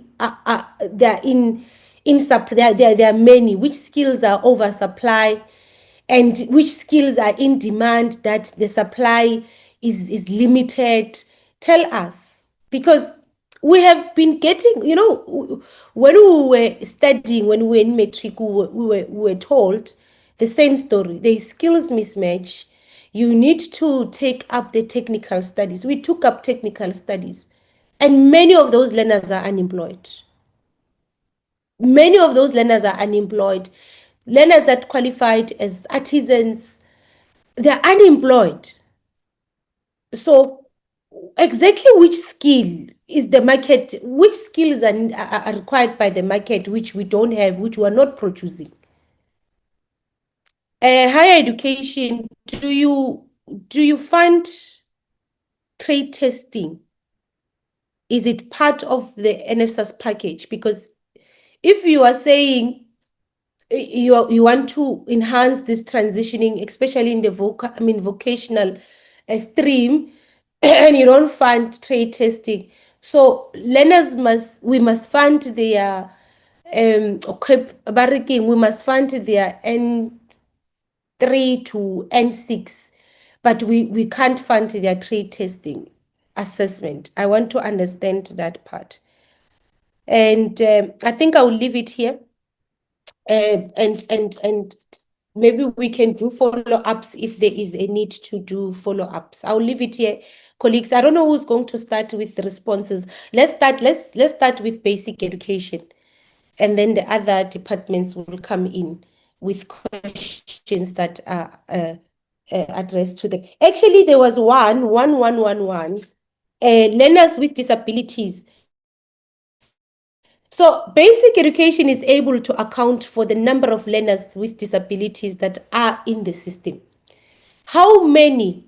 are many. Which skills are oversupply, and which skills are in demand that the supply is limited? Tell us, because we have been getting, when we were studying, when we were in matric, we were told the same story. There is skills mismatch. you need to take up the technical studies. We took up technical studies, and many of those learners are unemployed. Many of those learners are unemployed. Learners that qualified as artisans, they're unemployed. So exactly which skill is the market, which skills are required by the market, which we don't have, which we are not producing? Higher education, do you fund trade testing? Is it part of the NSFAS package? Because if you are saying you want to enhance this transitioning, especially in the vocational stream, and you don't fund trade testing, so learners we must fund their we must fund their N3 to N6, but we can't fund their trade testing assessment. I want to understand that part. And I think I will leave it here. And maybe we can do follow-ups if there is a need to do follow-ups. I'll leave it here, colleagues. I don't know who's going to start with the responses. Let's start with basic education, and then the other departments will come in with questions that are addressed to them. Actually, there was one learners with disabilities. So basic education is able to account for the number of learners with disabilities that are in the system. How many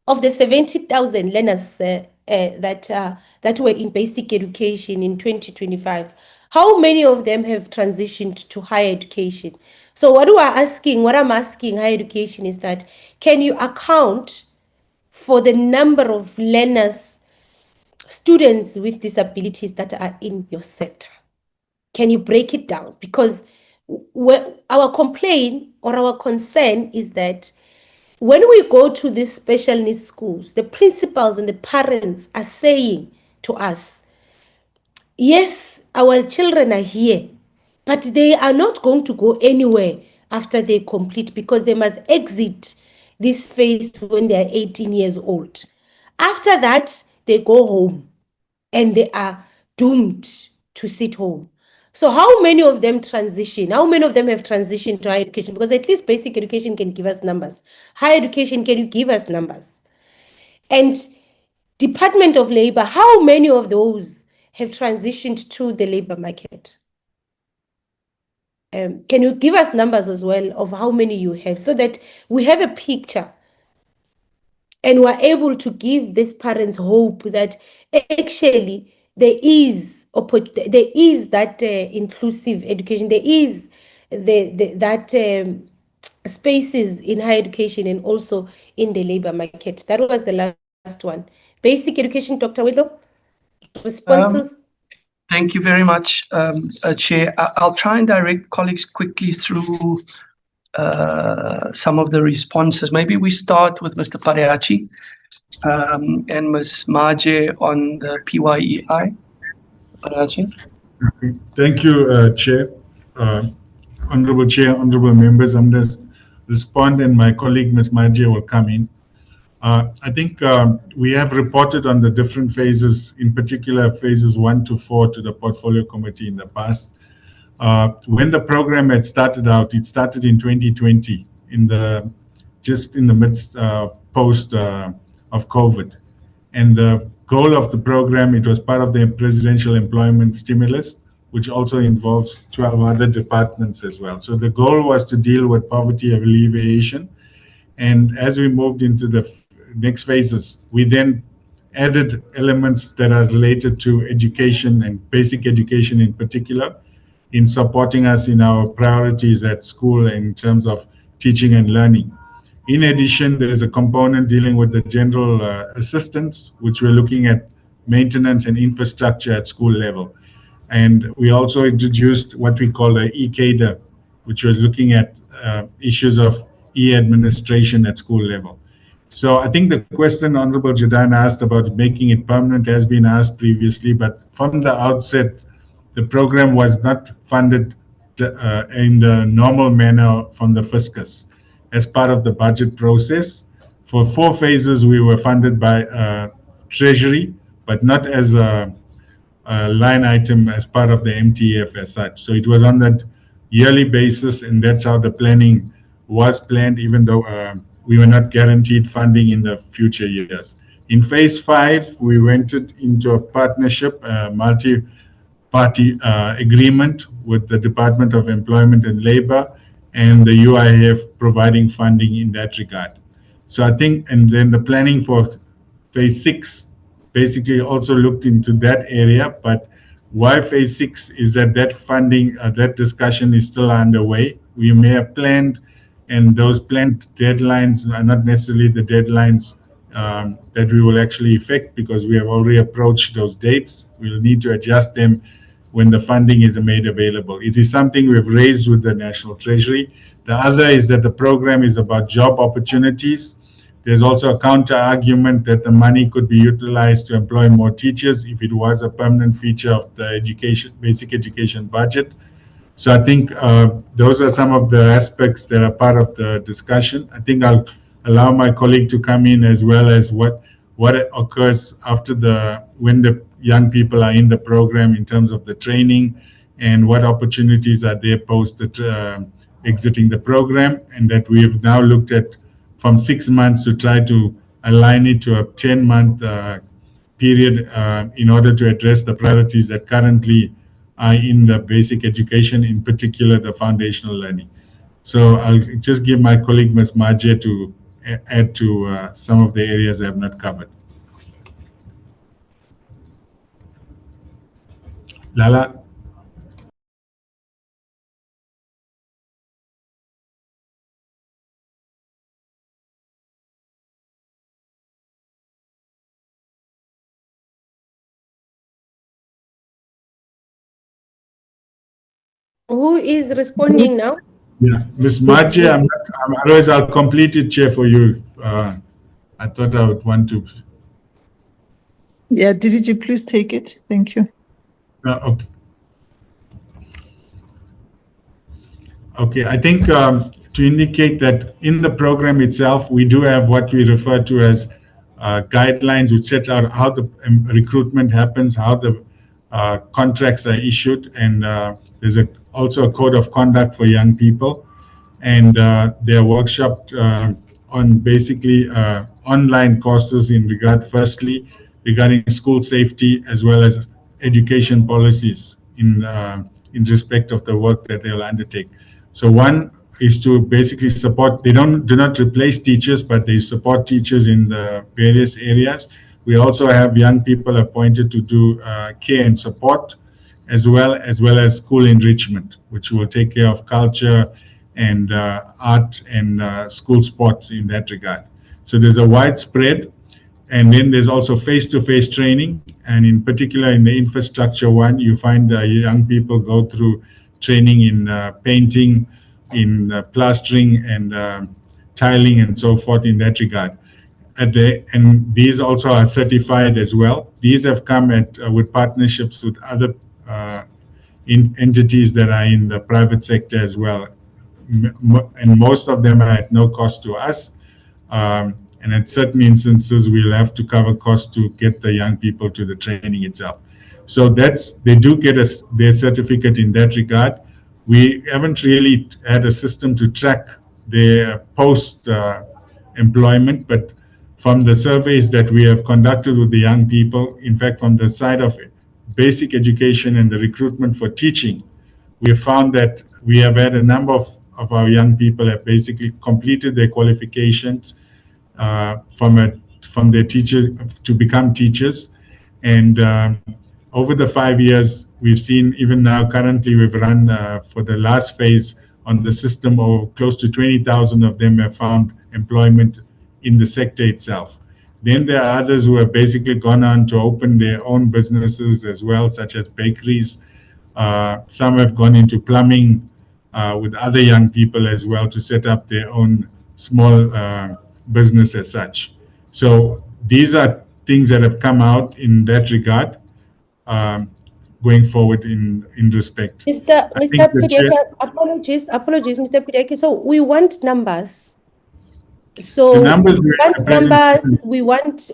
of the 70,000 learners that were in basic education in 2025, how many of them have transitioned to higher education? So what I'm asking higher education is that, can you account for the number of learners, students with disabilities that are in your sector? Can you break it down? Because our complaint or our concern is that when we go to these special needs schools, the principals and the parents are saying to us, yes, our children are here, but they are not going to go anywhere after they complete, because they must exit this phase when they are 18 years old. After that, they go home and they are doomed to sit home. So how many of them transition? How many of them have transitioned to higher education? Because at least basic education can give us numbers. Higher education, can you give us numbers? And Department of Labor, how many of those have transitioned to the labor market? Can you give us numbers as well of how many you have, so that we have a picture and we're able to give these parents hope that actually there is that inclusive education, there is that spaces in higher education and also in the labor market. That was the last one. Basic education, Dr. Whitlow, responses? Thank you very much, Chair. I'll try and direct colleagues quickly through some of the responses. Maybe we start with Mr. Pareachi and Ms. Maje on the PYEI. Pareachi. Thank you, Chair. Honorable Chair, honorable members, I'm going to respond and my colleague Ms. Maje will come in. I think we have reported on the different phases, in particular phases 1 to 4 to the Portfolio Committee in the past. When the program had started out, it started in 2020, just in the midst post of COVID. And the goal of the program, it was part of the presidential employment stimulus, which also involves 12 other departments as well. So the goal was to deal with poverty alleviation. And as we moved into the next phases, we then added elements that are related to education and basic education in particular, in supporting us in our priorities at school in terms of teaching and learning. In addition, there is a component dealing with the general assistance, which we're looking at maintenance and infrastructure at school level. And we also introduced what we call the ECD, which was looking at issues of e-administration at school level. So I think the question Honorable Jadana asked about making it permanent has been asked previously, but from the outset, the program was not funded in the normal manner from the fiscus. As part of the budget process, for 4 phases, we were funded by Treasury, but not as a line item as part of the MTF as such. So it was on that yearly basis, and that's how the planning was planned, even though we were not guaranteed funding in the future years. In phase 5, we went into a partnership, multi-party agreement with the Department of Employment and Labor and the UIF providing funding in that regard. So I think, and then the planning for phase 6 basically also looked into that area, but why phase 6 is that funding, that discussion is still underway. We may have planned, and those planned deadlines are not necessarily the deadlines that we will actually effect, because we have already approached those dates. We'll need to adjust them when the funding is made available. It is something we've raised with the National Treasury. The other is that the program is about job opportunities. There's also a counter argument that the money could be utilized to employ more teachers if it was a permanent feature of the basic education budget. So I think those are some of the aspects that are part of the discussion. I think I'll allow my colleague to come in, as well as what occurs after when the young people are in the program in terms of the training, and what opportunities are there post exiting the program, and that we have now looked at from 6 months to try to align it to a 10-month period in order to address the priorities that currently are in the basic education, in particular the foundational learning. So I'll just give my colleague Ms. Marje to add to some of the areas I have not covered. Lala. Who is responding now? Yeah, Ms. Marje, otherwise I'll complete it, Chair, for you. I thought I would want to. Yeah, DDG, please take it. Thank you. Okay. Okay, I think to indicate that in the program itself, we do have what we refer to as guidelines, which set out how the recruitment happens, how the contracts are issued, and there's also a code of conduct for young people, and they're workshopped on basically online courses in regard, firstly, regarding school safety, as well as education policies in respect of the work that they'll undertake. So one is to basically support, they do not replace teachers, but they support teachers in the various areas. We also have young people appointed to do care and support, as well as school enrichment, which will take care of culture and art and school sports in that regard. So there's a widespread, and then there's also face-to-face training, and in particular in the infrastructure one, you find young people go through training in painting, in plastering and tiling and so forth in that regard. And these also are certified as well. These have come with partnerships with other entities that are in the private sector as well. And most of them are at no cost to us. And at certain instances, we'll have to cover costs to get the young people to the training itself. So they do get their certificate in that regard. We haven't really had a system to track their post-employment, but from the surveys that we have conducted with the young people, in fact, from the side of basic education and the recruitment for teaching, we have found that we have had a number of our young people have basically completed their qualifications from their teachers to become teachers. And over the 5 years, we've seen, even now currently we've run for the last phase on the system, of close to 20,000 of them have found employment in the sector itself. Then there are others who have basically gone on to open their own businesses as well, such as bakeries. Some have gone into plumbing with other young people as well to set up their own small business as such. So these are things that have come out in that regard, going forward in respect. Mr. Pideke, apologies, Mr. Pideke. So we want numbers. So The numbers we want numbers,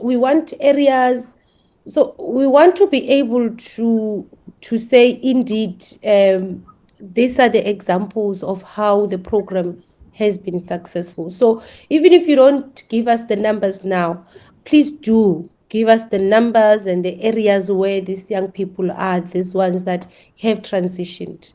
we want areas. So we want to be able to say indeed, these are the examples of how the program has been successful. So even if you don't give us the numbers now, please do give us the numbers and the areas where these young people are, these ones that have transitioned.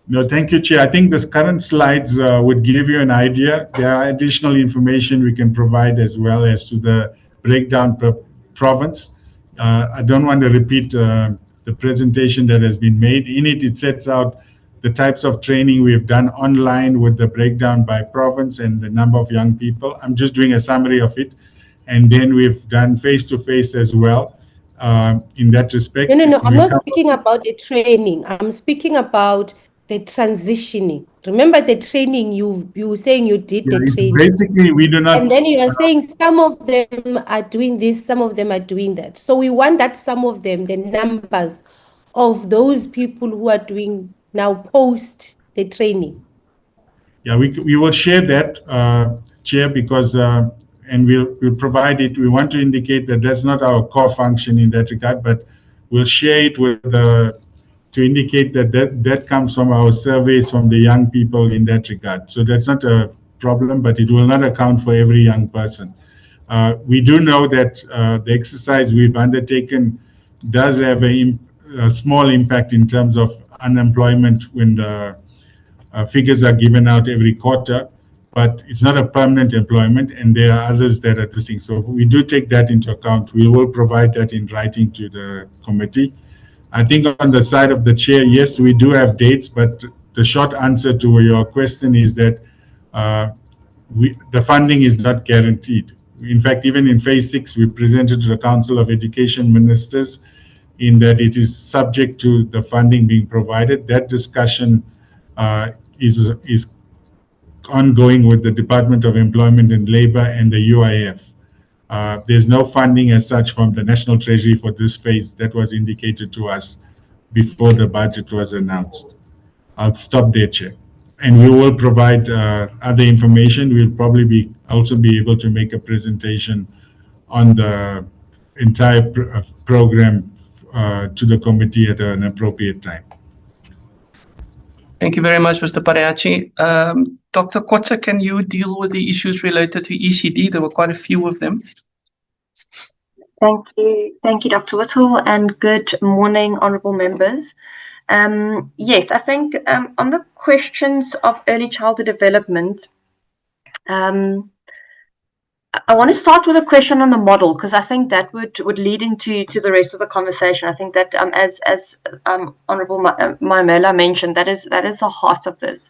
No, thank you, Chair. I think this current slides would give you an idea. There are additional information we can provide as well as to the breakdown per province. I don't want to repeat the presentation that has been made. In it, it sets out the types of training we've done online with the breakdown by province and the number of young people. I'm just doing a summary of it. And then we've done face-to-face as well in that respect. No, I'm not speaking about the training. I'm speaking about the transitioning. Remember the training, you were saying you did the training. Basically, we do not. And then you are saying some of them are doing this, some of them are doing that. So we want that some of them, the numbers of those people who are doing now post the training. Yeah, we will share that, Chair, because and we'll provide it. We want to indicate that that's not our core function in that regard, but we'll share it with to indicate that comes from our surveys from the young people in that regard. So that's not a problem, but it will not account for every young person. We do know that the exercise we've undertaken does have a small impact in terms of unemployment when the figures are given out every quarter, but it's not a permanent employment, and there are others that are distinct. So we do take that into account. We will provide that in writing to the committee. I think on the side of the chair, yes, we do have dates, but the short answer to your question is that the funding is not guaranteed. In fact, even in phase 6, we presented to the Council of Education Ministers in that it is subject to the funding being provided. That discussion is ongoing with the Department of Employment and Labor and the UIF. There's no funding as such from the National Treasury for this phase that was indicated to us before the budget was announced. I'll stop there, Chair. And we will provide other information. We'll probably also be able to make a presentation on the entire program to the committee at an appropriate time. Thank you very much, Mr. Pareachi. Dr. Kotze, can you deal with the issues related to ECD? There were quite a few of them. Thank you, Dr. Whittle, and good morning, honourable members. Yes, I think on the questions of early childhood development, I want to start with a question on the model, because I think that would lead into the rest of the conversation. I think that as Honourable Maimela mentioned, that is the heart of this.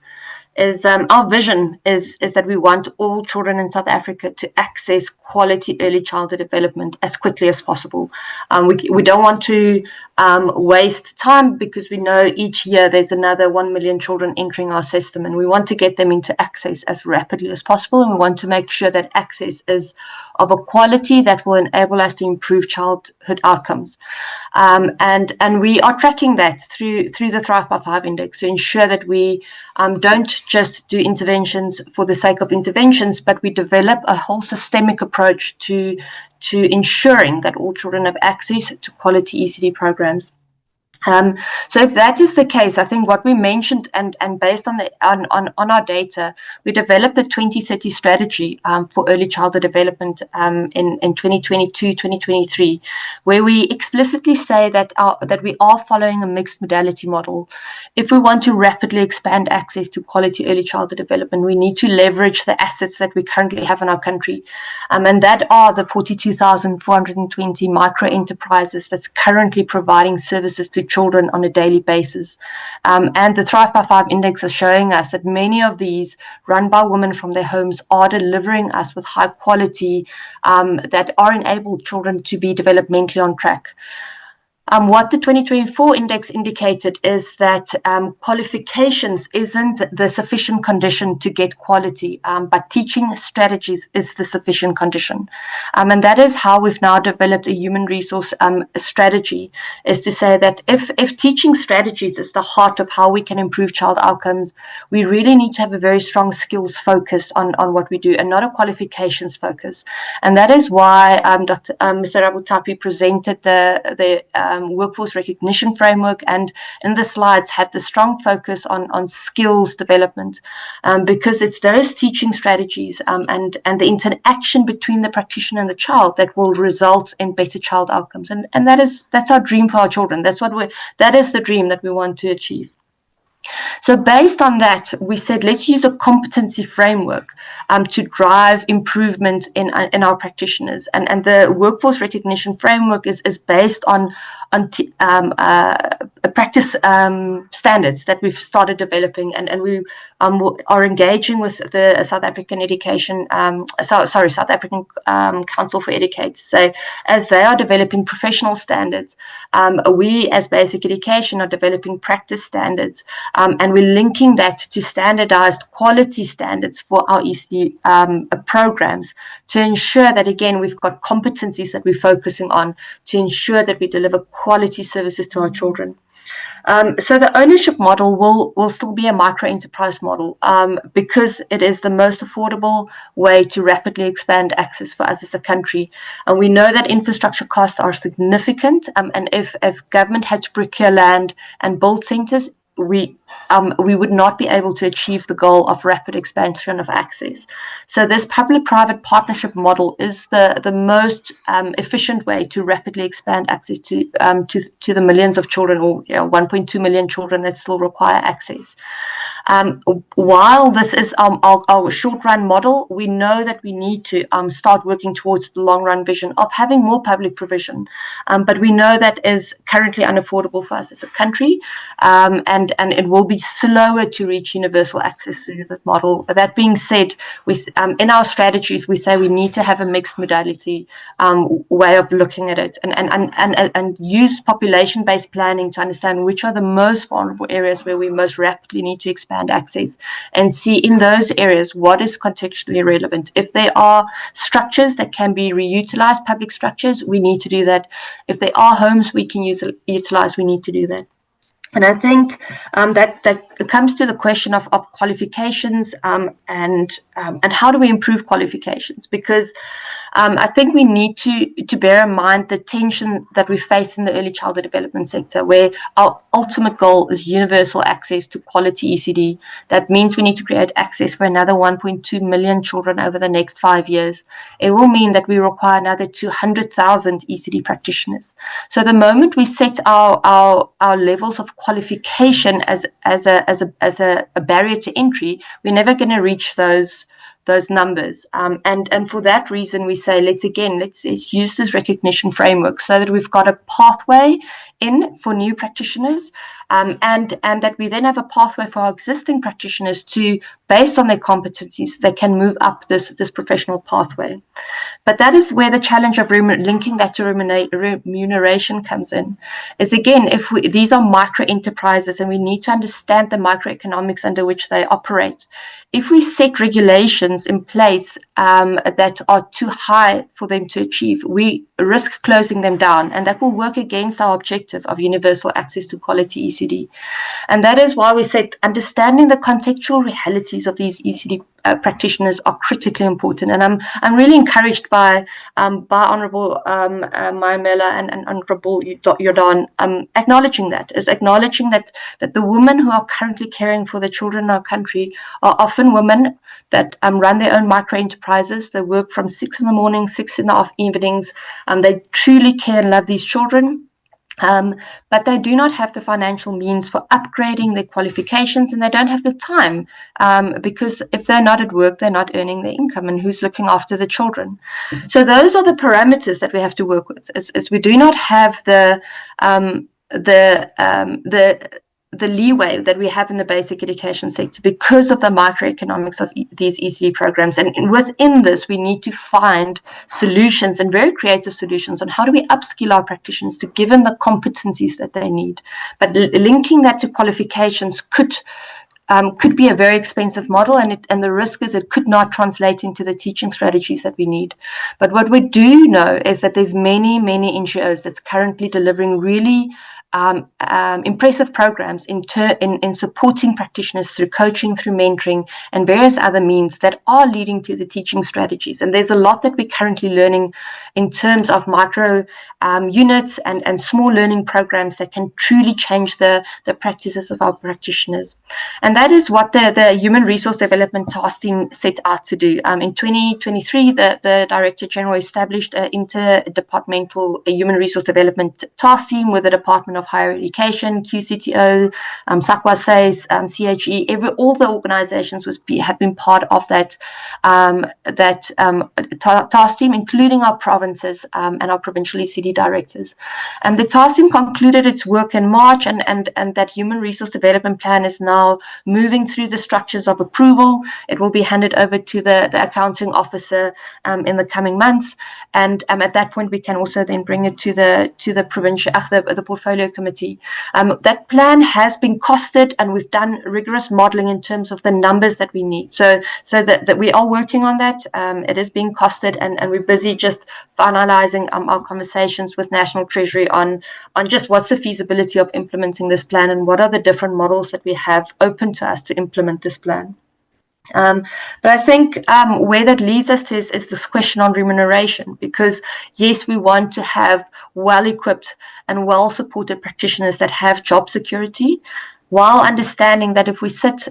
Is our vision is that we want all children in South Africa to access quality early childhood development as quickly as possible. We don't want to waste time, because we know each year there's another 1 million children entering our system, and we want to get them into access as rapidly as possible, and we want to make sure that access is of a quality that will enable us to improve childhood outcomes. And we are tracking that through the Thrive by 5 index to ensure that we don't just do interventions for the sake of interventions, but we develop a whole systemic approach to ensuring that all children have access to quality ECD programs. So if that is the case, I think what we mentioned and based on our data, we developed the 2030 strategy for early childhood development in 2022-2023, where we explicitly say that we are following a mixed modality model. If we want to rapidly expand access to quality early childhood development, we need to leverage the assets that we currently have in our country, and that are the 42,420 micro enterprises that's currently providing services to children on a daily basis. And the Thrive by 5 index is showing us that many of these run by women from their homes are delivering us with high quality that are enabled children to be developmentally on track. What the 2024 index indicated is that qualifications isn't the sufficient condition to get quality, but teaching strategies is the sufficient condition. And that is how we've now developed a human resource strategy, is to say that if teaching strategies is the heart of how we can improve child outcomes, we really need to have a very strong skills focus on what we do and not a qualifications focus. And that is why Mr. Rabutapi presented the workforce recognition framework, and in the slides had the strong focus on skills development, because it's those teaching strategies and the interaction between the practitioner and the child that will result in better child outcomes. And that's our dream for our children. That is the dream that we want to achieve. So based on that, we said, let's use a competency framework to drive improvement in our practitioners. And the workforce recognition framework is based on practice standards that we've started developing, and we are engaging with the South African South African Council for Educators. So as they are developing professional standards, we as Basic Education are developing practice standards, and we're linking that to standardized quality standards for our ECD programs to ensure that, again, we've got competencies that we're focusing on to ensure that we deliver quality services to our children. So the ownership model will still be a micro-enterprise model, because it is the most affordable way to rapidly expand access for us as a country. And we know that infrastructure costs are significant, and if government had to procure land and build centres, we would not be able to achieve the goal of rapid expansion of access. So this public-private partnership model is the most efficient way to rapidly expand access to the millions of children, or 1.2 million children that still require access. While this is our short-run model, we know that we need to start working towards the long-run vision of having more public provision. But we know that is currently unaffordable for us as a country, and it will be slower to reach universal access through that model. That being said, in our strategies, we say we need to have a mixed modality way of looking at it, and use population-based planning to understand which are the most vulnerable areas where we most rapidly need to expand access, and see in those areas what is contextually relevant. If there are structures that can be reutilized, public structures, we need to do that. If there are homes we can utilize, we need to do that. And I think that comes to the question of qualifications, and how do we improve qualifications? Because I think we need to bear in mind the tension that we face in the early childhood development sector, where our ultimate goal is universal access to quality ECD. That means we need to create access for another 1.2 million children over the next 5 years. It will mean that we require another 200,000 ECD practitioners. So the moment we set our levels of qualification as a barrier to entry, we're never going to reach those numbers, and for that reason we say let's use this recognition framework so that we've got a pathway in for new practitioners, and that we then have a pathway for our existing practitioners to, based on their competencies, they can move up this professional pathway. But that is where the challenge of linking that to remuneration comes in. Is again, these are micro enterprises, and we need to understand the microeconomics under which they operate. If we set regulations in place that are too high for them to achieve, we risk closing them down, and that will work against our objective of universal access to quality ECD. And that is why we said understanding the contextual realities of these ECD practitioners are critically important. And I'm really encouraged by Honourable Maimela and Honourable Jordan acknowledging that the women who are currently caring for the children in our country are often women that run their own micro enterprises. They work from 6 in the morning, 6 in the evenings. They truly care and love these children. But they do not have the financial means for upgrading their qualifications, and they don't have the time, because if they're not at work, they're not earning their income, and who's looking after the children? So those are the parameters that we have to work with, as we do not have the the leeway that we have in the basic education sector because of the microeconomics of these ECD programs. And within this, we need to find solutions and very creative solutions on how do we upskill our practitioners to give them the competencies that they need. But linking that to qualifications could be a very expensive model, and the risk is it could not translate into the teaching strategies that we need. But what we do know is that there's many NGOs that's currently delivering really impressive programs in supporting practitioners through coaching, through mentoring, and various other means that are leading to the teaching strategies. And there's a lot that we're currently learning in terms of micro units and small learning programs that can truly change the practices of our practitioners. And that is what the Human Resource Development Task Team set out to do. In 2023, the Director General established an interdepartmental Human Resource Development Task Team with the Department of Higher Education, QCTO, SAQA SACE, CHE, all the organizations have been part of that task team, including our provinces and our provincial ECD directors. And the task team concluded its work in March, and that human resource development plan is now moving through the structures of approval. It will be handed over to the accounting officer in the coming months, and at that point we can also then bring it to the provincial the portfolio committee. That plan has been costed, and we've done rigorous modeling in terms of the numbers that we need. So that we are working on that. It is being costed, and we're busy just finalizing our conversations with National Treasury on just what's the feasibility of implementing this plan and what are the different models that we have open to us to implement this plan. But I think where that leads us to is this question on remuneration, because yes, we want to have well-equipped and well-supported practitioners that have job security, while understanding that if we set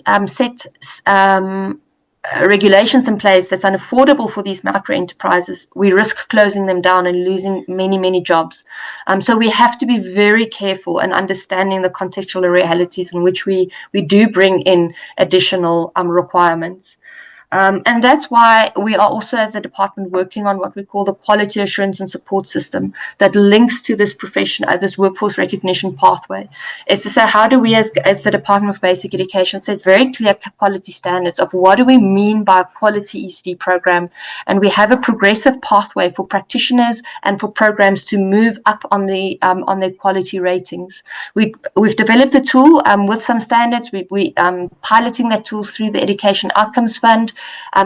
regulations in place that's unaffordable for these micro enterprises, we risk closing them down and losing many jobs. So we have to be very careful and understanding the contextual realities in which we do bring in additional requirements. And that's why we are also, as a department, working on what we call the quality assurance and support system that links to this profession, this workforce recognition pathway. Is to say, how do we, as the Department of Basic Education, set very clear quality standards of what do we mean by a quality ECD program, and we have a progressive pathway for practitioners and for programs to move up on their quality ratings. We've developed a tool with some standards. We piloting that tool through the Education Outcomes Fund.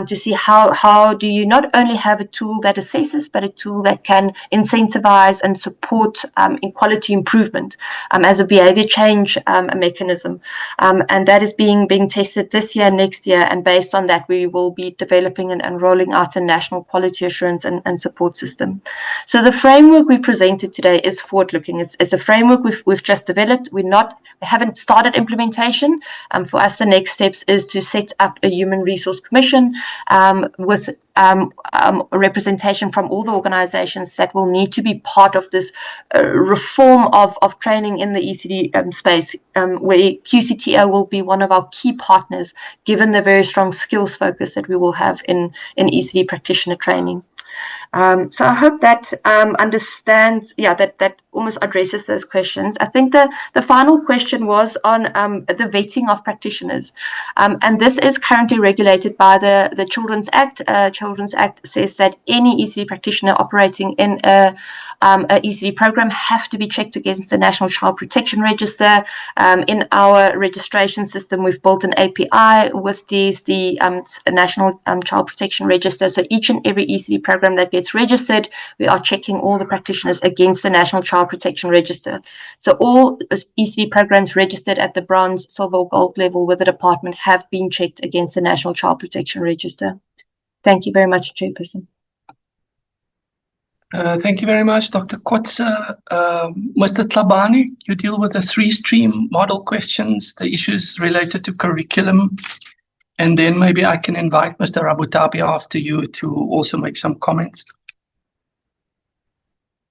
To see how do you not only have a tool that assesses, but a tool that can incentivize and support in quality improvement as a behavior change mechanism. And that is being tested this year, next year, and based on that, we will be developing and rolling out a national quality assurance and support system. So the framework we presented today is forward-looking. It's a framework we've just developed. We haven't started implementation. For us, the next steps is to set up a human resource commission with representation from all the organizations that will need to be part of this reform of training in the ECD space, where QCTO will be one of our key partners, given the very strong skills focus that we will have in ECD practitioner training. So I hope that understands, that almost addresses those questions. I think the final question was on the vetting of practitioners. And this is currently regulated by the Children's Act. Children's Act says that any ECD practitioner operating in a ECD program have to be checked against the National Child Protection Register. In our registration system, we've built an API with the National Child Protection Register. So each and every ECD program that gets registered, we are checking all the practitioners against the National Child Protection Register. So all ECD programs registered at the bronze, silver, or gold level with the department have been checked against the National Child Protection Register. Thank you very much, Chairperson. Thank you very much, Dr. Kotze. Mr. Tlabani, you deal with the 3-stream model questions, the issues related to curriculum, and then maybe I can invite Mr. Rabutabi after you to also make some comments.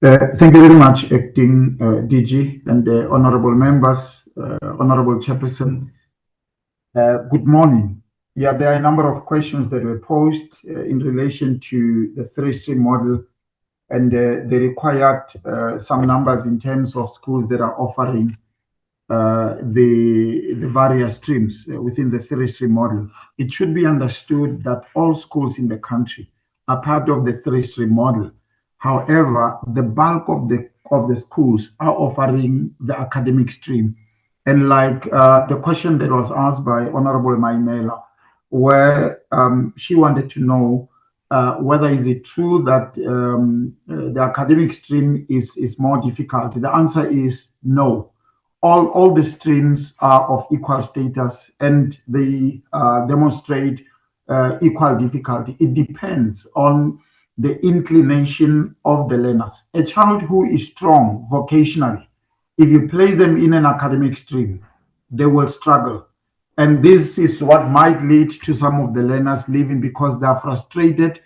Thank you very much, Acting DG, and honorable members, honorable Chairperson. Good morning. Yeah, there are a number of questions that were posed in relation to the 3-stream model, and they required some numbers in terms of schools that are offering the various streams within the three-stream model. It should be understood that all schools in the country are part of the three-stream model. However, the bulk of the schools are offering the academic stream. And like the question that was asked by Honorable Maimela, where she wanted to know whether is it true that the academic stream is more difficult. The answer is no. All the streams are of equal status and they demonstrate equal difficulty. It depends on the inclination of the learners. A child who is strong vocationally, if you place them in an academic stream, they will struggle. And this is what might lead to some of the learners leaving because they are frustrated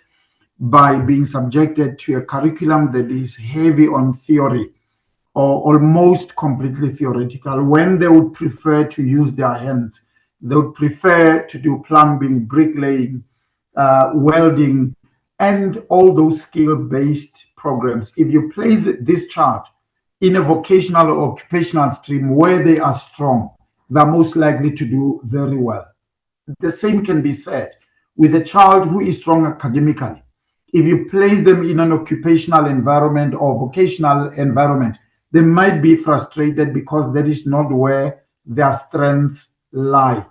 by being subjected to a curriculum that is heavy on theory or almost completely theoretical, when they would prefer to use their hands. They would prefer to do plumbing, bricklaying, welding, and all those skill-based programs. If you place this child in a vocational or occupational stream where they are strong, they're most likely to do very well. The same can be said with a child who is strong academically. If you place them in an occupational environment or vocational environment, they might be frustrated because that is not where their strengths lie.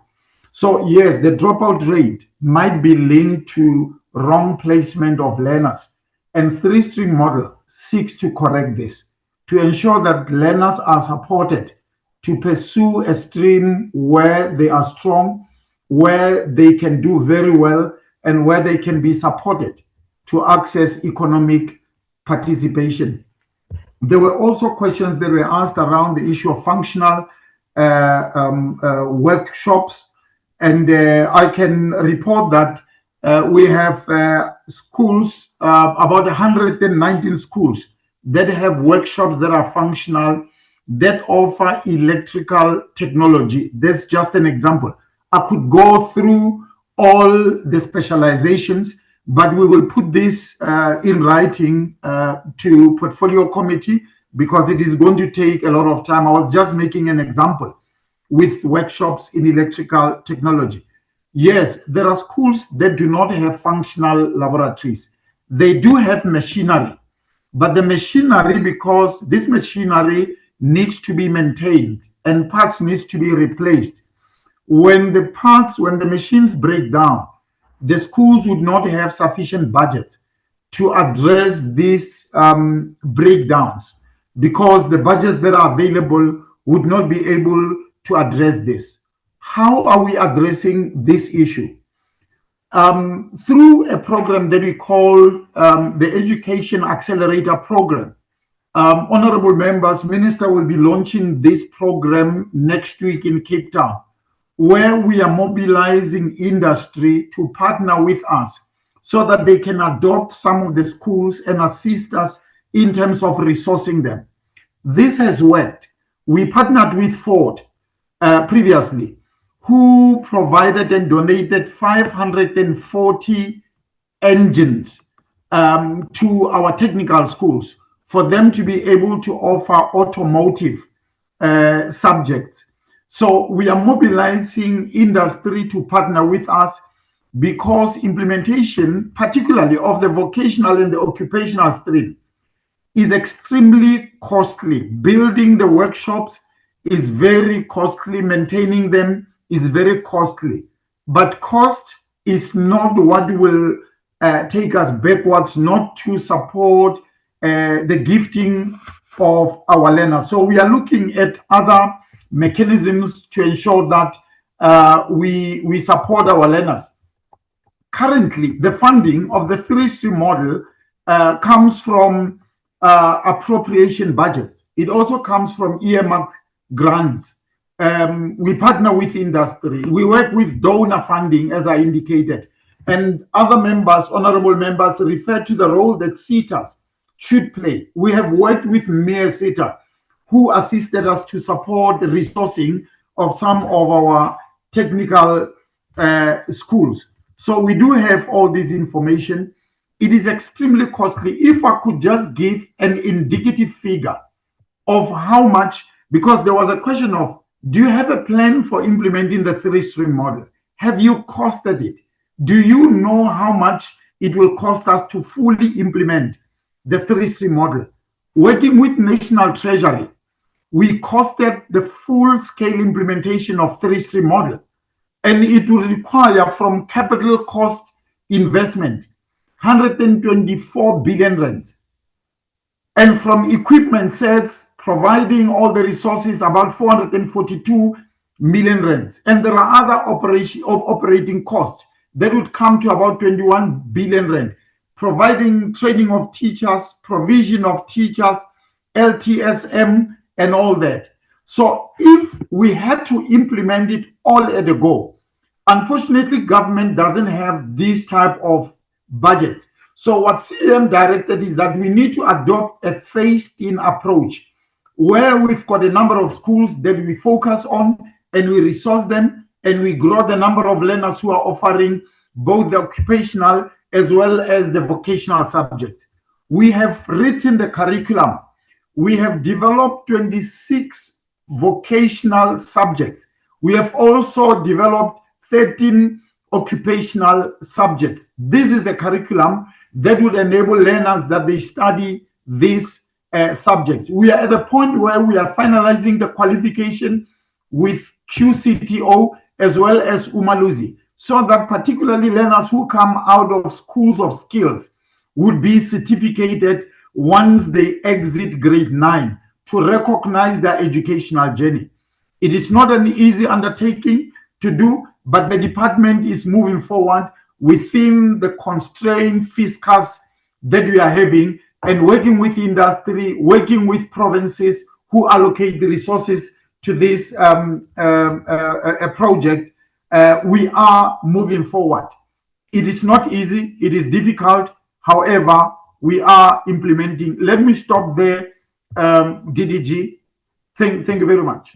So yes, the dropout rate might be linked to wrong placement of learners, and three-stream model seeks to correct this to ensure that learners are supported to pursue a stream where they are strong, where they can do very well, and where they can be supported to access economic participation. There were also questions that were asked around the issue of functional workshops, and I can report that we have schools, about 119 schools that have workshops that are functional, that offer electrical technology. That's just an example. I could go through all the specializations, but we will put this in writing to portfolio committee because it is going to take a lot of time. I was just making an example with workshops in electrical technology. Yes, there are schools that do not have functional laboratories. They do have machinery, but the machinery, because this machinery needs to be maintained and parts needs to be replaced. When the machines break down, the schools would not have sufficient budget to address these breakdowns because the budgets that are available would not be able to address this. How are we addressing this issue? Through a program that we call the Education Accelerator Program. Honorable members, Minister will be launching this program next week in Cape Town, where we are mobilizing industry to partner with us so that they can adopt some of the schools and assist us in terms of resourcing them. This has worked. We partnered with Ford previously, who provided and donated 540 engines to our technical schools for them to be able to offer automotive subjects. So we are mobilizing industry to partner with us because implementation, particularly of the vocational and the occupational stream, is extremely costly. Building the workshops is very costly. Maintaining them is very costly. But cost is not what will take us backwards, not to support the gifting of our learners. So we are looking at other mechanisms to ensure that we support our learners. Currently, the funding of the three-stream model comes from appropriation budgets. It also comes from earmarked grants. We partner with industry. We work with donor funding, as I indicated. And other members, honorable members, refer to the role that SETAs should play. We have worked with Mayor SETA, who assisted us to support the resourcing of some of our technical schools. So we do have all this information. It is extremely costly. If I could just give an indicative figure of how much because there was a question of, do you have a plan for implementing the 3-stream model? Have you costed it? Do you know how much it will cost us to fully implement the 3-stream model? Working with National Treasury, we costed the full-scale implementation of 3-stream model, and it will require from capital cost investment 124 billion rand, and from equipment sets providing all the resources about 442 million rand, and there are other operating costs that would come to about 21 billion rand, providing training of teachers, provision of teachers, LTSM, and all that. So if we had to implement it all at a go, unfortunately, government doesn't have these type of budgets. So what CM directed is that we need to adopt a phased-in approach where we've got a number of schools that we focus on and we resource them and we grow the number of learners who are offering both the occupational as well as the vocational subjects. We have written the curriculum. We have developed 26 vocational subjects. We have also developed 13 occupational subjects. This is the curriculum that would enable learners that they study these subjects. We are at the point where we are finalizing the qualification with QCTO as well as Umaluzi, so that particularly learners who come out of schools of skills would be certificated once they exit grade 9 to recognize their educational journey. It is not an easy undertaking to do, but the department is moving forward within the constrained fiscus that we are having and working with industry, working with provinces who allocate the resources to this project. We are moving forward. It is not easy, it is difficult. However, we are implementing. Let me stop there, DDG. Thank you very much.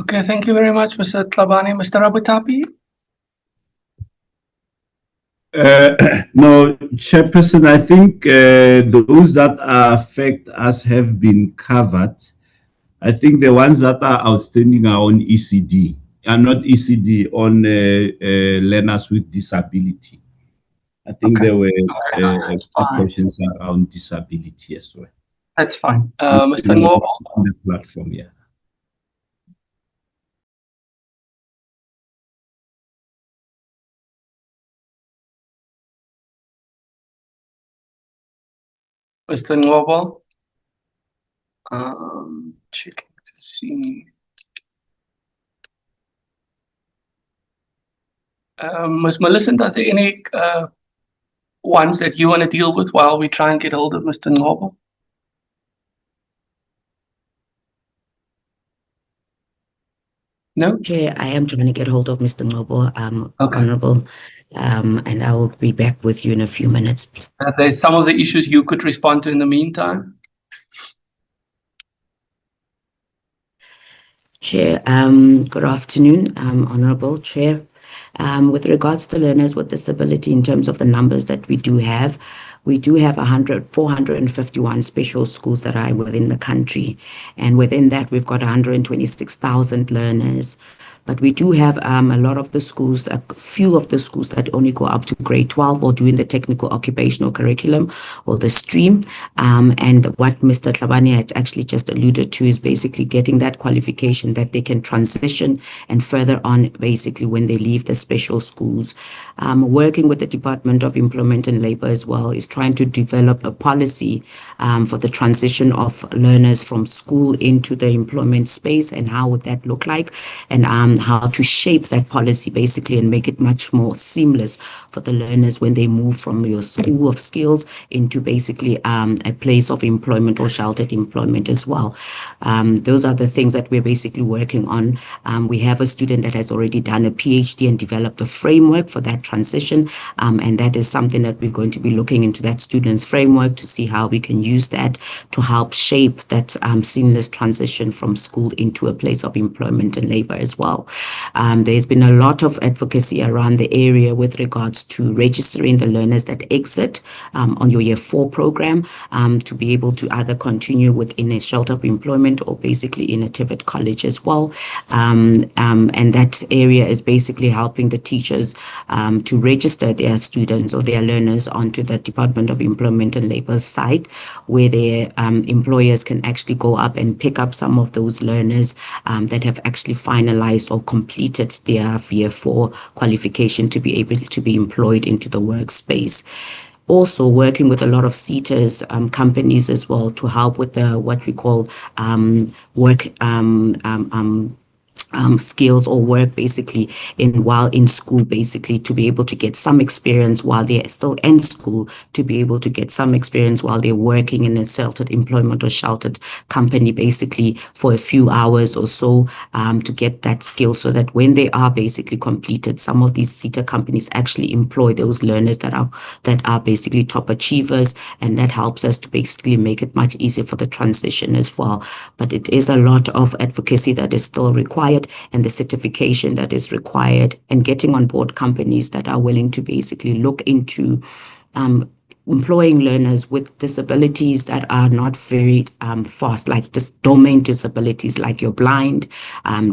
Okay, thank you very much, Mr. Tlabane. Mr. Abutapi? No, Chairperson, I think those that affect us have been covered. I think the ones that are outstanding are on ECD, and not ECD, on learners with disability. I think there were questions around disability as well. That's fine. Mr. Ngobo? On the platform, yeah. Mr. Ngobo? Checking to see. Ms. Millicent, are there any ones that you want to deal with while we try and get hold of Mr. Ngobo? No? Okay, I am trying to get hold of Mr. Ngobo, Honorable, and I will be back with you in a few minutes. Are there some of the issues you could respond to in the meantime? Chair, good afternoon, Honorable Chair. With regards to learners with disability, in terms of the numbers that we do have 451 special schools that are within the country. And within that, we've got 126,000 learners. But we do have a lot of the schools, a few of the schools that only go up to grade 12 or doing the technical occupational curriculum or the stream. And what Mr. Tlabane had actually just alluded to is basically getting that qualification that they can transition and further on basically when they leave the special schools. Working with the Department of Employment and Labor as well is trying to develop a policy for the transition of learners from school into the employment space, and how would that look like, and how to shape that policy basically and make it much more seamless for the learners when they move from your school of skills into basically a place of employment or sheltered employment as well. Those are the things that we're basically working on. We have a student that has already done a PhD and developed a framework for that transition, and that is something that we're going to be looking into that student's framework to see how we can use that to help shape that seamless transition from school into a place of employment and labor as well. well. There's been a lot of advocacy around the area with regards to registering the learners that exit on your Year 4 program to be able to either continue within a shelter of employment or basically in a TVET college as well. And that area is basically helping the teachers to register their students or their learners onto the Department of Employment and Labor's site, where their employers can actually go up and pick up some of those learners that have actually finalized or completed their Year 4 qualification to be able to be employed into the workspace. Also working with a lot of seaters companies as well to help with the what we call work skills or work basically while in school, basically to be able to get some experience while they're still in school, to be able to get some experience while they're working in a sheltered employment or sheltered company basically for a few hours or so to get that skill, so that when they are basically completed, some of these seater companies actually employ those learners that are basically top achievers, and that helps us to basically make it much easier for the transition as well. But it is a lot of advocacy that is still required, and the certification that is required, and getting on board companies that are willing to basically look into employing learners with disabilities that are not very fast, like domain disabilities, like you're blind,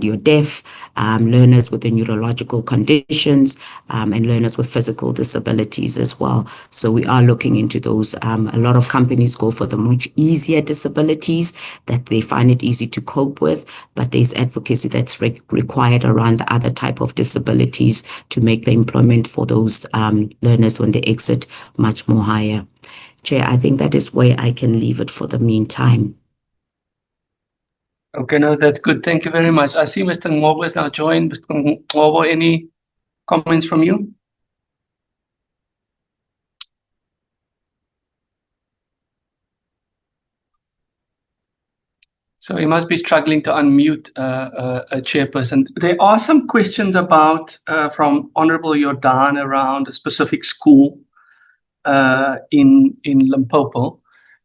you're deaf, learners with the neurological conditions, and learners with physical disabilities as well. So we are looking into those. A lot of companies go for the much easier disabilities that they find it easy to cope with, but there's advocacy that's required around the other type of disabilities to make the employment for those learners when they exit much more higher. Chair, I think that is where I can leave it for the meantime. Okay, no, that's good. Thank you very much. I see Mr. Ngobo is now joined. Mr. Ngobo, any comments from you? So he must be struggling to unmute a chairperson. There are some questions about from Honorable Jordan around a specific school in Limpopo,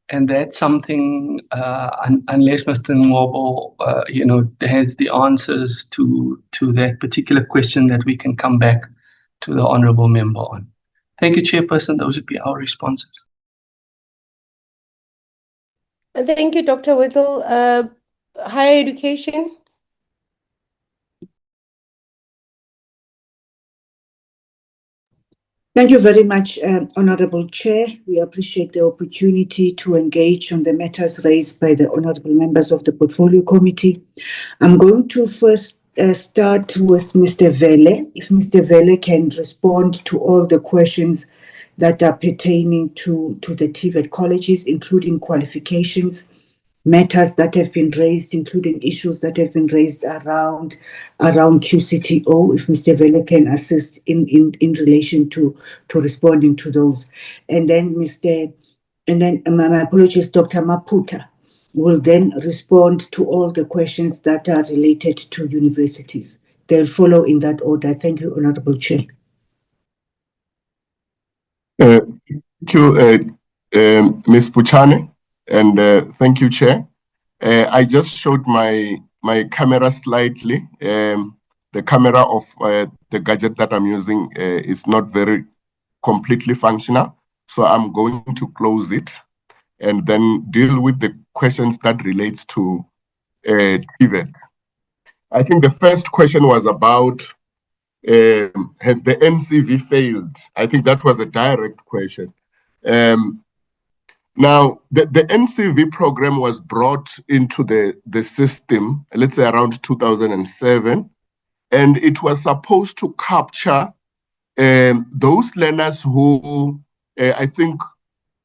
and that's something unless Mr. Ngobo has the answers to that particular question, that we can come back to the honourable member on. Thank you, Chairperson. Those would be our responses. Thank you, Dr. Whittle. Higher education. Thank you very much, Honourable Chair. We appreciate the opportunity to engage on the matters raised by the honourable members of the Portfolio Committee. I'm going to first start with Mr. Vele. If Mr. Vele can respond to all the questions that are pertaining to the TVET colleges, including qualifications, matters that have been raised, including issues that have been raised around QCTO, if Mr. Vele can assist in relation to responding to those. And then my apologies, Dr. Maputa will then respond to all the questions that are related to universities. They'll follow in that order. Thank you, Honourable Chair. Thank you, Ms. Puchane, and thank you, Chair. I just showed my camera slightly. The camera of the gadget that I'm using is not very completely functional, so I'm going to close it and then deal with the questions that relates to TVET. I think the first question was about has the NCV failed? I think that was a direct question. Now, the NCV program was brought into the system, let's say around 2007, and it was supposed to capture those learners who I think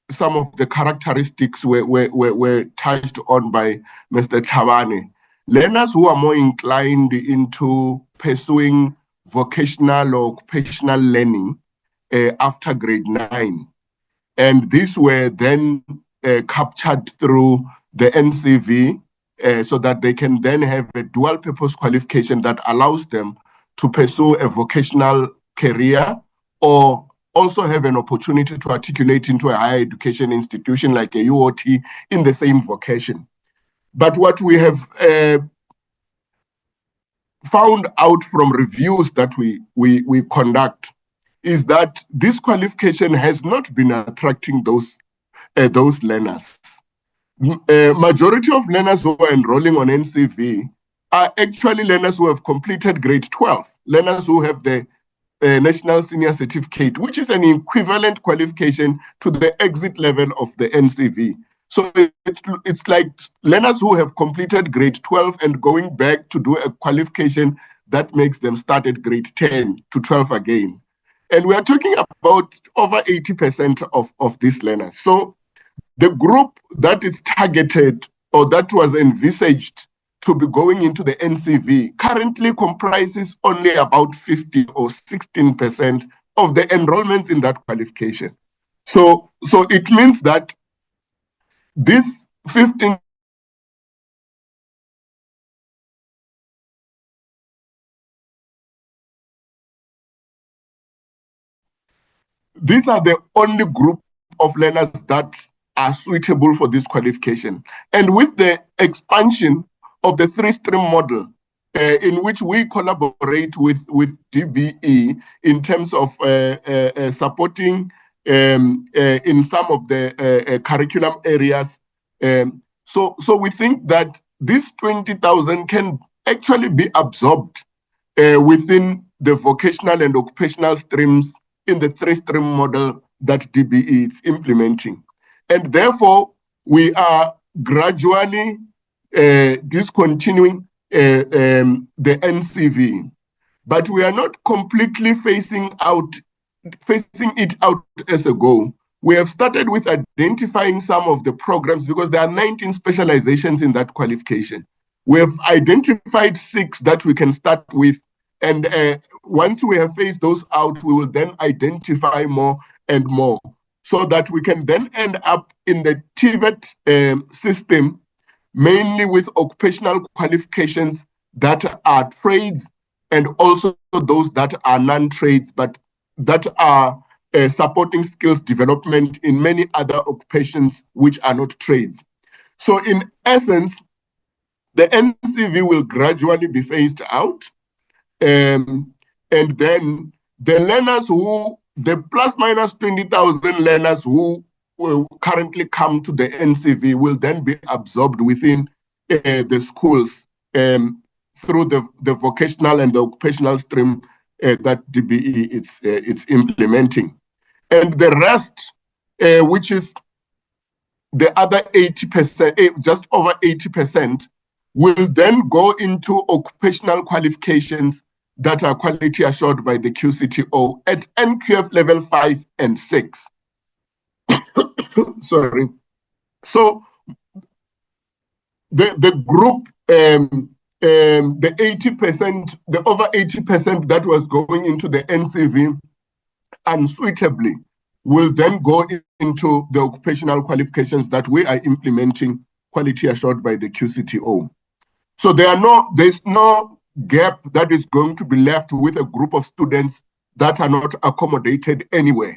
some of the characteristics were touched on by Mr. Thabane. Learners who are more inclined into pursuing vocational or occupational learning after grade 9. And these were then captured through the NCV so that they can then have a dual purpose qualification that allows them to pursue a vocational career or also have an opportunity to articulate into a higher education institution like a UOT in the same vocation. But what we have found out from reviews that we conduct is that this qualification has not been attracting those learners. Majority of learners who are enrolling on NCV are actually learners who have completed grade 12, learners who have the National Senior Certificate, which is an equivalent qualification to the exit level of the NCV. So it's like learners who have completed grade 12 and going back to do a qualification that makes them start at grade 10 to 12 again. And we are talking about over 80% of these learners. So the group that is targeted or that was envisaged to be going into the NCV currently comprises only about 50 or 16% of the enrollments in that qualification. So it means that this 15 these are the only group of learners that are suitable for this qualification. And with the expansion of the three-stream model, in which we collaborate with DBE in terms of supporting in some of the curriculum areas. So we think that this 20,000 can actually be absorbed within the vocational and occupational streams in the three-stream model that DBE is implementing. And therefore, we are gradually discontinuing the NCV, but we are not completely phasing it out as a goal. We have started with identifying some of the programs because there are 19 specializations in that qualification. We have identified 6 that we can start with, and once we have phased those out, we will then identify more and more so that we can then end up in the TVET system, mainly with occupational qualifications that are trades and also those that are non-trades, but that are supporting skills development in many other occupations which are not trades. So in essence, the NCV will gradually be phased out. And then the learners the plus minus 20,000 learners who will currently come to the NCV will then be absorbed within the schools through the vocational and the occupational stream that DBE it's implementing. And the rest, which is the other 80%, just over 80%, will then go into occupational qualifications that are quality assured by the QCTO at NQF level 5 and 6. Sorry. So the group, the 80%, the over 80% that was going into the NCV unsuitably will then go into the occupational qualifications that we are implementing quality assured by the QCTO. So there's no gap that is going to be left with a group of students that are not accommodated anywhere.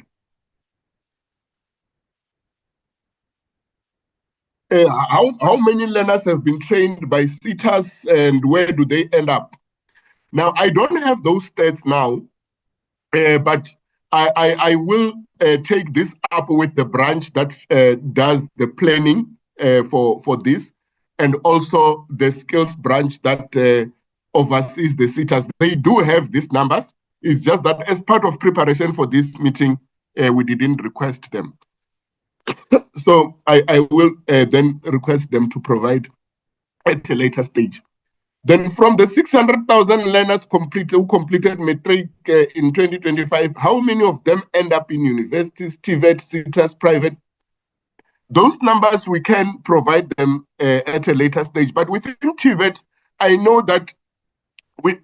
How many learners have been trained by CETAs and where do they end up? Now, I don't have those stats now, but I will take this up with the branch that does the planning for this, and also the skills branch that oversees the CETAs. They do have these numbers. It's just that as part of preparation for this meeting, we didn't request them. So I will then request them to provide at a later stage. Then from the 600,000 learners who completed matric in 2025, how many of them end up in universities, TVET, CETAs, private? Those numbers we can provide them at a later stage. But within TVET, I know that we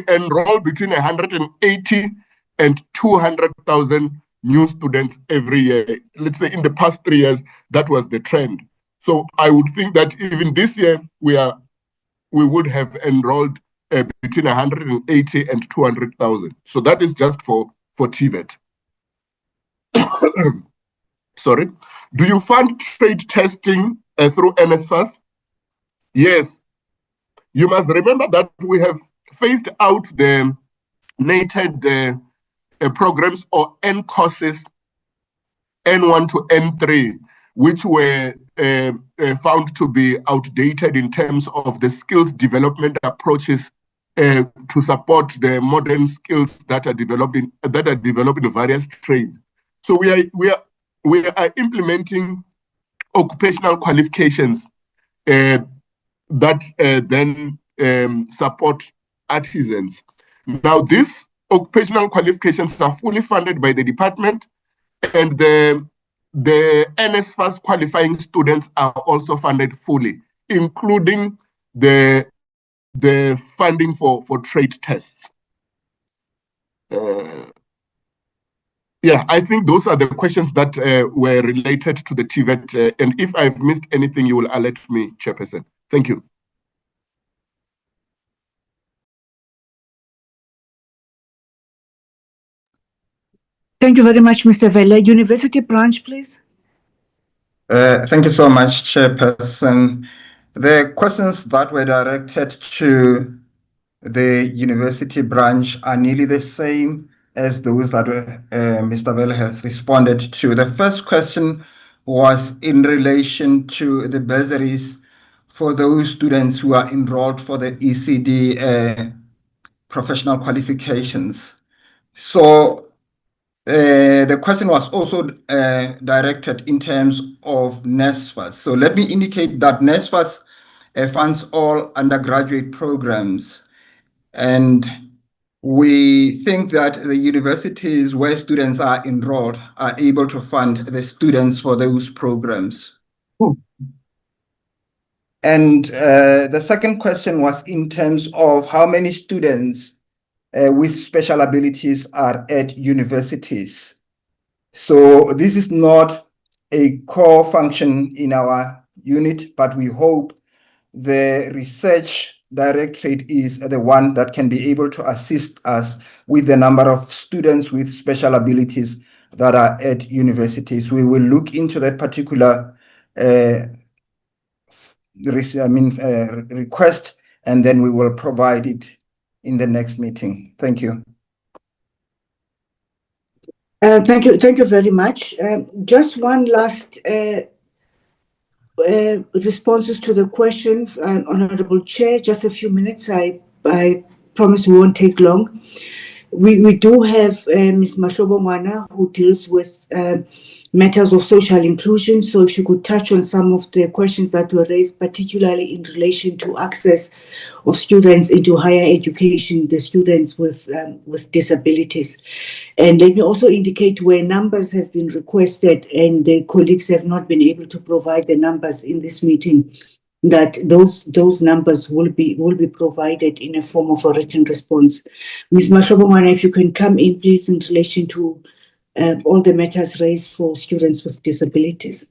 enroll between 180 and 200,000 new students every year. Let's say in the past 3 years, that was the trend. So I would think that even this year, we would have enrolled between 180 and 200,000. So that is just for TVET. Sorry. Do you fund trade testing through NSFAS? Yes. You must remember that we have phased out the NATED programs or N courses, N1 to N3, which were found to be outdated in terms of the skills development approaches to support the modern skills that are developed in various trades. So we are implementing occupational qualifications that then support artisans. Now, these occupational qualifications are fully funded by the department, and the NSFAS qualifying students are also funded fully, including the funding for trade tests. Yeah, I think those are the questions that were related to the TVET. And if I've missed anything, you will alert me, Chairperson. Thank you. Thank you very much, Mr. Vele. University branch, please. Thank you so much, Chairperson. The questions that were directed to the university branch are nearly the same as those that Mr. Vele has responded to. The first question was in relation to the bursaries for those students who are enrolled for the ECD professional qualifications. So the question was also directed in terms of NSFAS. So let me indicate that NSFAS funds all undergraduate programs, and we think that the universities where students are enrolled are able to fund the students for those programs. And the second question was in terms of how many students with special abilities are at universities. So this is not a core function in our unit, but we hope the research directorate is the one that can be able to assist us with the number of students with special abilities that are at universities. We will look into that particular request, and then we will provide it in the next meeting. Thank you. Thank you very much. Just one last responses to the questions, Honorable Chair. Just a few minutes. I promise we won't take long. We do have Ms. Mashobo Mwana, who deals with matters of social inclusion. So if you could touch on some of the questions that were raised, particularly in relation to access of students into higher education, the students with disabilities. And let me also indicate where numbers have been requested and the colleagues have not been able to provide the numbers in this meeting, that those numbers will be provided in a form of a written response. Ms. Mashobomana, if you can come in, please, in relation to all the matters raised for students with disabilities.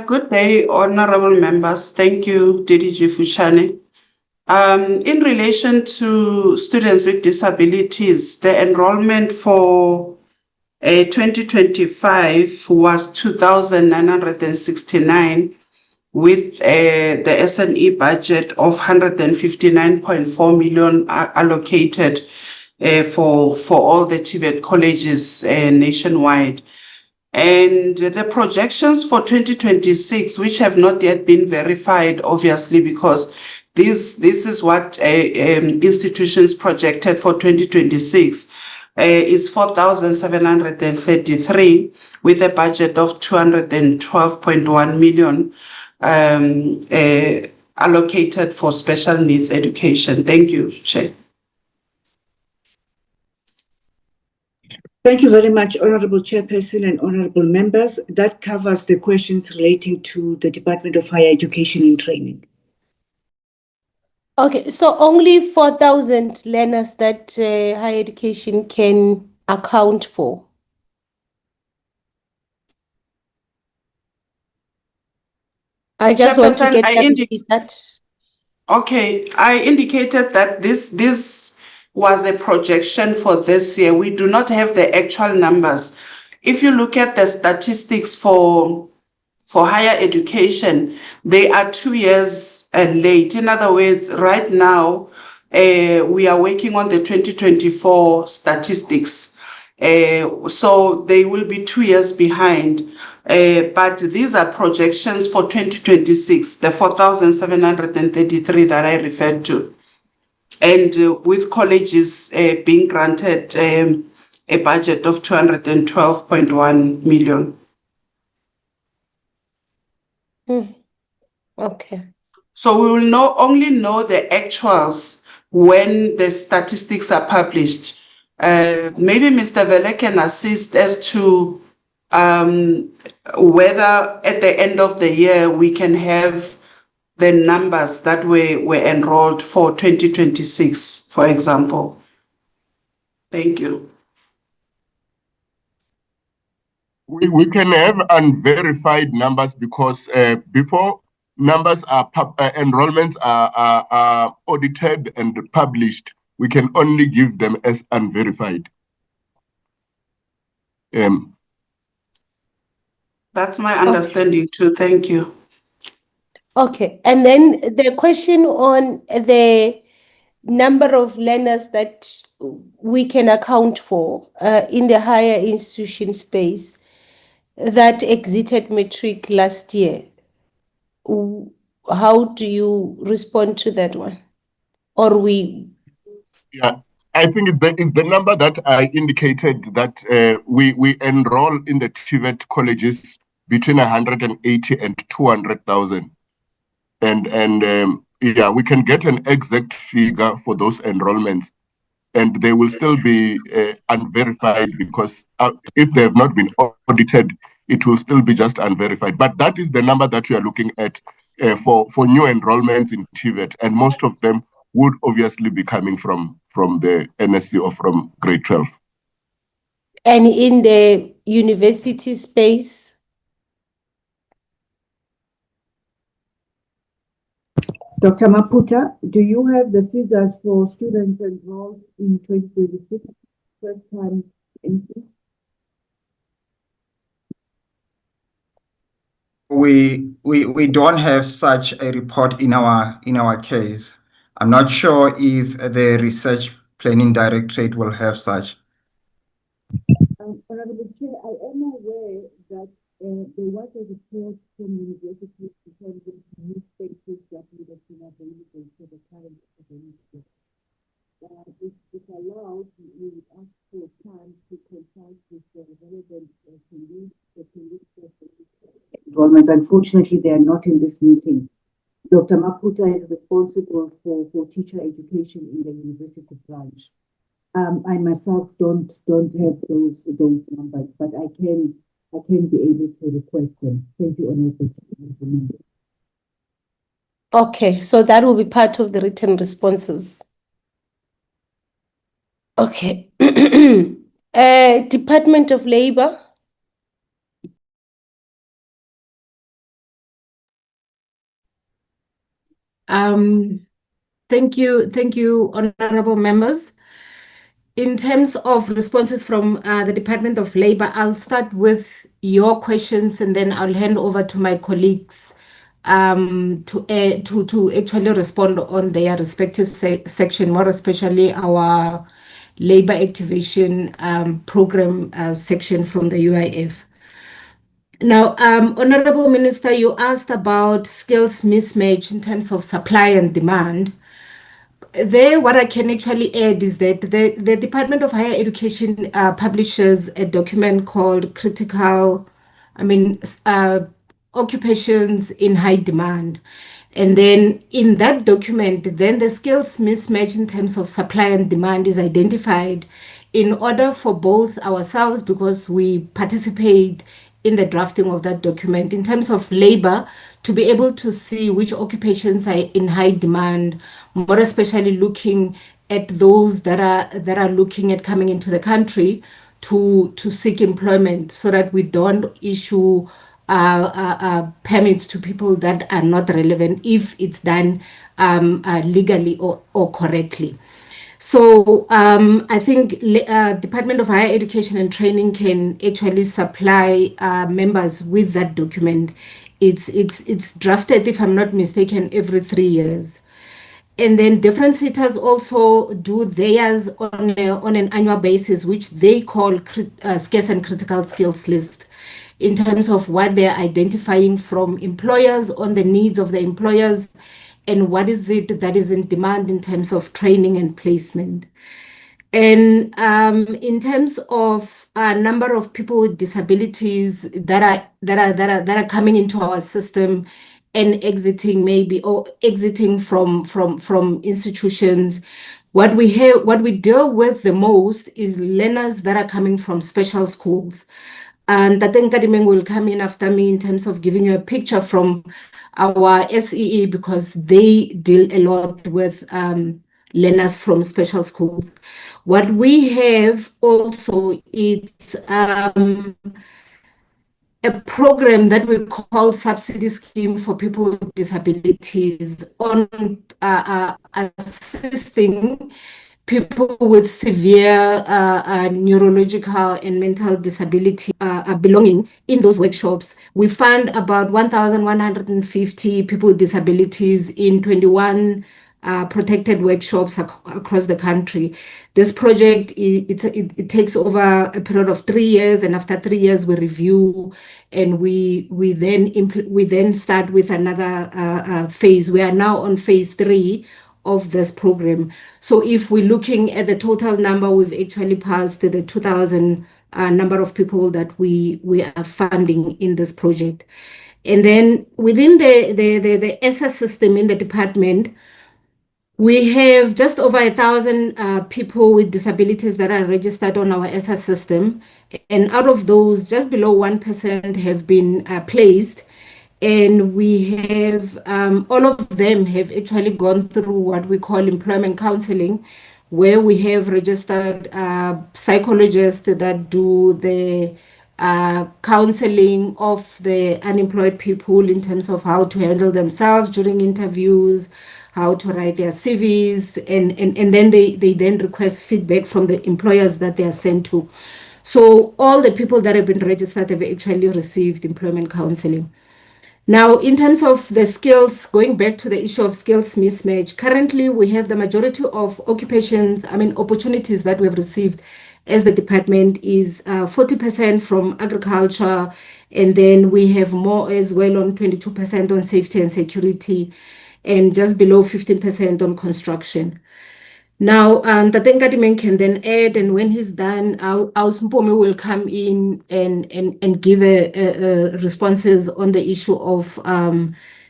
Good day, honorable members. Thank you, DDG Fuchane. In relation to students with disabilities, the enrollment for 2025 was 2,969 with the SNE budget of 159.4 million allocated for all the TVET colleges nationwide. And the projections for 2026, which have not yet been verified, obviously, because this is what institutions projected for 2026, is 4,733 with a budget of 212.1 million allocated for special needs education. Thank you, Chair. Thank you very much, Honorable Chairperson and Honorable Members. That covers the questions relating to the Department of Higher Education and Training. Okay, so only 4,000 learners that higher education can account for. I just want to get that. Okay, I indicated that this was a projection for this year. We do not have the actual numbers. If you look at the statistics for for higher education, they are 2 years late. In other words, right now, we are working on the 2024 statistics. So they will be 2 years behind. But these are projections for 2026, the 4,733 that I referred to. And with colleges being granted a budget of 212.1 million. Okay. So we will only know the actuals when the statistics are published. Maybe Mr. Vele can assist as to whether at the end of the year we can have the numbers that were enrolled for 2026, for example. Thank you. We can have unverified numbers because before numbers are enrollments are audited and published, we can only give them as unverified. That's my understanding too. Thank you. Okay, and then the question on the number of learners that we can account for in the higher institution space that exited matric last year. How do you respond to that one? Or we? Yeah, I think it's the number that I indicated that we enroll in the TVET colleges between 180 and 200,000. And yeah, we can get an exact figure for those enrollments, and they will still be unverified because if they have not been audited, it will still be just unverified. But that is the number that we are looking at for new enrollments in TVET, and most of them would obviously be coming from the NSC or from grade 12. And in the university space? Dr. Maputa, do you have the figures for students enrolled in 2026, first time entry? We don't have such a report in our case. I'm not sure if the Research Planning Directorate will have such. Honorable Chair, I am aware that there was a report from universities in terms of new spaces that would have been available for the current academic year. If allowed, we would ask for time to consult with the relevant colleagues, enrollment. Unfortunately, they are not in this meeting. Dr. Maputa is responsible for teacher education in the university branch. I myself don't have those numbers, but I can be able to request them. Thank you, Honorable. Okay, so that will be part of the written responses. Okay. Department of Labor. Thank you, honorable members. In terms of responses from the Department of Labor, I'll start with your questions and then I'll hand over to my colleagues to actually respond on their respective section, more especially our labor activation program section from the UIF. Now, Honorable Minister, you asked about skills mismatch in terms of supply and demand. There, what I can actually add is that the Department of Higher Education publishes a document called occupations in high demand. And then in that document, then the skills mismatch in terms of supply and demand is identified in order for both ourselves, because we participate in the drafting of that document, in terms of labor, to be able to see which occupations are in high demand, more especially looking at those that are looking at coming into the country to seek employment, so that we don't issue permits to people that are not relevant if it's done legally or correctly. So I think Department of Higher Education and Training can actually supply members with that document It's drafted, if I'm not mistaken, every 3 years. And then different SETAs also do theirs on an annual basis, which they call scarce and critical skills list, in terms of what they're identifying from employers on the needs of the employers and what is it that is in demand in terms of training and placement. And in terms of a number of people with disabilities that are coming into our system and exiting from institutions, what we deal with the most is learners that are coming from special schools. And Taten Kadimeng will come in after me in terms of giving you a picture from our SEE, because they deal a lot with learners from special schools. What we have also is a program that we call Subsidy Scheme for People with Disabilities on assisting people with severe neurological and mental disability belonging in those workshops. We fund about 1,150 people with disabilities in 21 protected workshops across the country. This project, it takes over a period of 3 years, and after 3 years we review, and we then start with another phase. We are now on phase 3 of this program. So if we're looking at the total number, we've actually passed the 2,000 number of people that we are funding in this project. And then within the ESSA system in the department, we have just over 1,000 people with disabilities that are registered on our ESSA system. And out of those, just below 1% have been placed. And we have, all of them have actually gone through what we call employment counseling, where we have registered psychologists that do the counseling of the unemployed people in terms of how to handle themselves during interviews, how to write their CVs, and then they then request feedback from the employers that they are sent to. So all the people that have been registered have actually received employment counseling. Now, in terms of the skills, going back to the issue of skills mismatch, currently we have the majority of opportunities that we've received as the department is 40% from agriculture, and then we have more as well on 22% on safety and security, and just below 15% on construction. Now, Taten Kadimeng can then add, and when he's done, our Mpumi will come in and give responses on the issue of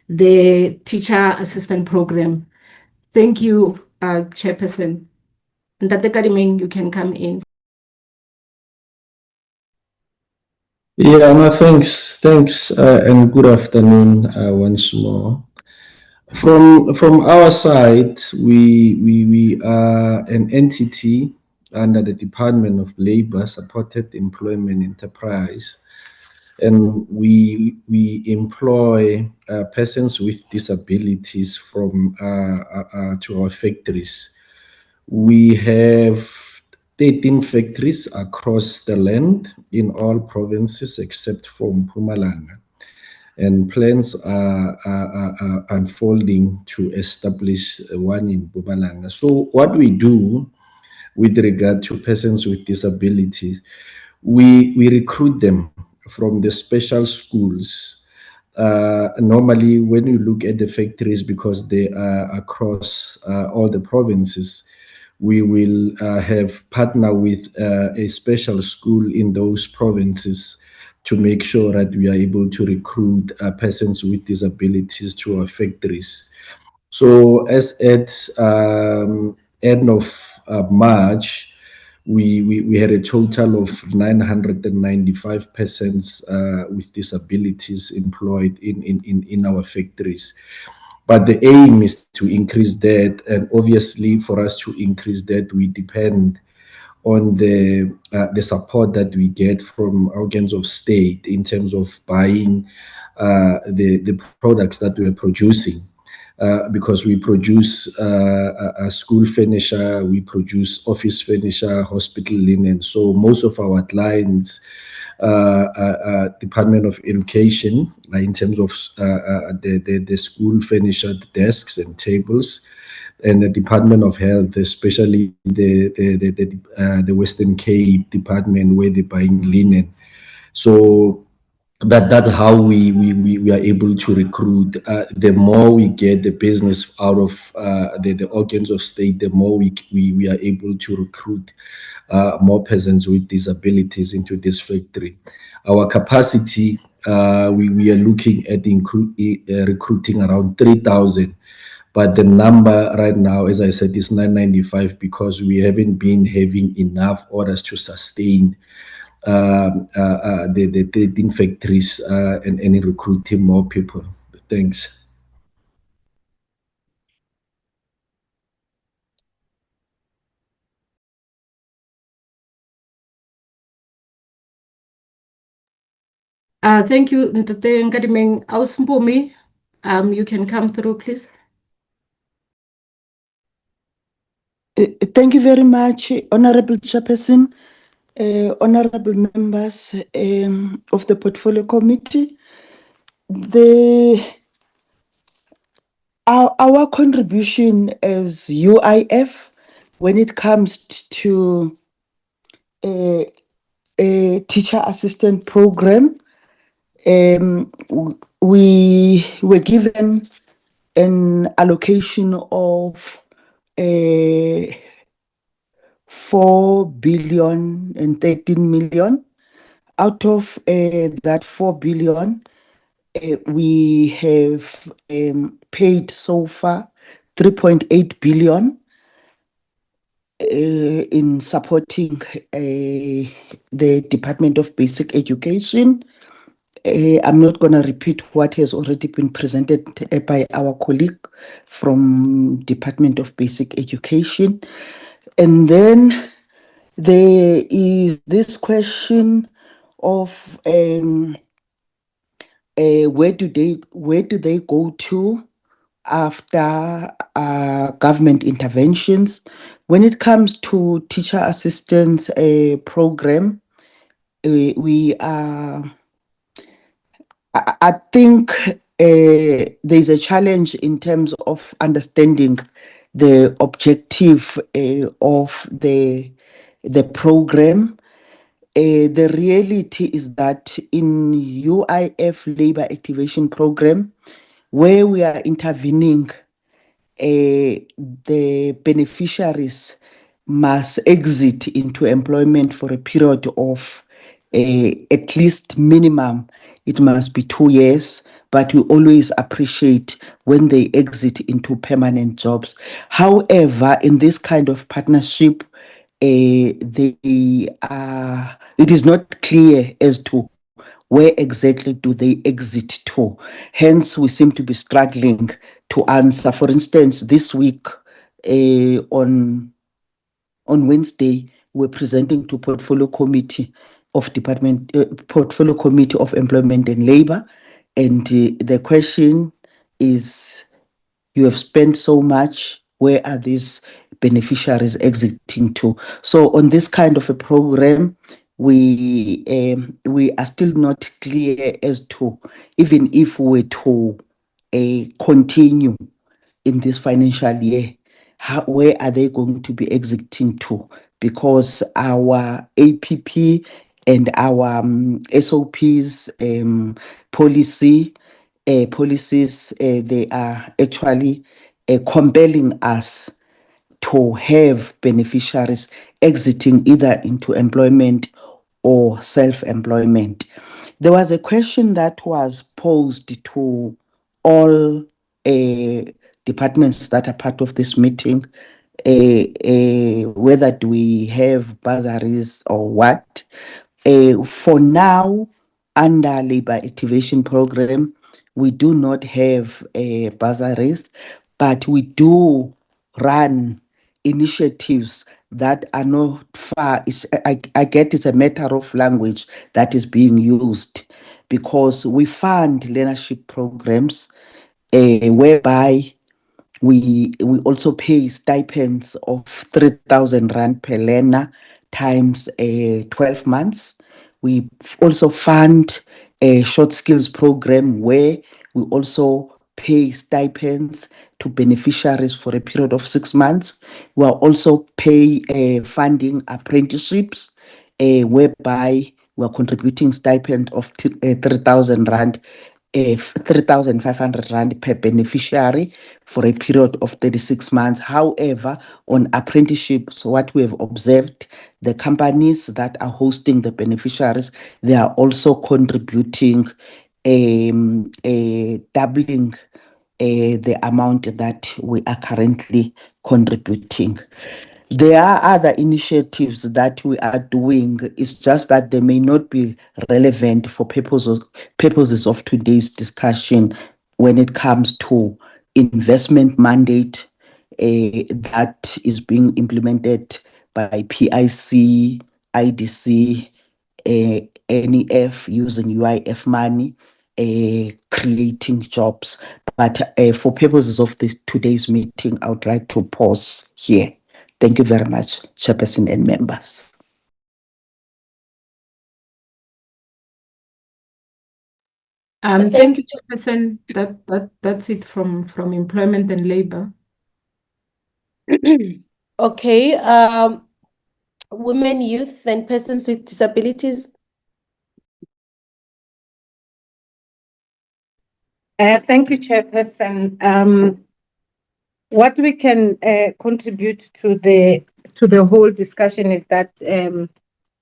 the teacher assistant program. Thank you, Chairperson. And Taten Kadimeng, you can come in. Yeah, no, thanks, and good afternoon once more. From our side, we are an entity under the Department of Labor Supported Employment Enterprise, and we employ persons with disabilities from to our factories. We have 13 factories across the land in all provinces except for Mpumalanga. And plans are unfolding to establish one in Mpumalanga. So what we do with regard to persons with disabilities, we recruit them from the special schools. Normally, when you look at the factories, because they are across all the provinces, we will have partner with a special school in those provinces to make sure that we are able to recruit persons with disabilities to our factories. So as at end of March, we had a total of 995 persons with disabilities employed in our factories. But the aim is to increase that, and obviously for us to increase that, we depend on the support that we get from organs of state in terms of buying the products that we are producing. because we produce a school furniture, we produce office furniture, hospital linen. So most of our clients, Department of Education, in terms of the school furniture, the desks and tables, and the Department of Health, especially the Western Cape Department, where they're buying linen. So that's how we are able to recruit. The more we get the business out of the organs of state, the more we are able to recruit more persons with disabilities into this factory. Our capacity, we are looking at recruiting around 3,000. But the number right now, as I said, is 995 because we haven't been having enough orders to sustain the 13 factories and recruiting more people. Thanks. Thank you, Ntate Nkadimeng. Ausimpumi, you can come through, please. Thank you very much, Honorable Chairperson, honorable members of the Portfolio Committee. Our contribution as UIF when it comes to a teacher assistant program, we were given an allocation of 4 billion and 13 million. Out of that 4 billion, we have paid so far 3.8 billion in supporting the Department of Basic Education. I'm not going to repeat what has already been presented by our colleague from Department of Basic Education. And then there is this question of where do they go to after government interventions? When it comes to teacher assistance program, we are. I think there's a challenge in terms of understanding the objective of the program. The reality is that in UIF labor activation program, where we are intervening, the beneficiaries must exit into employment for a period of at least minimum, it must be 2 years, but we always appreciate when they exit into permanent jobs. However, in this kind of partnership, it is not clear as to where exactly do they exit to. Hence, we seem to be struggling to answer. For instance, this week on Wednesday, we're presenting to Portfolio Committee of Portfolio Committee of Employment and Labor, and the question is: you have spent so much. Where are these beneficiaries exiting to? So on this kind of a program, we are still not clear as to, even if we were to continue in this financial year, where are they going to be exiting to? Because our APP and our SOPs policies, they are actually compelling us to have beneficiaries exiting either into employment or self-employment. There was a question that was posed to all departments that are part of this meeting, whether do we have bursaries or what. For now, under labor activation program, we do not have bursaries, but we do run initiatives that are not far. I get it's a matter of language that is being used, because we fund leadership programs whereby We also pay stipends of 3,000 rand per learner times 12 months. We also fund a short skills program where we also pay stipends to beneficiaries for a period of 6 months. We are also pay funding apprenticeships whereby we are contributing stipend of 3,000 rand 3,500 rand per beneficiary for a period of 36 months. However, on apprenticeships, what we have observed, the companies that are hosting the beneficiaries, they are also contributing doubling the amount that we are currently contributing. There are other initiatives that we are doing. It's just that they may not be relevant for purposes of today's discussion when it comes to investment mandate that is being implemented by PIC, IDC, NEF using UIF money, creating jobs. But for purposes of today's meeting, I would like to pause here. Thank you very much, Chairperson and members. Thank you, Chairperson. That's it from Employment and Labour. Okay. Women, youth, and persons with disabilities. Thank you, Chairperson. What we can contribute to the whole discussion is that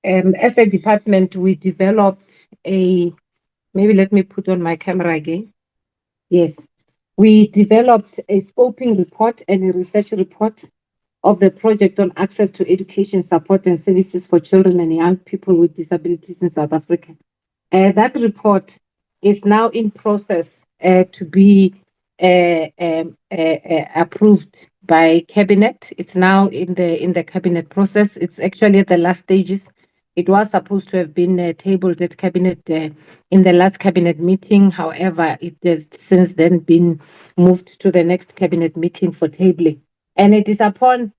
as a department, we developed maybe let me put on my camera again. Yes. We developed a scoping report and a research report of the project on access to education, support and services for children and young people with disabilities in South Africa. That report is now in process to be approved by Cabinet. It's now in the Cabinet process. It's actually at the last stages. It was supposed to have been tabled at Cabinet in the last Cabinet meeting. However, it has since then been moved to the next Cabinet meeting for tabling. And it is upon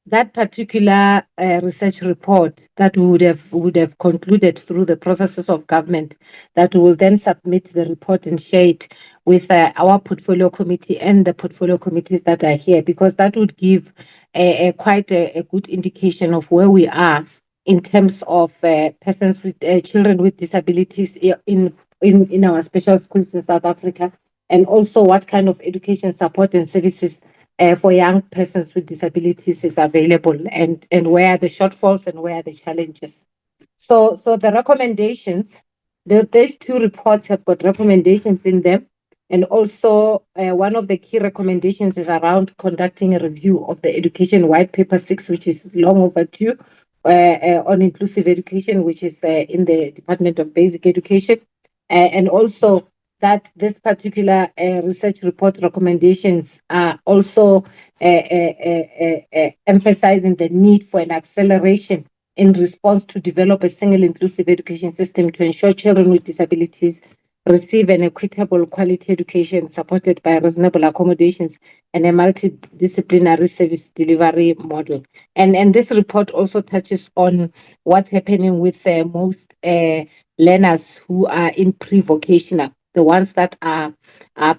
that particular research report that would have concluded through the processes of government that we will then submit the report and share it with our portfolio committee and the portfolio committees that are here, because that would give quite a good indication of where we are in terms of persons with children with disabilities in our special schools in South Africa, and also what kind of education support and services for young persons with disabilities is available, and where are the shortfalls and where are the challenges. So the recommendations, these two reports have got recommendations in them. And also one of the key recommendations is around conducting a review of the Education White Paper 6, which is long overdue, on inclusive education, which is in the Department of Basic Education. And also that this particular research report recommendations are also emphasizing the need for an acceleration in response to develop a single inclusive education system to ensure children with disabilities receive an equitable quality education supported by reasonable accommodations and a multidisciplinary service delivery model. And this report also touches on what's happening with most learners who are in pre-vocational, the ones that are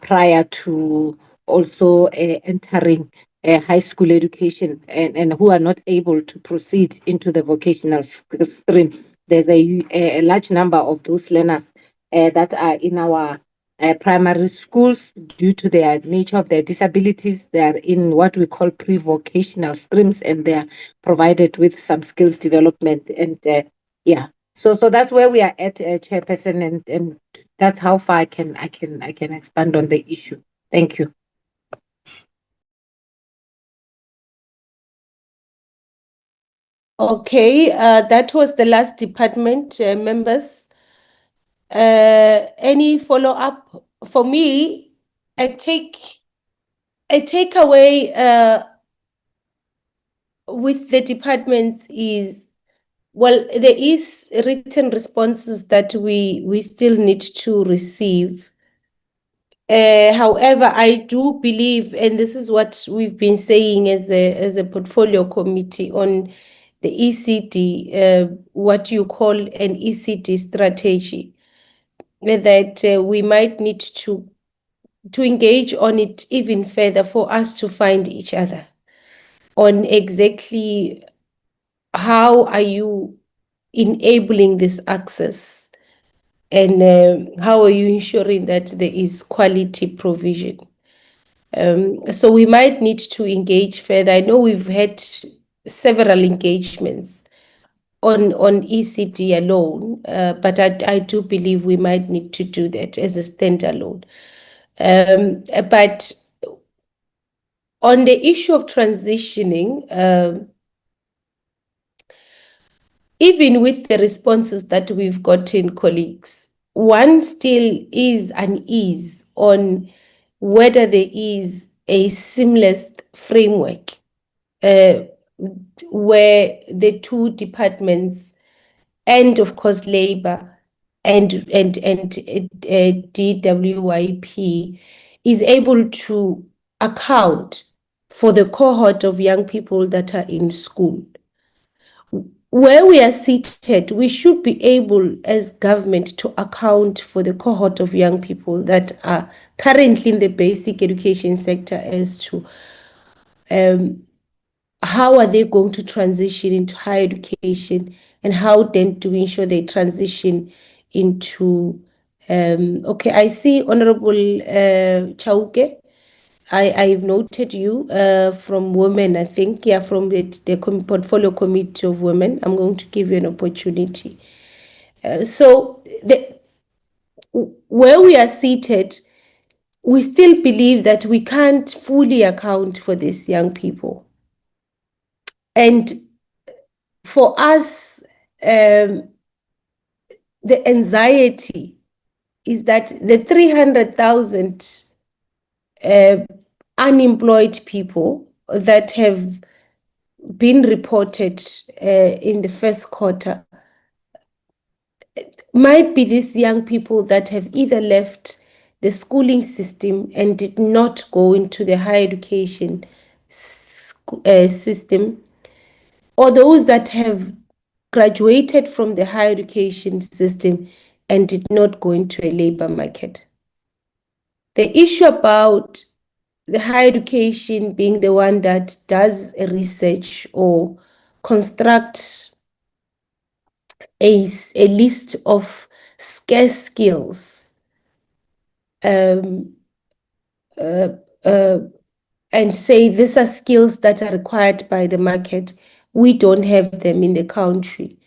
prior to also entering high school education and who are not able to proceed into the vocational stream. There's a large number of those learners that are in our primary schools due to their nature of their disabilities. They are in what we call pre-vocational streams, and they are provided with some skills development. And yeah, so that's where we are at, Chairperson, and that's how far I can expand on the issue. Thank you. Okay, that was the last department, members. Any follow-up? For me, a takeaway with the departments is, well, there is written responses that we still need to receive. However, I do believe, and this is what we've been saying as a portfolio committee on the ECD, what you call an ECD strategy, that we might need to engage on it even further for us to find each other on exactly how are you enabling this access, and how are you ensuring that there is quality provision. So we might need to engage further. I know we've had several engagements on ECD alone, but I do believe we might need to do that as a standalone. But on the issue of transitioning, even with the responses that we've gotten, colleagues, one still is unease on whether there is a seamless framework where the two departments, and of course labor and DWYP, is able to account for the cohort of young people that are in school. Where we are seated, we should be able as government to account for the cohort of young people that are currently in the basic education sector as to how are they going to transition into higher education, and how then to ensure they transition into, okay, I see Honorable Chauke. I've noted you from women, I think, yeah, from the portfolio committee of women. I'm going to give you an opportunity. So where we are seated, we still believe that we can't fully account for these young people. And for us, the anxiety is that the 300,000 unemployed people that have been reported in the first quarter might be these young people that have either left the schooling system and did not go into the higher education system, or those that have graduated from the higher education system and did not go into a labor market. The issue about the higher education being the one that does a research or construct a list of scarce skills and say these are skills that are required by the market. We don't have them in the country.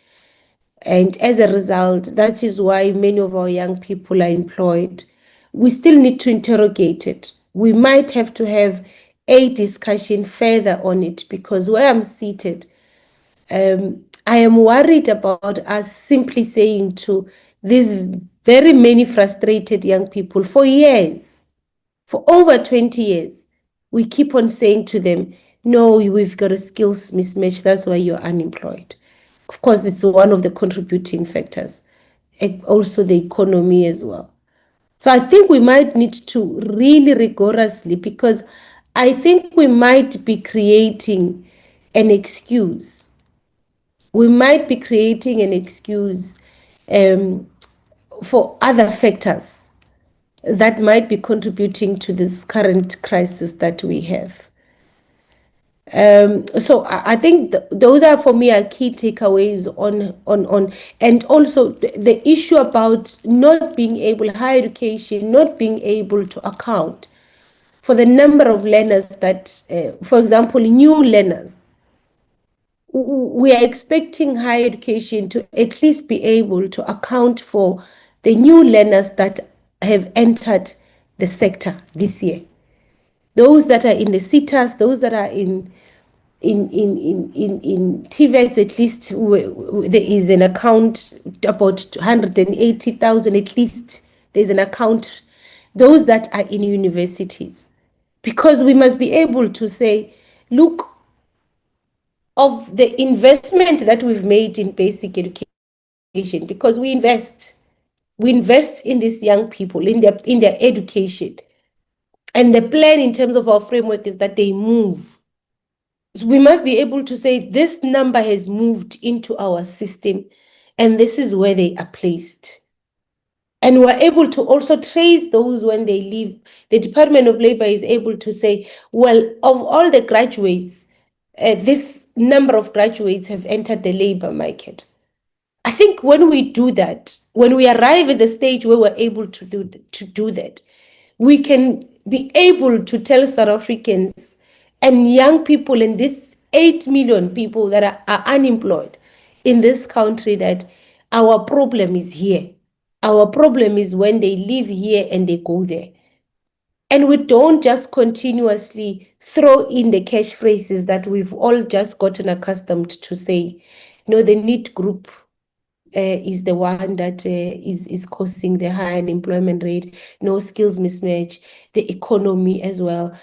And as a result, that is why many of our young people are employed. We still need to interrogate it. We might have to have a discussion further on it, because where I'm seated, I am worried about us simply saying to these very many frustrated young people for years, for over 20 years, we keep on saying to them, no, we've got a skills mismatch, that's why you're unemployed. Of course, it's one of the contributing factors, and also the economy as well. So I think we might need to really rigorously, because I think we might be creating an excuse. We might be creating an excuse for other factors that might be contributing to this current crisis that we have. So I think those are, for me, are key takeaways on and also the issue about not being able, higher education, not being able to account for the number of learners that, for example, new learners. We are expecting higher education to at least be able to account for the new learners that have entered the sector this year. Those that are in the CETAs, those that are in TVETs, at least there is an account, about 180,000 at least, there's an account, those that are in universities. Because we must be able to say, look, of the investment that we've made in basic education, because we invest in these young people, in their education. And the plan in terms of our framework is that they move. So we must be able to say this number has moved into our system and this is where they are placed. And we're able to also trace those when they leave. The Department of Labor is able to say, well, of all the graduates, this number of graduates have entered the labor market. I think when we do that, when we arrive at the stage where we're able to do that, we can be able to tell South Africans and young people and these 8 million people that are unemployed in this country that our problem is here. Our problem is when they live here and they go there. And we don't just continuously throw in the catchphrases that we've all just gotten accustomed to say. You know, the NEET group is the one that is causing the high unemployment rate, no skills mismatch, the economy as well.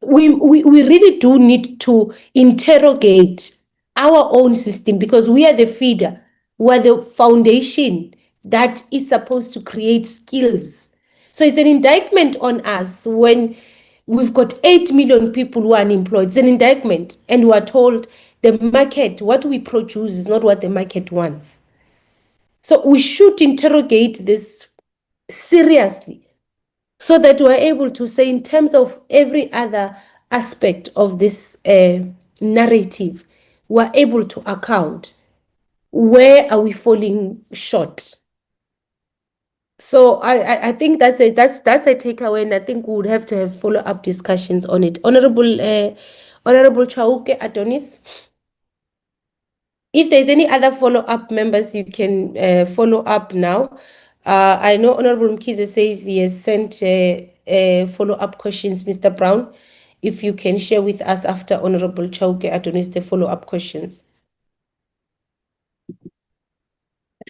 We really do need to interrogate our own system because we are the feeder, we are the foundation that is supposed to create skills. So it's an indictment on us when we've got 8 million people who are unemployed. It's an indictment, and we are told the market, what we produce is not what the market wants. So we should interrogate this seriously so that we're able to say, in terms of every other aspect of this narrative, we're able to account where are we falling short. So I think that's a takeaway, and I think we would have to have follow-up discussions on it. Honorable Chauke Adonis. If there's any other follow-up members, you can follow up now. I know Honorable Mkize says he has sent follow-up questions, Mr. Brown. If you can share with us after Honorable Chauke Adonis the follow-up questions.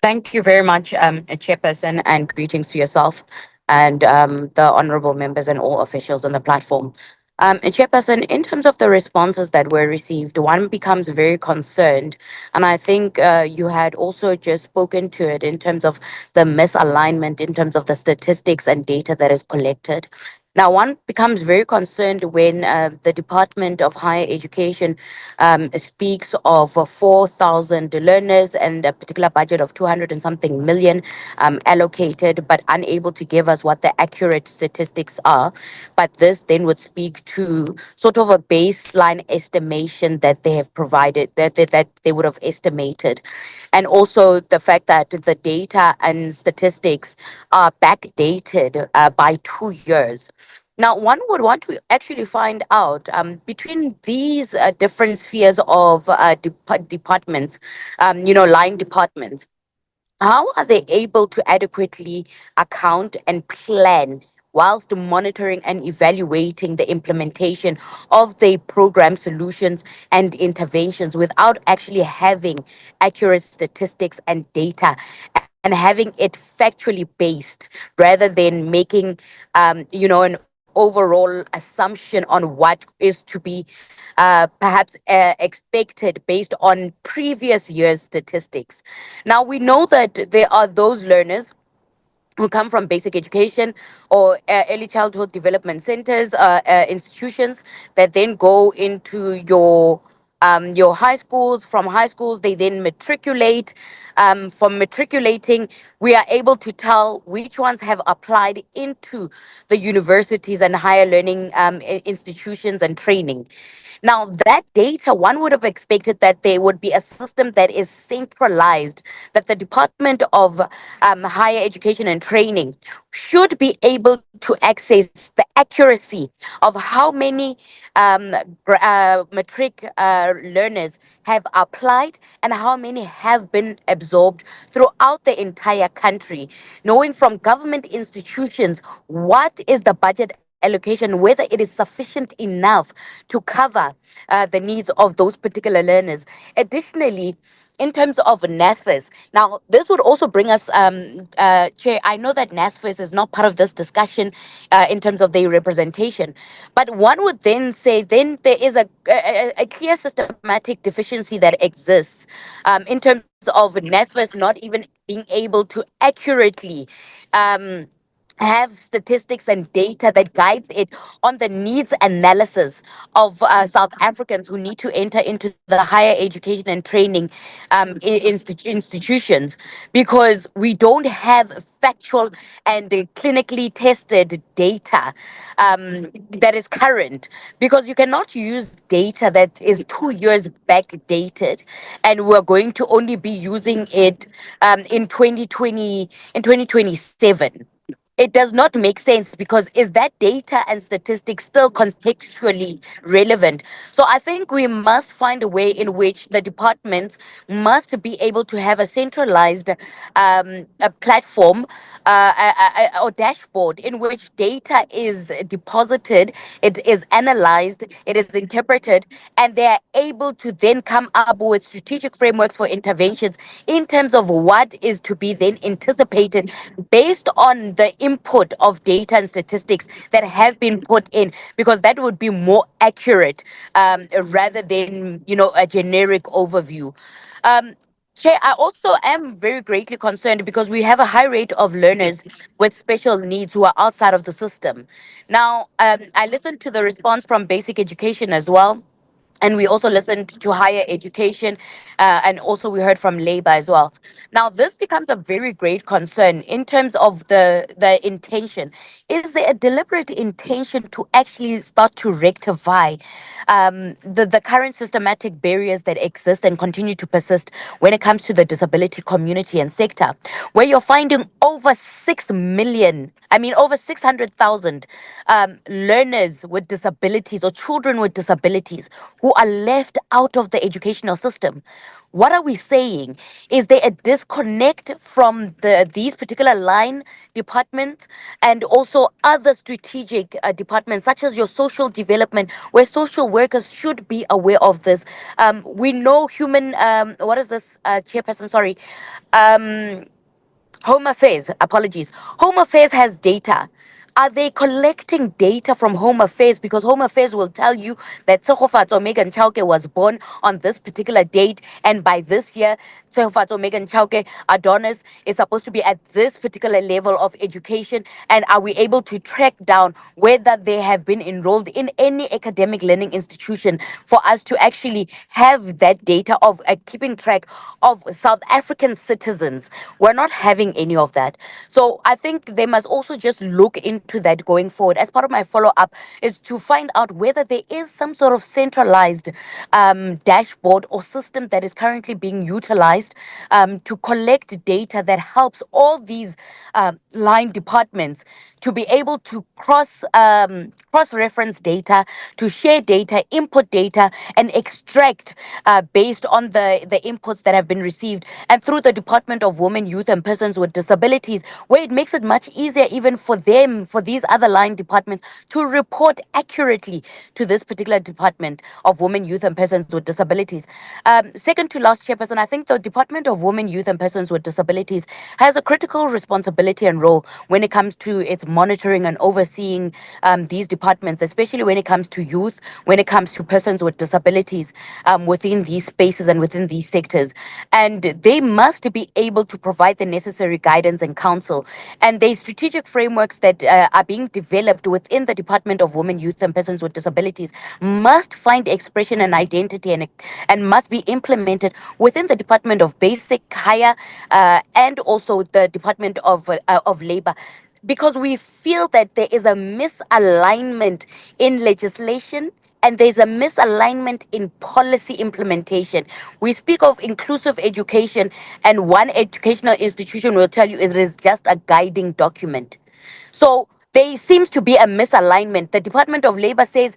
Thank you very much, Chairperson, and greetings to yourself and the honorable members and all officials on the platform. Chairperson, in terms of the responses that were received, one becomes very concerned, and I think you had also just spoken to it in terms of the misalignment, in terms of the statistics and data that is collected. Now, one becomes very concerned when the Department of Higher Education speaks of 4,000 learners and a particular budget of 200 and something million allocated, but unable to give us what the accurate statistics are. But this then would speak to sort of a baseline estimation that they have provided, that they would have estimated. And also the fact that the data and statistics are backdated by 2 years. Now, one would want to actually find out between these different spheres of departments, line departments, how are they able to adequately account and plan whilst monitoring and evaluating the implementation of the program solutions and interventions without actually having accurate statistics and data and having it factually based rather than making, an overall assumption on what is to be perhaps expected based on previous year's statistics. Now, we know that there are those learners who come from basic education or early childhood development centers, institutions that then go into your high schools. From high schools, they then matriculate. From matriculating, we are able to tell which ones have applied into the universities and higher learning institutions and training. Now, that data, one would have expected that there would be a system that is centralized, that the Department of Higher Education and Training should be able to access the accuracy of how many matric learners have applied and how many have been absorbed throughout the entire country, knowing from government institutions what is the budget allocation, whether it is sufficient enough to cover the needs of those particular learners. Additionally, in terms of NSFAS, now this would also bring us, Chair, I know that NSFAS is not part of this discussion in terms of their representation, but one would then say then there is a clear systematic deficiency that exists in terms of NSFAS not even being able to accurately have statistics and data that guides it on the needs analysis of South Africans who need to enter into the higher education and training institutions, because we don't have factual and clinically tested data that is current, because you cannot use data that is 2 years backdated, and we're going to only be using it in 2027. It does not make sense, because is that data and statistics still contextually relevant? So I think we must find a way in which the departments must be able to have a centralized a platform or dashboard in which data is deposited, it is analyzed, it is interpreted, and they are able to then come up with strategic frameworks for interventions in terms of what is to be then anticipated based on the input of data and statistics that have been put in, because that would be more accurate rather than, a generic overview. Chair, I also am very greatly concerned because we have a high rate of learners with special needs who are outside of the system. Now, I listened to the response from basic education as well, and we also listened to higher education, and also we heard from labor as well. Now this becomes a very great concern in terms of the intention. Is there a deliberate intention to actually start to rectify the current systematic barriers that exist and continue to persist when it comes to the disability community and sector, where you're finding over 6 million, over 600,000 learners with disabilities or children with disabilities who are left out of the educational system? What are we saying? Is there a disconnect from these particular line departments and also other strategic departments, such as your social development, where social workers should be aware of this? We know what is this, chairperson? Sorry. Home Affairs, apologies. Home Affairs has data. Are they collecting data from Home Affairs? Because Home Affairs will tell you that Tsogofatso Megan Chauke was born on this particular date, and by this year, Tsogofatso Megan Chauke Adonis is supposed to be at this particular level of education. And are we able to track down whether they have been enrolled in any academic learning institution for us to actually have that data of keeping track of South African citizens? We're not having any of that. So I think they must also just look into that going forward. As part of my follow-up is to find out whether there is some sort of centralized dashboard or system that is currently being utilized to collect data that helps all these line departments to be able to cross-reference data, to share data, input data, and extract based on the inputs that have been received, and through the Department of Women, Youth, and Persons with Disabilities, where it makes it much easier even for them, for these other line departments, to report accurately to this particular Department of Women, Youth, and Persons with Disabilities. Second to last, Chairperson, I think the Department of Women, Youth, and Persons with Disabilities has a critical responsibility and role when it comes to its monitoring and overseeing these departments, especially when it comes to youth, when it comes to persons with disabilities within these spaces and within these sectors. And they must be able to provide the necessary guidance and counsel. And the strategic frameworks that are being developed within the Department of Women, Youth, and Persons with Disabilities must find expression and identity, and must be implemented within the Department of Basic, Higher, and also the Department of Labor, because we feel that there is a misalignment in legislation and there's a misalignment in policy implementation. We speak of inclusive education, and one educational institution will tell you it is just a guiding document. So there seems to be a misalignment. The Department of Labor says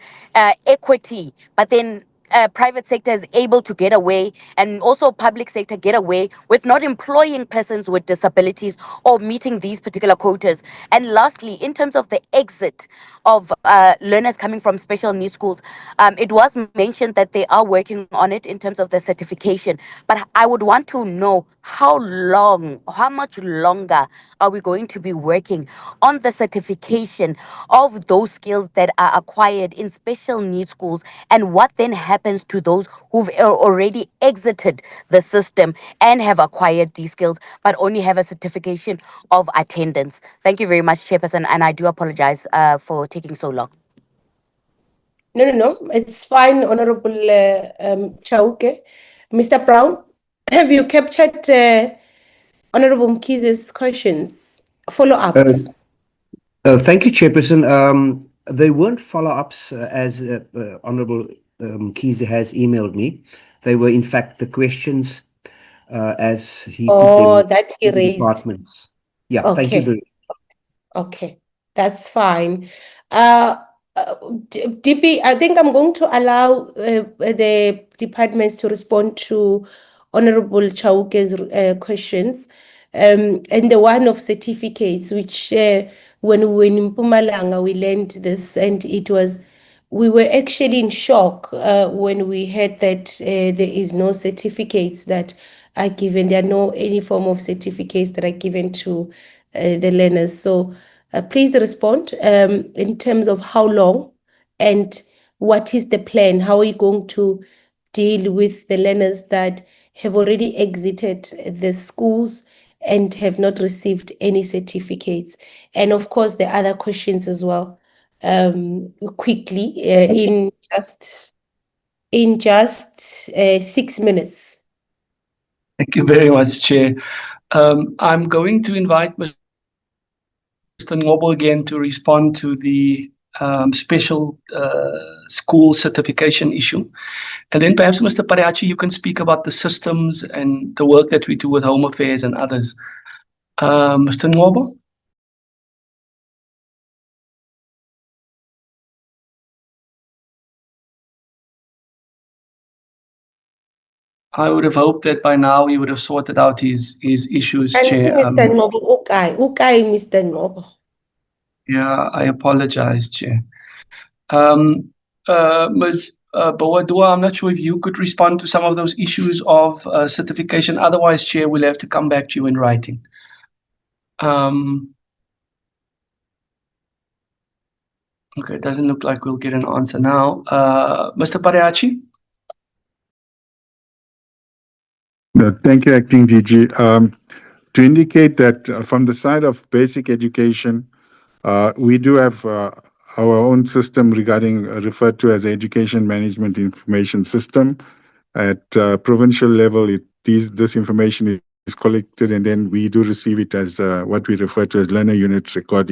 equity, but then private sector is able to get away, and also public sector get away with not employing persons with disabilities or meeting these particular quotas. And lastly, in terms of the exit of learners coming from special needs schools, it was mentioned that they are working on it in terms of the certification. But I would want to know how much longer are we going to be working on the certification of those skills that are acquired in special needs schools, and what then happens to those who've already exited the system and have acquired these skills but only have a certification of attendance? Thank you very much, Chairperson, and I do apologize for taking so long. No, it's fine, Honorable Chauke. Mr. Brown, have you captured Honorable Mkize's questions, follow-ups? Thank you, Chairperson. They weren't follow-ups as Honorable Mkize has emailed me. They were, in fact, the questions as he put them That he to the raised. departments. Yeah, thank you Okay. very much. Okay, that's fine. DP, I think I'm going to allow the departments to respond to Honorable Chauke's questions. And the one of certificates, which when we were in Mpumalanga, we learned this, and we were actually in shock when we heard that there is no certificates that are given. There are no any form of certificates that are given to the learners. So please respond in terms of how long and what is the plan? How are you going to deal with the learners that have already exited the schools and have not received any certificates? And of course, the other questions as well. Quickly, in just 6 minutes. Thank you very much, Chair. I'm going to invite Mr. Ngobo again to respond to the special school certification issue. And then perhaps, Mr. Pareachi, you can speak about the systems and the work that we do with Home Affairs and others. Mr. Ngobo? I would have hoped that by now he would have sorted out his issues, Chair. Mr. Ngobo, okay, Mr. Ngobo. Yeah, I apologize, Chair. Ms. Bawadua, I'm not sure if you could respond to some of those issues of certification. Otherwise, Chair, we'll have to come back to you in writing. Okay, it doesn't look like we'll get an answer now. Mr. Pareachi? Thank you, Acting DG. To indicate that from the side of basic education, we do have our own system referred to as Education Management Information System. At provincial level, this information is collected, and then we do receive it as what we refer to as learner unit record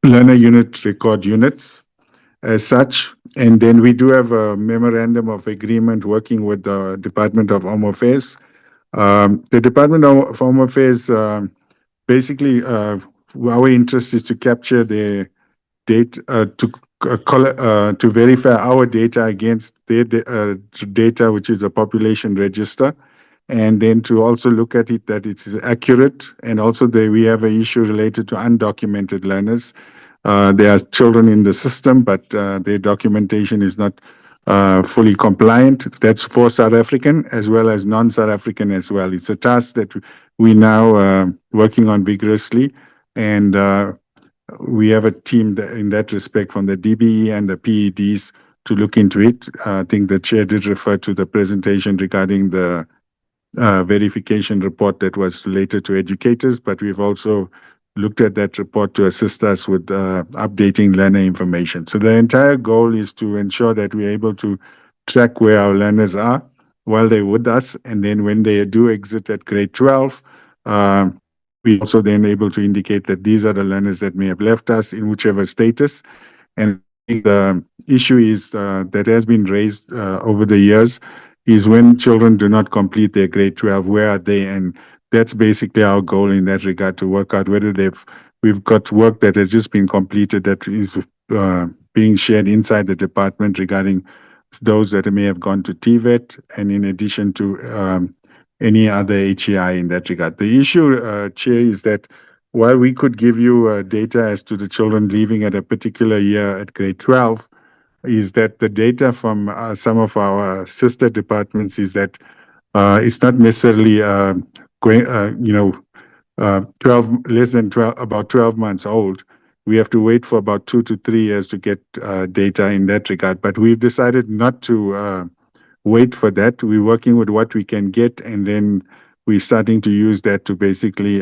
learner unit record units as such. And then we do have a memorandum of agreement working with the Department of Home Affairs. The Department of Home Affairs, basically, our interest is to capture the data, to verify our data against their data, which is a population register, and then to also look at it that it's accurate. And also we have an issue related to undocumented learners. There are children in the system, but their documentation is not fully compliant. That's for South African as well as non-South African as well. It's a task that we now working on vigorously, and we have a team in that respect from the DBE and the PEDs to look into it. I think the chair did refer to the presentation regarding the verification report that was related to educators, but we've also looked at that report to assist us with updating learner information. So the entire goal is to ensure that we're able to track where our learners are while they're with us, and then when they do exit at grade 12, we also then able to indicate that these are the learners that may have left us in whichever status. And the issue is that has been raised over the years is when children do not complete their grade 12, where are they? And that's basically our goal in that regard, to work out whether we've got work that has just been completed that is being shared inside the department regarding those that may have gone to TVET, and in addition to any other HEI in that regard. The issue, Chair, is that while we could give you data as to the children leaving at a particular year at grade 12, is that the data from some of our sister departments is that it's not necessarily going, 12 months old. We have to wait for about 2 to 3 years to get data in that regard. But we've decided not to wait for that. We're working with what we can get, and then we're starting to use that to basically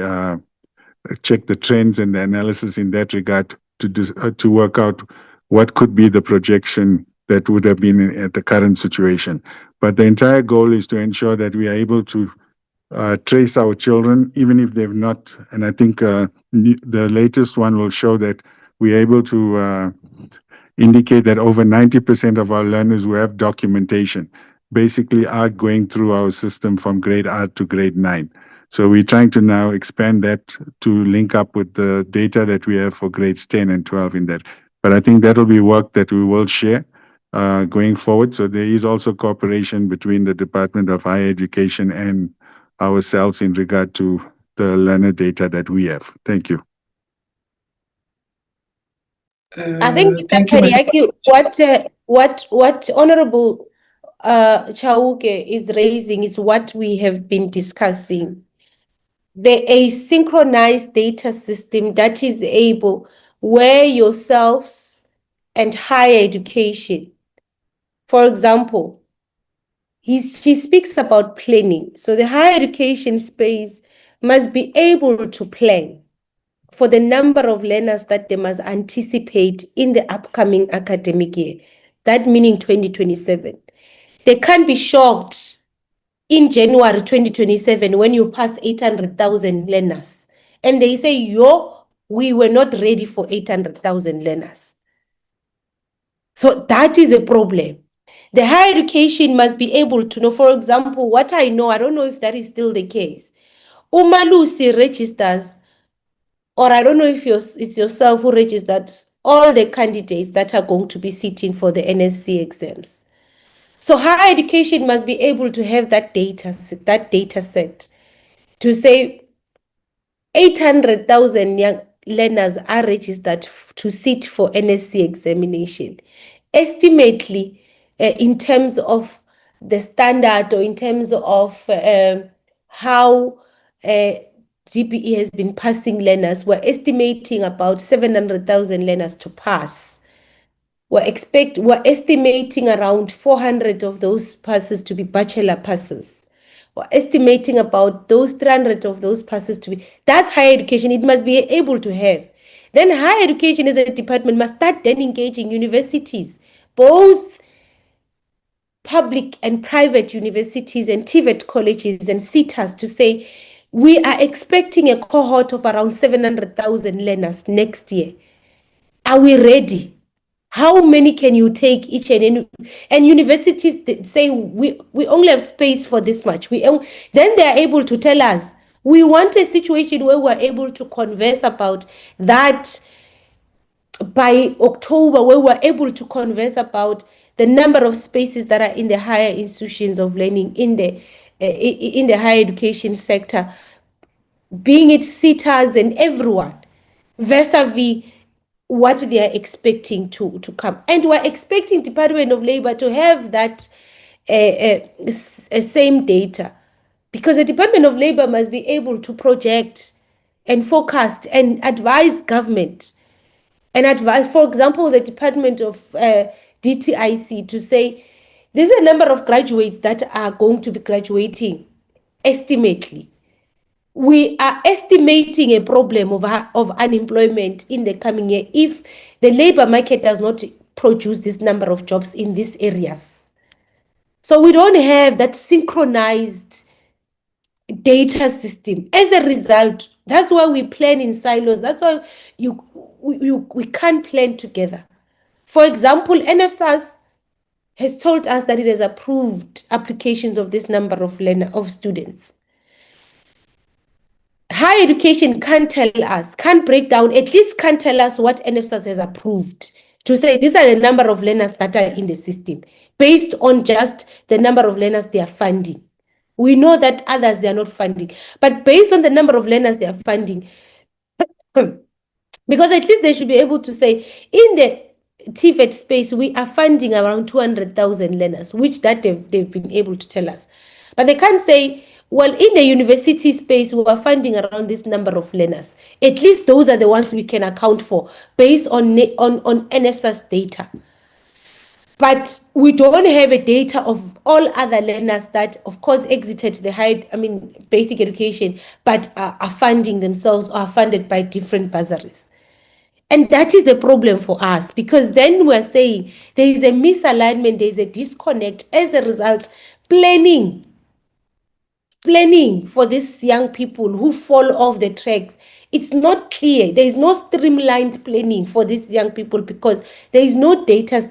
check the trends and the analysis in that regard to work out what could be the projection that would have been at the current situation. But the entire goal is to ensure that we are able to trace our children, even if they've not. And I think the latest one will show that we're able to indicate that over 90% of our learners who have documentation basically are going through our system from grade R to grade 9. So we're trying to now expand that to link up with the data that we have for grades 10 and 12 in that. But I think that'll be work that we will share going forward. So there is also cooperation between the Department of Higher Education and ourselves in regard to the learner data that we have. Thank you. I think, Mr. Padiaki, what Honorable Chauke is raising is what we have been discussing. The asynchronized data system that is able, where yourselves and higher education, for example, she speaks about planning. So the higher education space must be able to plan for the number of learners that they must anticipate in the upcoming academic year, that meaning 2027. They can't be shocked in January 2027 when you pass 800,000 learners and they say, we were not ready for 800,000 learners. So that is a problem. The higher education must be able to know, for example, what I know, I don't know if that is still the case. Umalusi registers, or I don't know if it's yourself who registered all the candidates that are going to be sitting for the NSC exams. So higher education must be able to have that data set to say 800,000 young learners are registered to sit for NSC examination. Estimately, in terms of the standard or in terms of how DPE has been passing learners, we're estimating about 700,000 learners to pass. We're estimating around 400 of those passes to be bachelor passes. We're estimating about those 300 of those passes to be, that's higher education, it must be able to have. Then higher education as a department must start then engaging universities, both public and private universities and TVET colleges and CETAs to say, we are expecting a cohort of around 700,000 learners next year. Are we ready? How many can you take each and universities say we only have space for this much. Then they are able to tell us, we want a situation where we're able to converse about that by October, where we're able to converse about the number of spaces that are in the higher institutions of learning in the higher education sector, being it CETAs and everyone, vis-a-vis what they are expecting to come. And we're expecting Department of Labor to have that same data, because the Department of Labor must be able to project and forecast and advise government and advise, for example, the Department of DTIC to say, there's a number of graduates that are going to be graduating, estimately. We are estimating a problem of unemployment in the coming year if the labor market does not produce this number of jobs in these areas. So we don't have that synchronized data system. As a result, that's why we plan in silos. That's why we can't plan together. For example, NFSAS has told us that it has approved applications of this number of students. Higher education can't tell us, can't break down, at least can't tell us what NFSAS has approved to say these are the number of learners that are in the system based on just the number of learners they are funding. We know that others they are not funding, but based on the number of learners they are funding, because at least they should be able to say in the TVET space, we are funding around 200,000 learners, which that they've been able to tell us. But they can't say, well, in the university space, we are funding around this number of learners. At least those are the ones we can account for based on NFSA's data. But we don't have a data of all other learners that, of course, exited the basic education, but are funding themselves or are funded by different bursaries. And that is a problem for us, because then we're saying there is a misalignment, there is a disconnect. As a result, planning for these young people who fall off the tracks, it's not clear. There is no streamlined planning for these young people because there is no data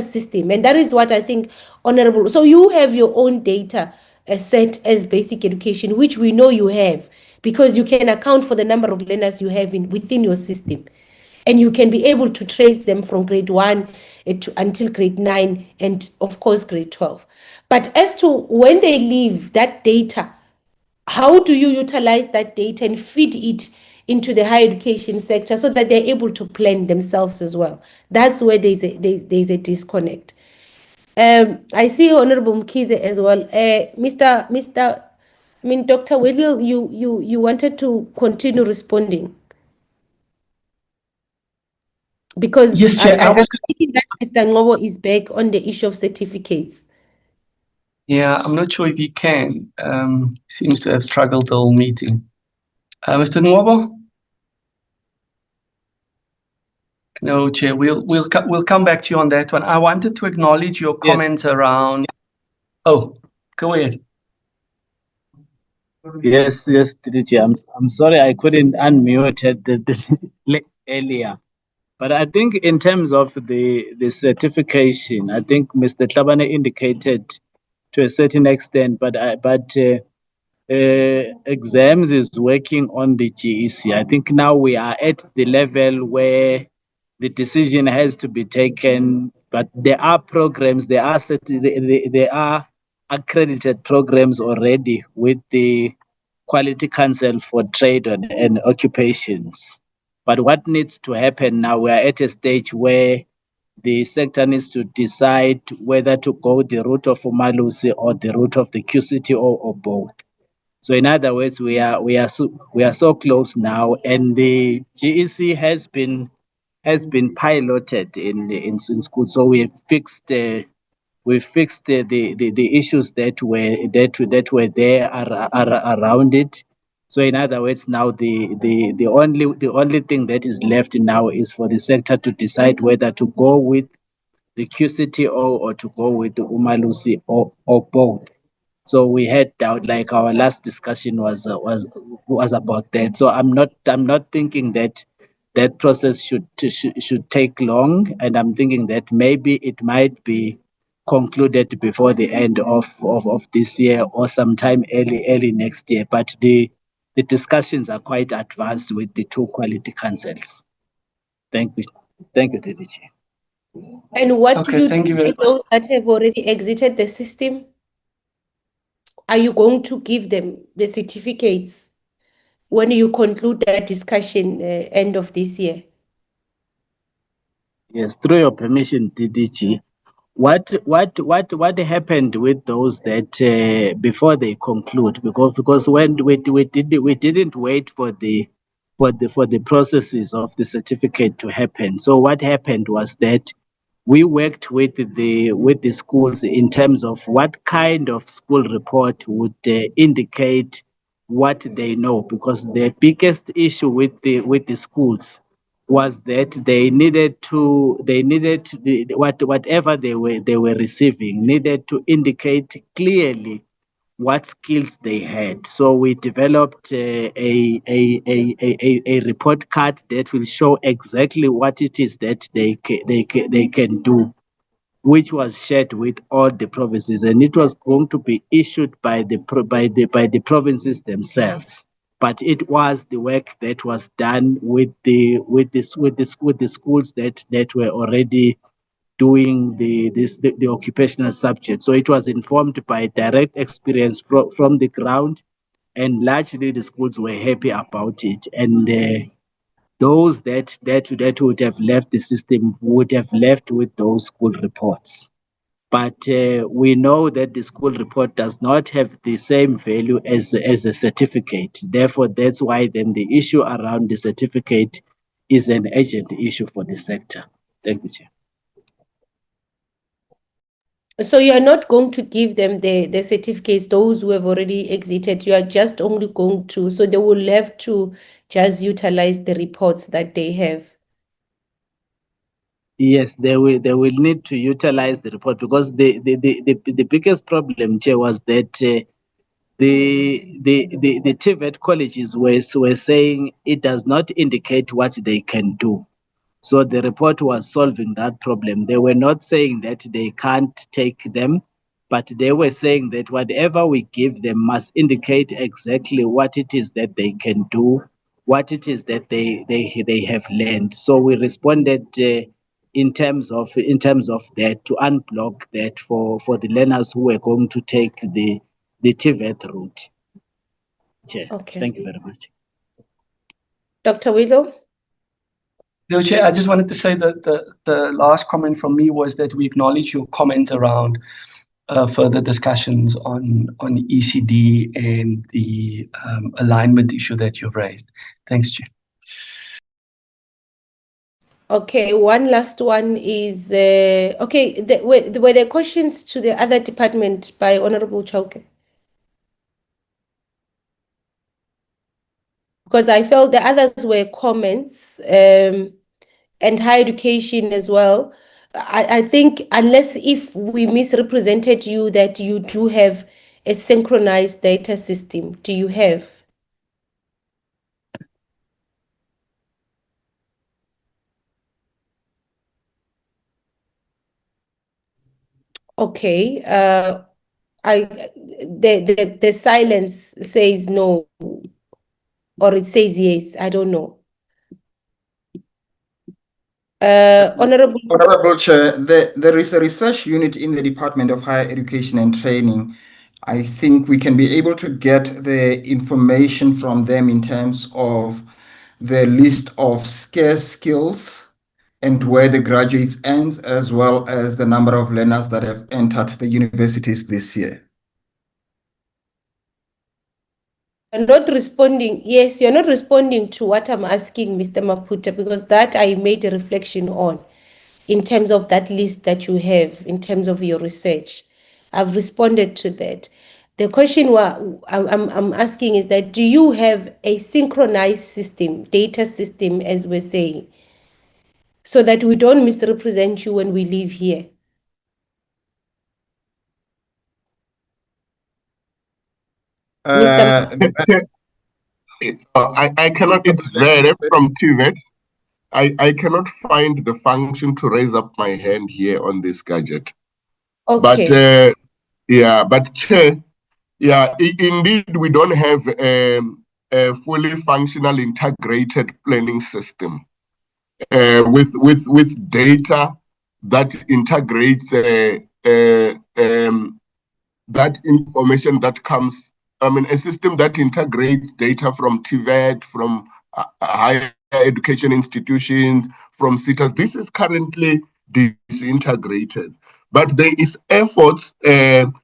system. And that is what I think, Honorable. So you have your own data set as basic education, which we know you have, because you can account for the number of learners you have within your system. And you can be able to trace them from grade 1 until grade 9 and, of course, grade 12. But as to when they leave that data, how do you utilize that data and feed it into the higher education sector so that they're able to plan themselves as well? That's where there's a disconnect. I see Honorable Mkhize as well. Dr. Whittle, you wanted to continue responding. Because yes, Chair, I think that Mr. Ngobo is back on the issue of certificates. Yeah, I'm not sure if he can. Seems to have struggled the whole meeting. Mr. Ngobo? No, Chair. We'll come back to you on that one. I wanted to acknowledge your comments around. Oh, go ahead. Yes, DDG. I'm sorry I couldn't unmute it earlier. But I think in terms of the certification, I think Mr. Tlabane indicated to a certain extent, but exams is working on the GEC. I think now we are at the level where the decision has to be taken, but there are programs, there are accredited programs already with the Quality Council for Trade and Occupations. But what needs to happen now, we are at a stage where the sector needs to decide whether to go the route of Umalusi or the route of the QCT or both. So in other words, we are so close now, and the GEC has been piloted in school. So we fixed the issues that were there around it. So in other words, now the only thing that is left now is for the sector to decide whether to go with the QCTO or to go with the Umalusi or both. So we had doubt, like our last discussion was about that. So I'm not thinking that process should take long, and I'm thinking that maybe it might be concluded before the end of this year or sometime early next year. But the discussions are quite advanced with the two quality councils. Thank you, TDG. And what Okay, do you thank do you very with those that have already exited the system? Are you going to give them the certificates when you conclude that discussion end of this year? Yes, through your permission, DDG. What happened with those that before they conclude, because when we didn't wait for the processes of the certificate to happen. So what happened was that we worked with the schools in terms of what kind of school report would indicate what they know, because the biggest issue with the schools was that they needed whatever they were receiving needed to indicate clearly what skills they had. So we developed a report card that will show exactly what it is that they can do, which was shared with all the provinces, and it was going to be issued by the provinces themselves. But it was the work that was done with the schools that were already doing the occupational subject. So it was informed by direct experience from the ground, and largely the schools were happy about it. And those that would have left the system would have left with those school reports. But we know that the school report does not have the same value as a certificate. Therefore, that's why then the issue around the certificate is an urgent issue for the sector. Thank you, Chair. So you are not going to give them the certificates, those who have already exited. You are just only going to, so they will have to just utilize the reports that they have. Yes, they will need to utilize the report, because the biggest problem, Chair, was that the TVET colleges were saying it does not indicate what they can do. So the report was solving that problem. They were not saying that they can't take them, but they were saying that whatever we give them must indicate exactly what it is that they can do, what it is that they have learned. So we responded in terms of that, to unblock that for the learners who were going to take the TVET route. Chair. Okay. Thank you very much. Dr. Widdle? No, Chair, I just wanted to say that the last comment from me was that we acknowledge your comment around further discussions on ECD and the alignment issue that you've raised. Thanks, Chair. Okay, one last one is, okay, were there questions to the other department by Honorable Chauke? Because I felt the others were comments, and higher education as well. I think unless if we misrepresented you that you do have a synchronized data system, do you have? Okay, the silence says no, or it says yes, I don't know. Honorable Chair, there is a research unit in the Department of Higher Education and Training. I think we can be able to get the information from them in terms of the list of scarce skills and where the graduates ends, as well as the number of learners that have entered the universities this year. You're not responding. Yes, you're not responding to what I'm asking, Mr. Maputa, because that I made a reflection on in terms of that list that you have, in terms of your research. I've responded to that. The question I'm asking is that, do you have a synchronized system, data system, as we're saying, so that we don't misrepresent you when we leave here? I cannot, it's very from TVET. I cannot find the function to raise up my hand here on this gadget. Okay. But Chair, indeed, we don't have a fully functional integrated planning system with data that integrates that information that comes. I mean, a system that integrates data from TVET, from higher education institutions, from CETAs. This is currently disintegrated. But there is efforts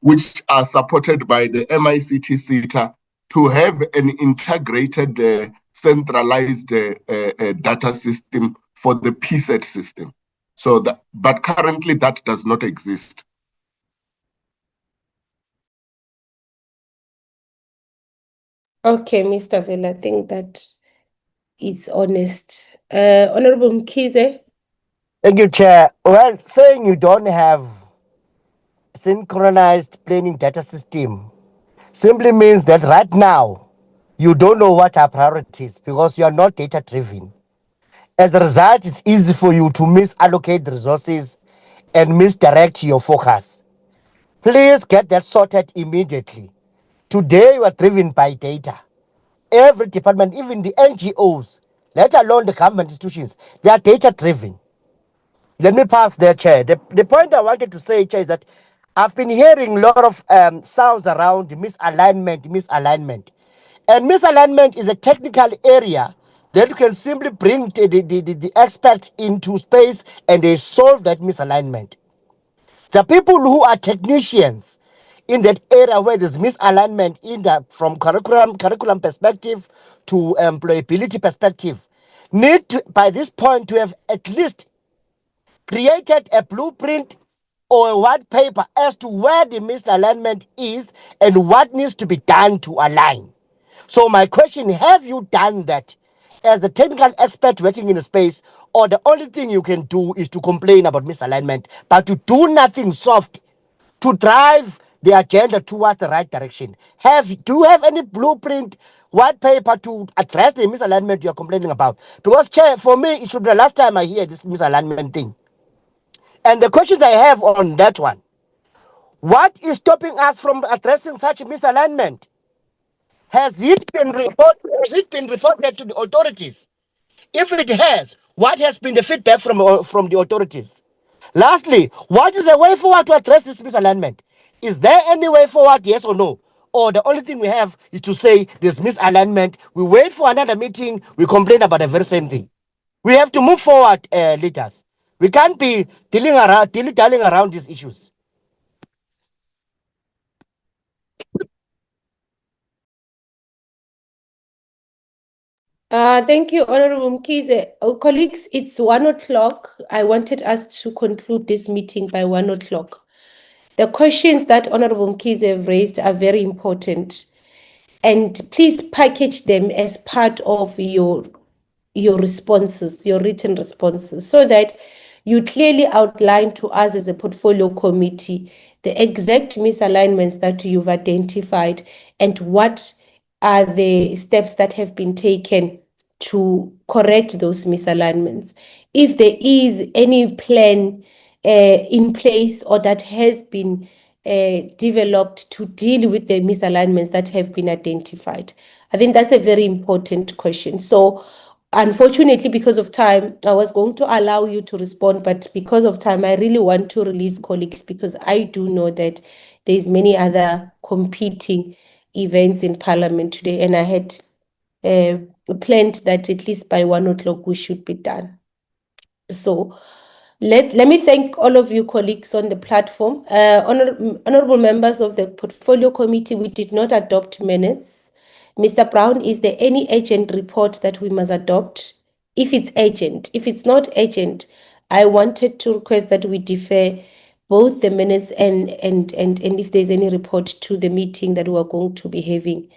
which are supported by the MICT CETA to have an integrated, centralized data system for the PSET system. So, but currently that does not exist. Okay, Mr. Vela, I think that it's honest. Honorable Mkhize. Thank you, Chair. Well, saying you don't have synchronized planning data system simply means that right now you don't know what are priorities because you are not data driven. As a result, it's easy for you to misallocate resources and misdirect your focus. Please get that sorted immediately. Today you are driven by data. Every department, even the NGOs, let alone the government institutions, they are data driven. Let me pass there, Chair. The point I wanted to say, Chair, is that I've been hearing a lot of sounds around misalignment. And misalignment is a technical area that can simply bring the expert into space and they solve that misalignment. The people who are technicians in that area where there's misalignment in the from curriculum perspective to employability perspective need to, by this point, to have at least created a blueprint or a white paper as to where the misalignment is and what needs to be done to align. So my question, have you done that as the technical expert working in the space, or the only thing you can do is to complain about misalignment, but to do nothing soft to drive the agenda towards the right direction? Do you have any blueprint, white paper to address the misalignment you're complaining about? Because, Chair, for me, it should be the last time I hear this misalignment thing. And the questions I have on that one, what is stopping us from addressing such misalignment? Has it been reported to the authorities? If it has, what has been the feedback from the authorities? Lastly, what is the way forward to address this misalignment? Is there any way forward, yes or no? Or the only thing we have is to say there's misalignment, we wait for another meeting, we complain about the very same thing. We have to move forward, leaders. We can't be dilly-dallying around these issues. Thank you, Honorable Mkhize. Oh, colleagues, it's 1 o'clock. I wanted us to conclude this meeting by 1 o'clock. The questions that Honorable Mkhize raised are very important, and please package them as part of your responses, your written responses, so that you clearly outline to us as a portfolio committee the exact misalignments that you've identified and what are the steps that have been taken to correct those misalignments. If there is any plan in place or that has been developed to deal with the misalignments that have been identified. I think that's a very important question. So unfortunately, because of time, I was going to allow you to respond, but because of time, I really want to release colleagues because I do know that there's many other competing events in Parliament today, and I had planned that at least by 1 o'clock we should be done. So let me thank all of you colleagues on the platform. Honorable members of the Portfolio Committee, we did not adopt minutes. Mr. Brown, is there any urgent report that we must adopt? If it's urgent. If it's not urgent, I wanted to request that we defer both the minutes and if there's any report to the meeting that we're going to be having.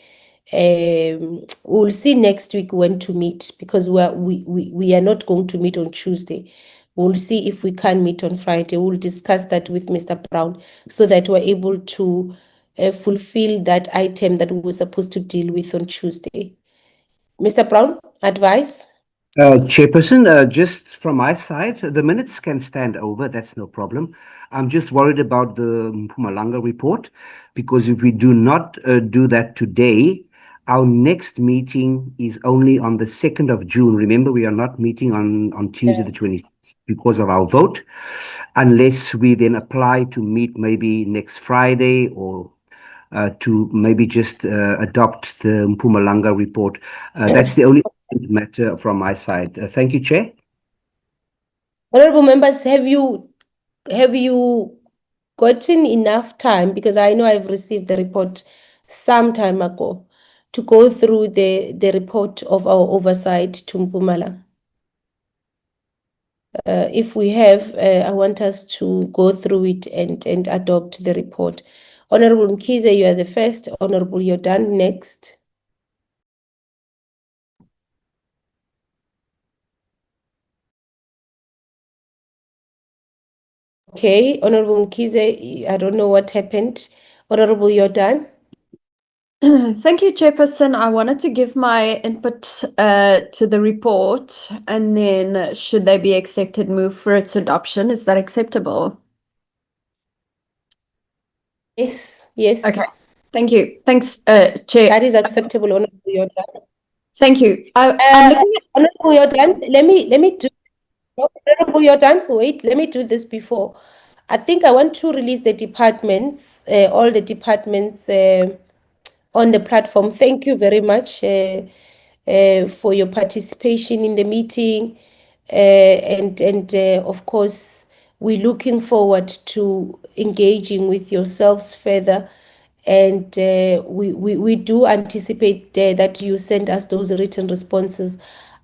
We'll see next week when to meet, because we are not going to meet on Tuesday. We'll see if we can meet on Friday. We'll discuss that with Mr. Brown so that we're able to fulfill that item that we were supposed to deal with on Tuesday. Mr. Brown, advice? Chairperson, just from my side, the minutes can stand over. That's no problem. I'm just worried about the Mpumalanga report, because if we do not do that today, our next meeting is only on the 2nd of June. Remember, we are not meeting on Tuesday the 26th because of our vote, unless we then apply to meet maybe next Friday or to maybe just adopt the Mpumalanga report. That's the only matter from my side. Thank you, Chair. Honorable members, have you gotten enough time, because I know I've received the report some time ago, to go through the report of our oversight to Mpumalanga? If we have, I want us to go through it and adopt the report. Honorable Mkhize, you are the first. Honorable Yordan, next. Okay, Honorable Mkhize, I don't know what happened. Honorable Yordan. Thank you, Chairperson. I wanted to give my input to the report, and then should they be accepted, move for its adoption. Is that acceptable? Yes, yes. Okay, thank you. Thanks, Chair. That is acceptable, Honorable Yordan. Thank you. I'm looking at Honorable Yordan, let me do. Honorable Yordan, wait, let me do this before. I think I want to release the departments, all the departments on the platform. Thank you very much, for your participation in the meeting. And of course, we're looking forward to engaging with yourselves further. And we do anticipate that you send us those written responses.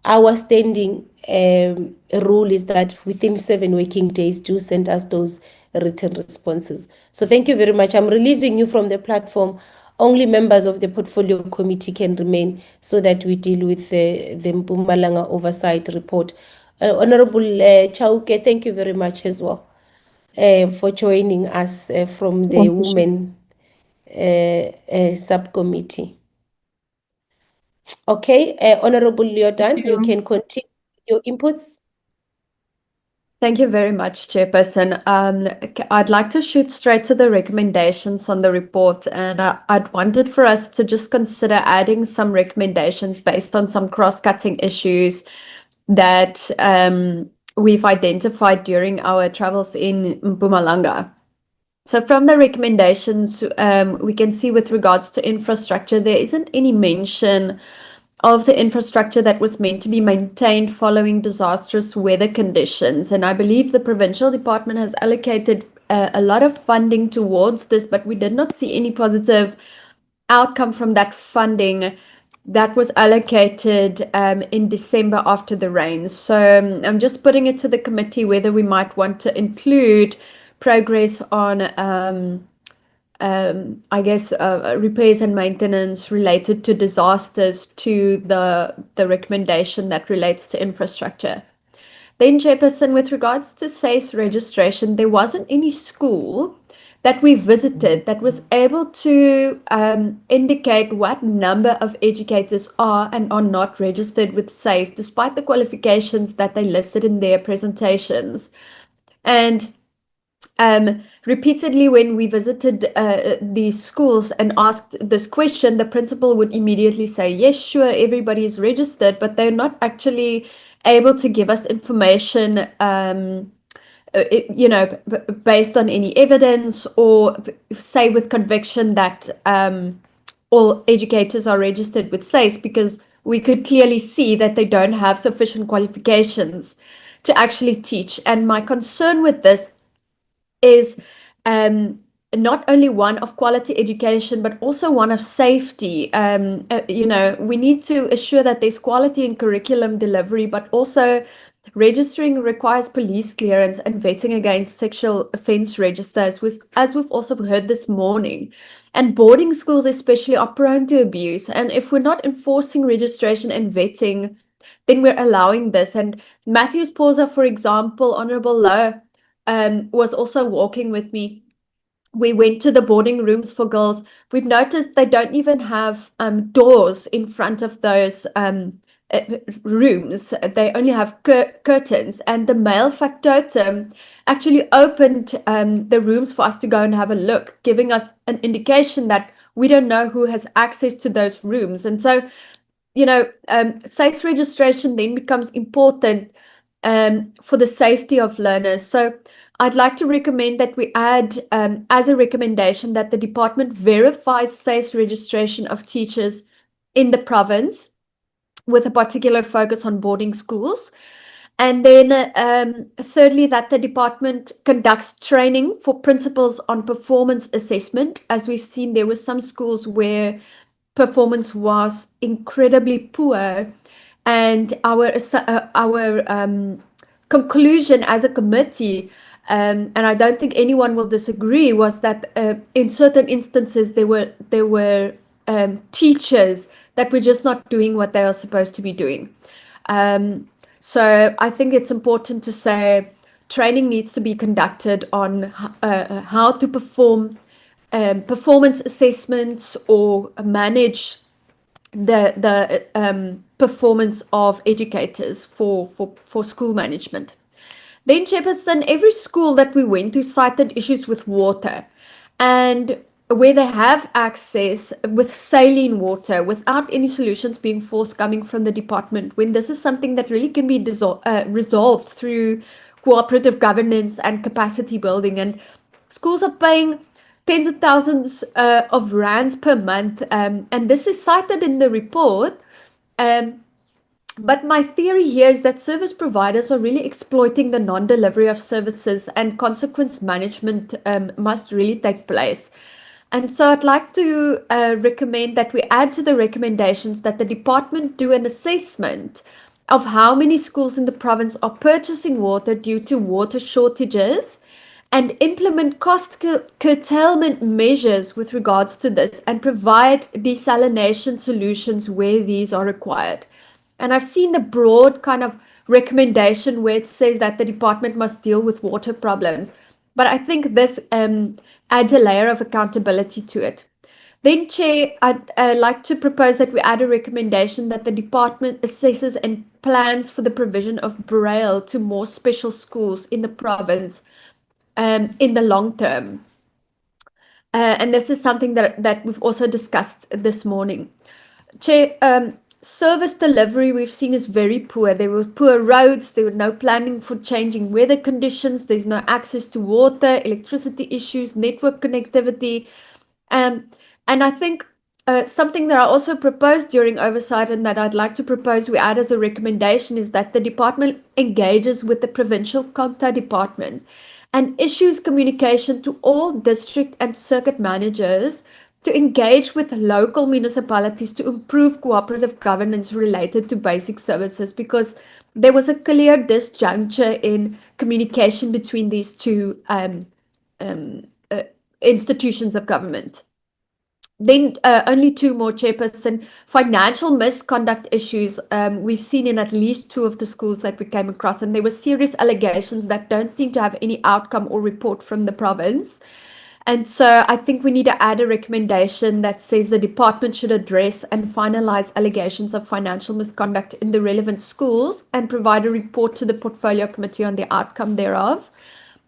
Our standing rule is that within 7 working days, do send us those written responses. So thank you very much. I'm releasing you from the platform. Only members of the portfolio committee can remain so that we deal with the Mpumalanga oversight report. Honorable Chauke, thank you very much as well for joining us from the Women subcommittee. Okay, Honorable Leodan, you can continue your inputs. Thank you very much, Chairperson. I'd like to shoot straight to the recommendations on the report, and I'd wanted for us to just consider adding some recommendations based on some cross-cutting issues that we've identified during our travels in Mpumalanga. So from the recommendations, we can see with regards to infrastructure, there isn't any mention of the infrastructure that was meant to be maintained following disastrous weather conditions. And I believe the provincial department has allocated a lot of funding towards this, but we did not see any positive outcome from that funding that was allocated in December after the rains. So I'm just putting it to the committee whether we might want to include progress on I guess repairs and maintenance related to disasters to the recommendation that relates to infrastructure. Then, Chairperson, with regards to SACE registration, there wasn't any school that we visited that was able to indicate what number of educators are and are not registered with SACE, despite the qualifications that they listed in their presentations. And repeatedly, when we visited these schools and asked this question, the principal would immediately say, yes, sure, everybody is registered, but they're not actually able to give us information, based on any evidence or say with conviction that all educators are registered with SACE, because we could clearly see that they don't have sufficient qualifications to actually teach. And my concern with this is not only one of quality education, but also one of safety. We need to assure that there's quality in curriculum delivery, but also registering requires police clearance and vetting against sexual offence registers, as we've also heard this morning. And boarding schools especially are prone to abuse. And if we're not enforcing registration and vetting, then we're allowing this. And Matthews Pausa, for example, Honourable Lowe, was also walking with me. We went to the boarding rooms for girls. We've noticed they don't even have doors in front of those rooms. They only have curtains. And the male factotum actually opened the rooms for us to go and have a look, giving us an indication that we don't know who has access to those rooms. And so, SACE registration then becomes important for the safety of learners. So I'd like to recommend that we add as a recommendation that the department verifies SACE registration of teachers in the province with a particular focus on boarding schools. And then thirdly, that the department conducts training for principals on performance assessment. As we've seen, there were some schools where performance was incredibly poor, and our conclusion as a committee, and I don't think anyone will disagree, was that in certain instances there were teachers that were just not doing what they are supposed to be doing. So I think it's important to say training needs to be conducted on how to perform performance assessments or manage the performance of educators for school management. Then, Chairperson, every school that we went to cited issues with water, and where they have access with saline water without any solutions being forthcoming from the department, when this is something that really can be resolved through cooperative governance and capacity building. And schools are paying tens of thousands of rands per month, and this is cited in the report, But my theory here is that service providers are really exploiting the non-delivery of services, and consequence management must really take place. And so I'd like to recommend that we add to the recommendations that the department do an assessment of how many schools in the province are purchasing water due to water shortages, and implement cost curtailment measures with regards to this, and provide desalination solutions where these are required. And I've seen the broad kind of recommendation where it says that the department must deal with water problems. But I think this adds a layer of accountability to it. Then, Chair, I'd like to propose that we add a recommendation that the department assesses and plans for the provision of Braille to more special schools in the province in the long term. And this is something that we've also discussed this morning. Chair, service delivery we've seen is very poor. There were poor roads, there were no planning for changing weather conditions, there's no access to water, electricity issues, network connectivity. And I think something that I also proposed during oversight, and that I'd like to propose we add as a recommendation, is that the department engages with the provincial COGTA department and issues communication to all district and circuit managers to engage with local municipalities to improve cooperative governance related to basic services, because there was a clear disjuncture in communication between these two institutions of government. Then only two more, Chairperson. Financial misconduct issues we've seen in at least two of the schools that we came across, and there were serious allegations that don't seem to have any outcome or report from the province. And so I think we need to add a recommendation that says the department should address and finalize allegations of financial misconduct in the relevant schools and provide a report to the portfolio committee on the outcome thereof.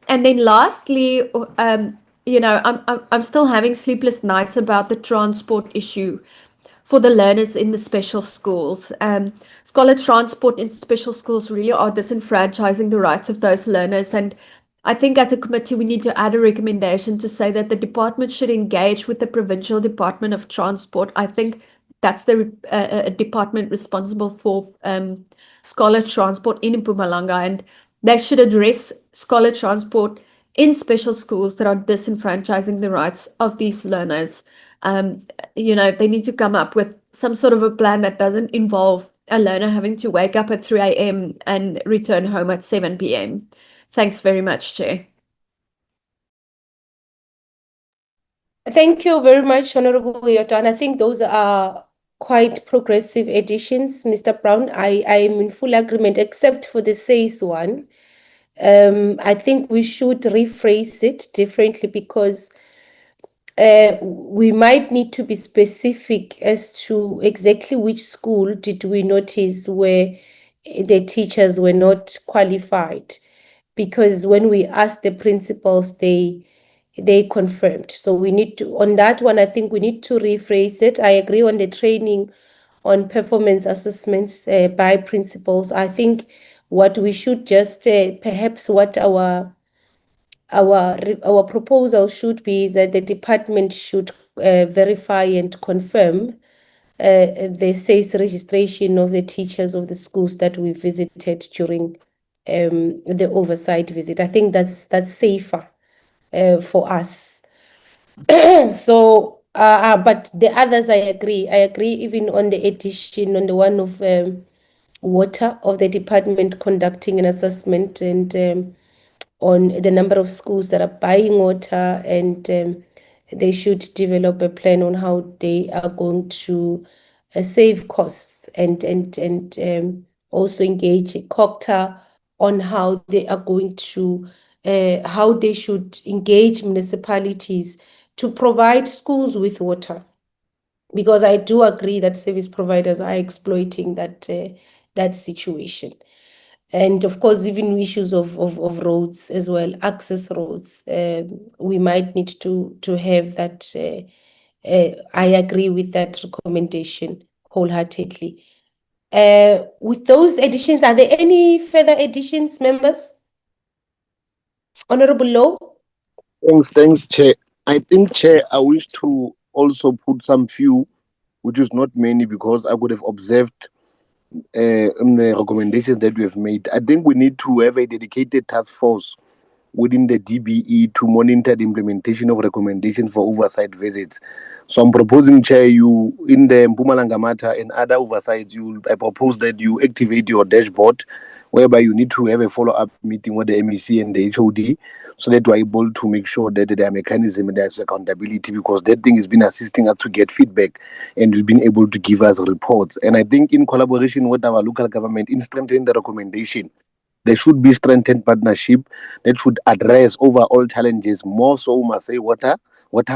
And then lastly, I'm still having sleepless nights about the transport issue for the learners in the special schools. Scholar transport in special schools really are disenfranchising the rights of those learners. And I think as a committee, we need to add a recommendation to say that the department should engage with the Provincial Department of Transport. I think that's the department responsible for scholar transport in Mpumalanga, and they should address scholar transport in special schools that are disenfranchising the rights of these learners. They need to come up with some sort of a plan that doesn't involve a learner having to wake up at 3 a.m. and return home at 7 p.m. Thanks very much, Chair. Thank you very much, Honorable Yotan. I think those are quite progressive additions, Mr. Brown. I am in full agreement, except for the SACE one. I think we should rephrase it differently, because we might need to be specific as to exactly which school did we notice where the teachers were not qualified. Because when we asked the principals, they confirmed. So we need to, on that one, I think we need to rephrase it. I agree on the training on performance assessments by principals. I think what we should just, perhaps what our proposal should be is that the department should verify and confirm the SACE registration of the teachers of the schools that we visited during the oversight visit. I think that's safer for us. So, but the others, I agree. I agree even on the addition, on the one of water, of the department conducting an assessment, and on the number of schools that are buying water, and they should develop a plan on how they are going to save costs, and also engage COGTA on how they are going to, how they should engage municipalities to provide schools with water. Because I do agree that service providers are exploiting that situation. And of course, even issues of roads as well, access roads, we might need to have that. I agree with that recommendation wholeheartedly. With those additions, are there any further additions, members? Honorable Law? Thanks, Chair. I think, Chair, I wish to also put some few, which is not many, because I would have observed the recommendations that we have made. I think we need to have a dedicated task force within the DBE to monitor the implementation of recommendations for oversight visits. So I'm proposing, Chair, you in the Mpumalanga matter and other oversights, I propose that you activate your dashboard, whereby you need to have a follow-up meeting with the MEC and the HOD, so that we're able to make sure that there are mechanisms and there's accountability, because that thing has been assisting us to get feedback and you've been able to give us reports. And I think in collaboration with our local government, in strengthening the recommendation, there should be strengthened partnership that should address overall challenges, more so, must say, water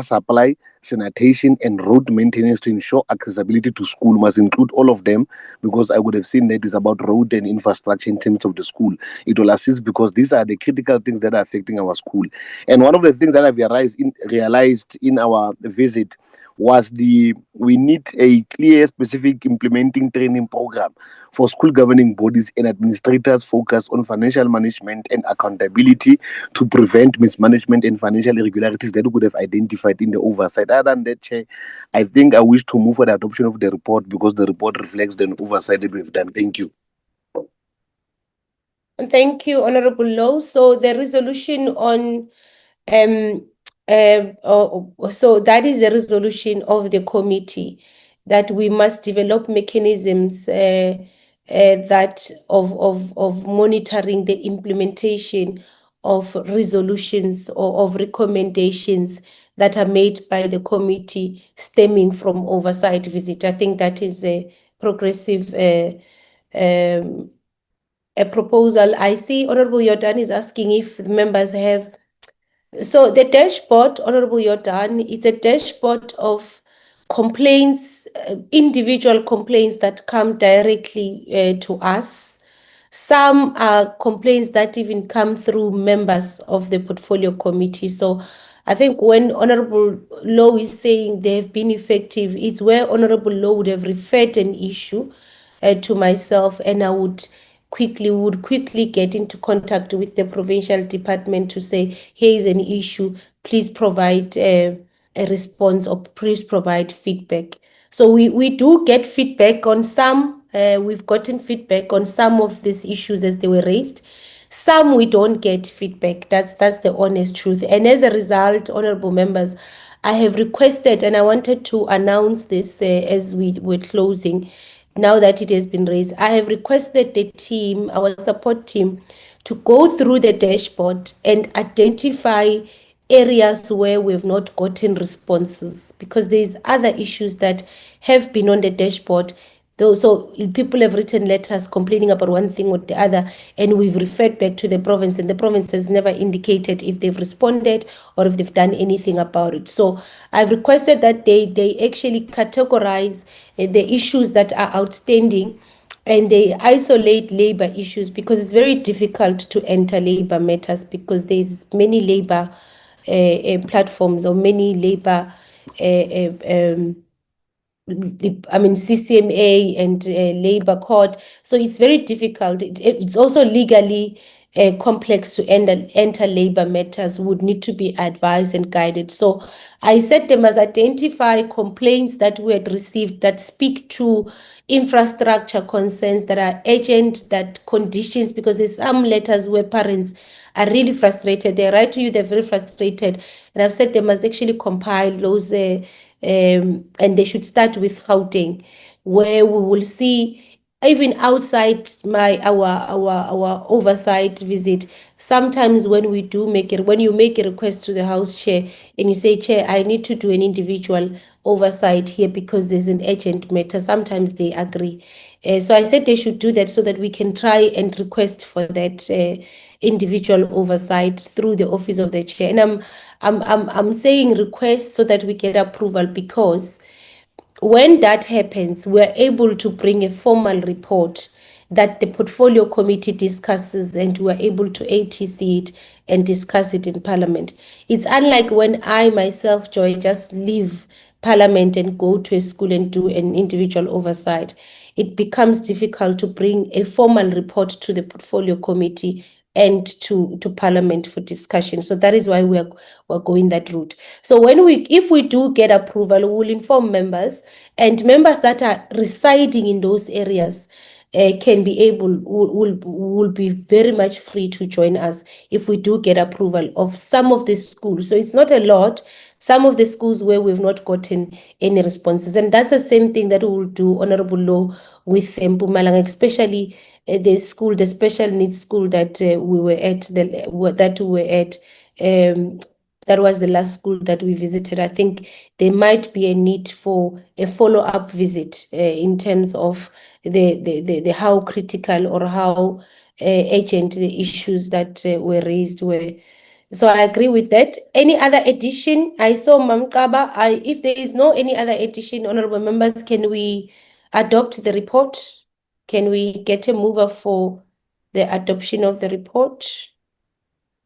supply, sanitation, and road maintenance to ensure accessibility to school must include all of them, because I would have seen that it's about road and infrastructure in terms of the school. It will assist because these are the critical things that are affecting our school. And one of the things that I've realized in our visit was we need a clear, specific implementing training program for school governing bodies and administrators focused on financial management and accountability to prevent mismanagement and financial irregularities that we could have identified in the oversight. Other than that, Chair, I think I wish to move for the adoption of the report because the report reflects the oversight that we've done. Thank you. Thank you, Honorable Low. So the resolution on so that is a resolution of the committee that we must develop mechanisms that of monitoring the implementation of resolutions or of recommendations that are made by the committee stemming from oversight visit. I think that is a progressive a proposal. I see Honorable Yordan is asking if the members have. So the dashboard, Honorable Yordan, it's a dashboard of complaints, individual complaints that come directly to us. Some are complaints that even come through members of the portfolio committee. So I think when Honorable Low is saying they have been effective, it's where Honorable Low would have referred an issue to myself, and I would quickly get into contact with the provincial department to say, here is an issue, please provide a response or please provide feedback. So we do get feedback on some, we've gotten feedback on some of these issues as they were raised. Some we don't get feedback, that's the honest truth. And as a result, honorable members, I have requested, and I wanted to announce this as we were closing, now that it has been raised, I have requested the team, our support team, to go through the dashboard and identify areas where we've not gotten responses, because there's other issues that have been on the dashboard. So people have written letters complaining about one thing or the other, and we've referred back to the province, and the province has never indicated if they've responded or if they've done anything about it. So I've requested that they actually categorize the issues that are outstanding, and they isolate labor issues, because it's very difficult to enter labor matters, because there's many labor platforms or many labor CCMA and labor court. So it's very difficult. It's also legally complex to enter labor matters, would need to be advised and guided. So I said they must identify complaints that we had received that speak to infrastructure concerns, that are urgent, that conditions, because there's some letters where parents are really frustrated. They write to you, they're very frustrated. And I've said they must actually compile those and they should start with Gauteng, where we will see, even outside our oversight visit, sometimes when you make a request to the House Chair and you say, Chair, I need to do an individual oversight here because there's an urgent matter, sometimes they agree. So I said they should do that so that we can try and request for that individual oversight through the office of the Chair. And I'm saying request so that we get approval, because when that happens, we're able to bring a formal report that the portfolio committee discusses, and we're able to ATC it and discuss it in Parliament. It's unlike when I myself, Joy, just leave Parliament and go to a school and do an individual oversight. It becomes difficult to bring a formal report to the portfolio committee and to Parliament for discussion. So that is why we're going that route. So if we do get approval, we'll inform members, and members that are residing in those areas, can be able, will be very much free to join us if we do get approval of some of the schools. So it's not a lot. Some of the schools where we've not gotten any responses. And that's the same thing that we will do, Honorable Law, with Mpumalanga, especially the school, the special needs school that we were at, that was the last school that we visited. I think there might be a need for a follow-up visit in terms of the how critical or how urgent the issues that were raised were. So I agree with that. Any other addition? I saw Mamkaba. If there is no any other addition, honorable members, can we adopt the report? Can we get a mover for the adoption of the report?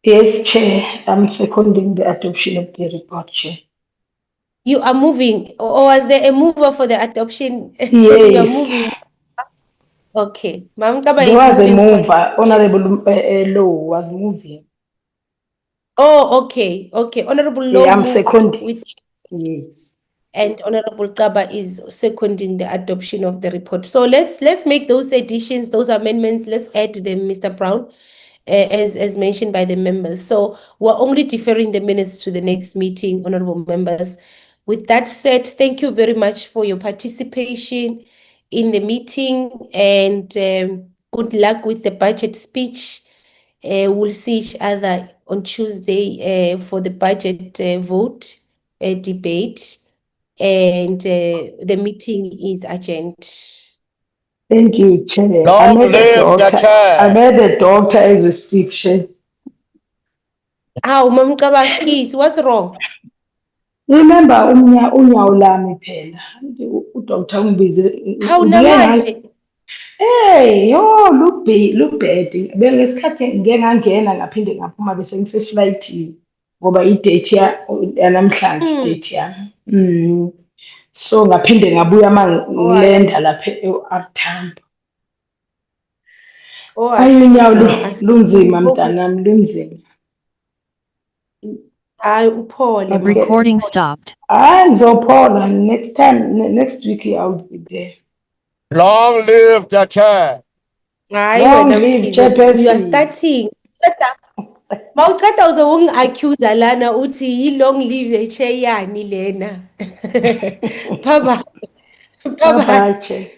Yes, Chair. I'm seconding the adoption of the report, Chair. You are moving, or was there a mover for the adoption? Yes. You are moving. Okay. Mamkaba There is was a moving. mover. Honorable Law was moving. Oh, okay. Okay. Honorable Law I'm moved seconding. with. Yes. And Honorable Kaba is seconding the adoption of the report. So let's make those additions, those amendments. Let's add them, Mr. Brown, as mentioned by the members. So we're only deferring the minutes to the next meeting, honorable members. With that said, thank you very much for your participation in the meeting, and good luck with the budget speech. We'll see each other on Tuesday for the budget vote debate. And the meeting is adjourned. Thank you, Chair. Long live the chair. I made the doctor as a speak, Chair. How, Mam Kabaskis, what's wrong? Remember, unyawo lami phela. Udoktor ungibize. How namanje? Hey, yo, look bad. Bengesikhathi ngeke ngangena ngaphinde ngaphuma bese ngiseflightini ngoba i-date yanamhlanje i-date yami. So ngaphinde ngabuya ngilenda lapha e-Uptown. Ayinyawo lunzima mntanami, lunzima. Recording stopped. Ngizophola next time, next week I'll be there. Long live the chair. Long live Chairperson. You are starting. Mawuqeda uzongi-accuse lana uthi yi-long live the chair yani lena. Bye bye. Bye bye, Chair.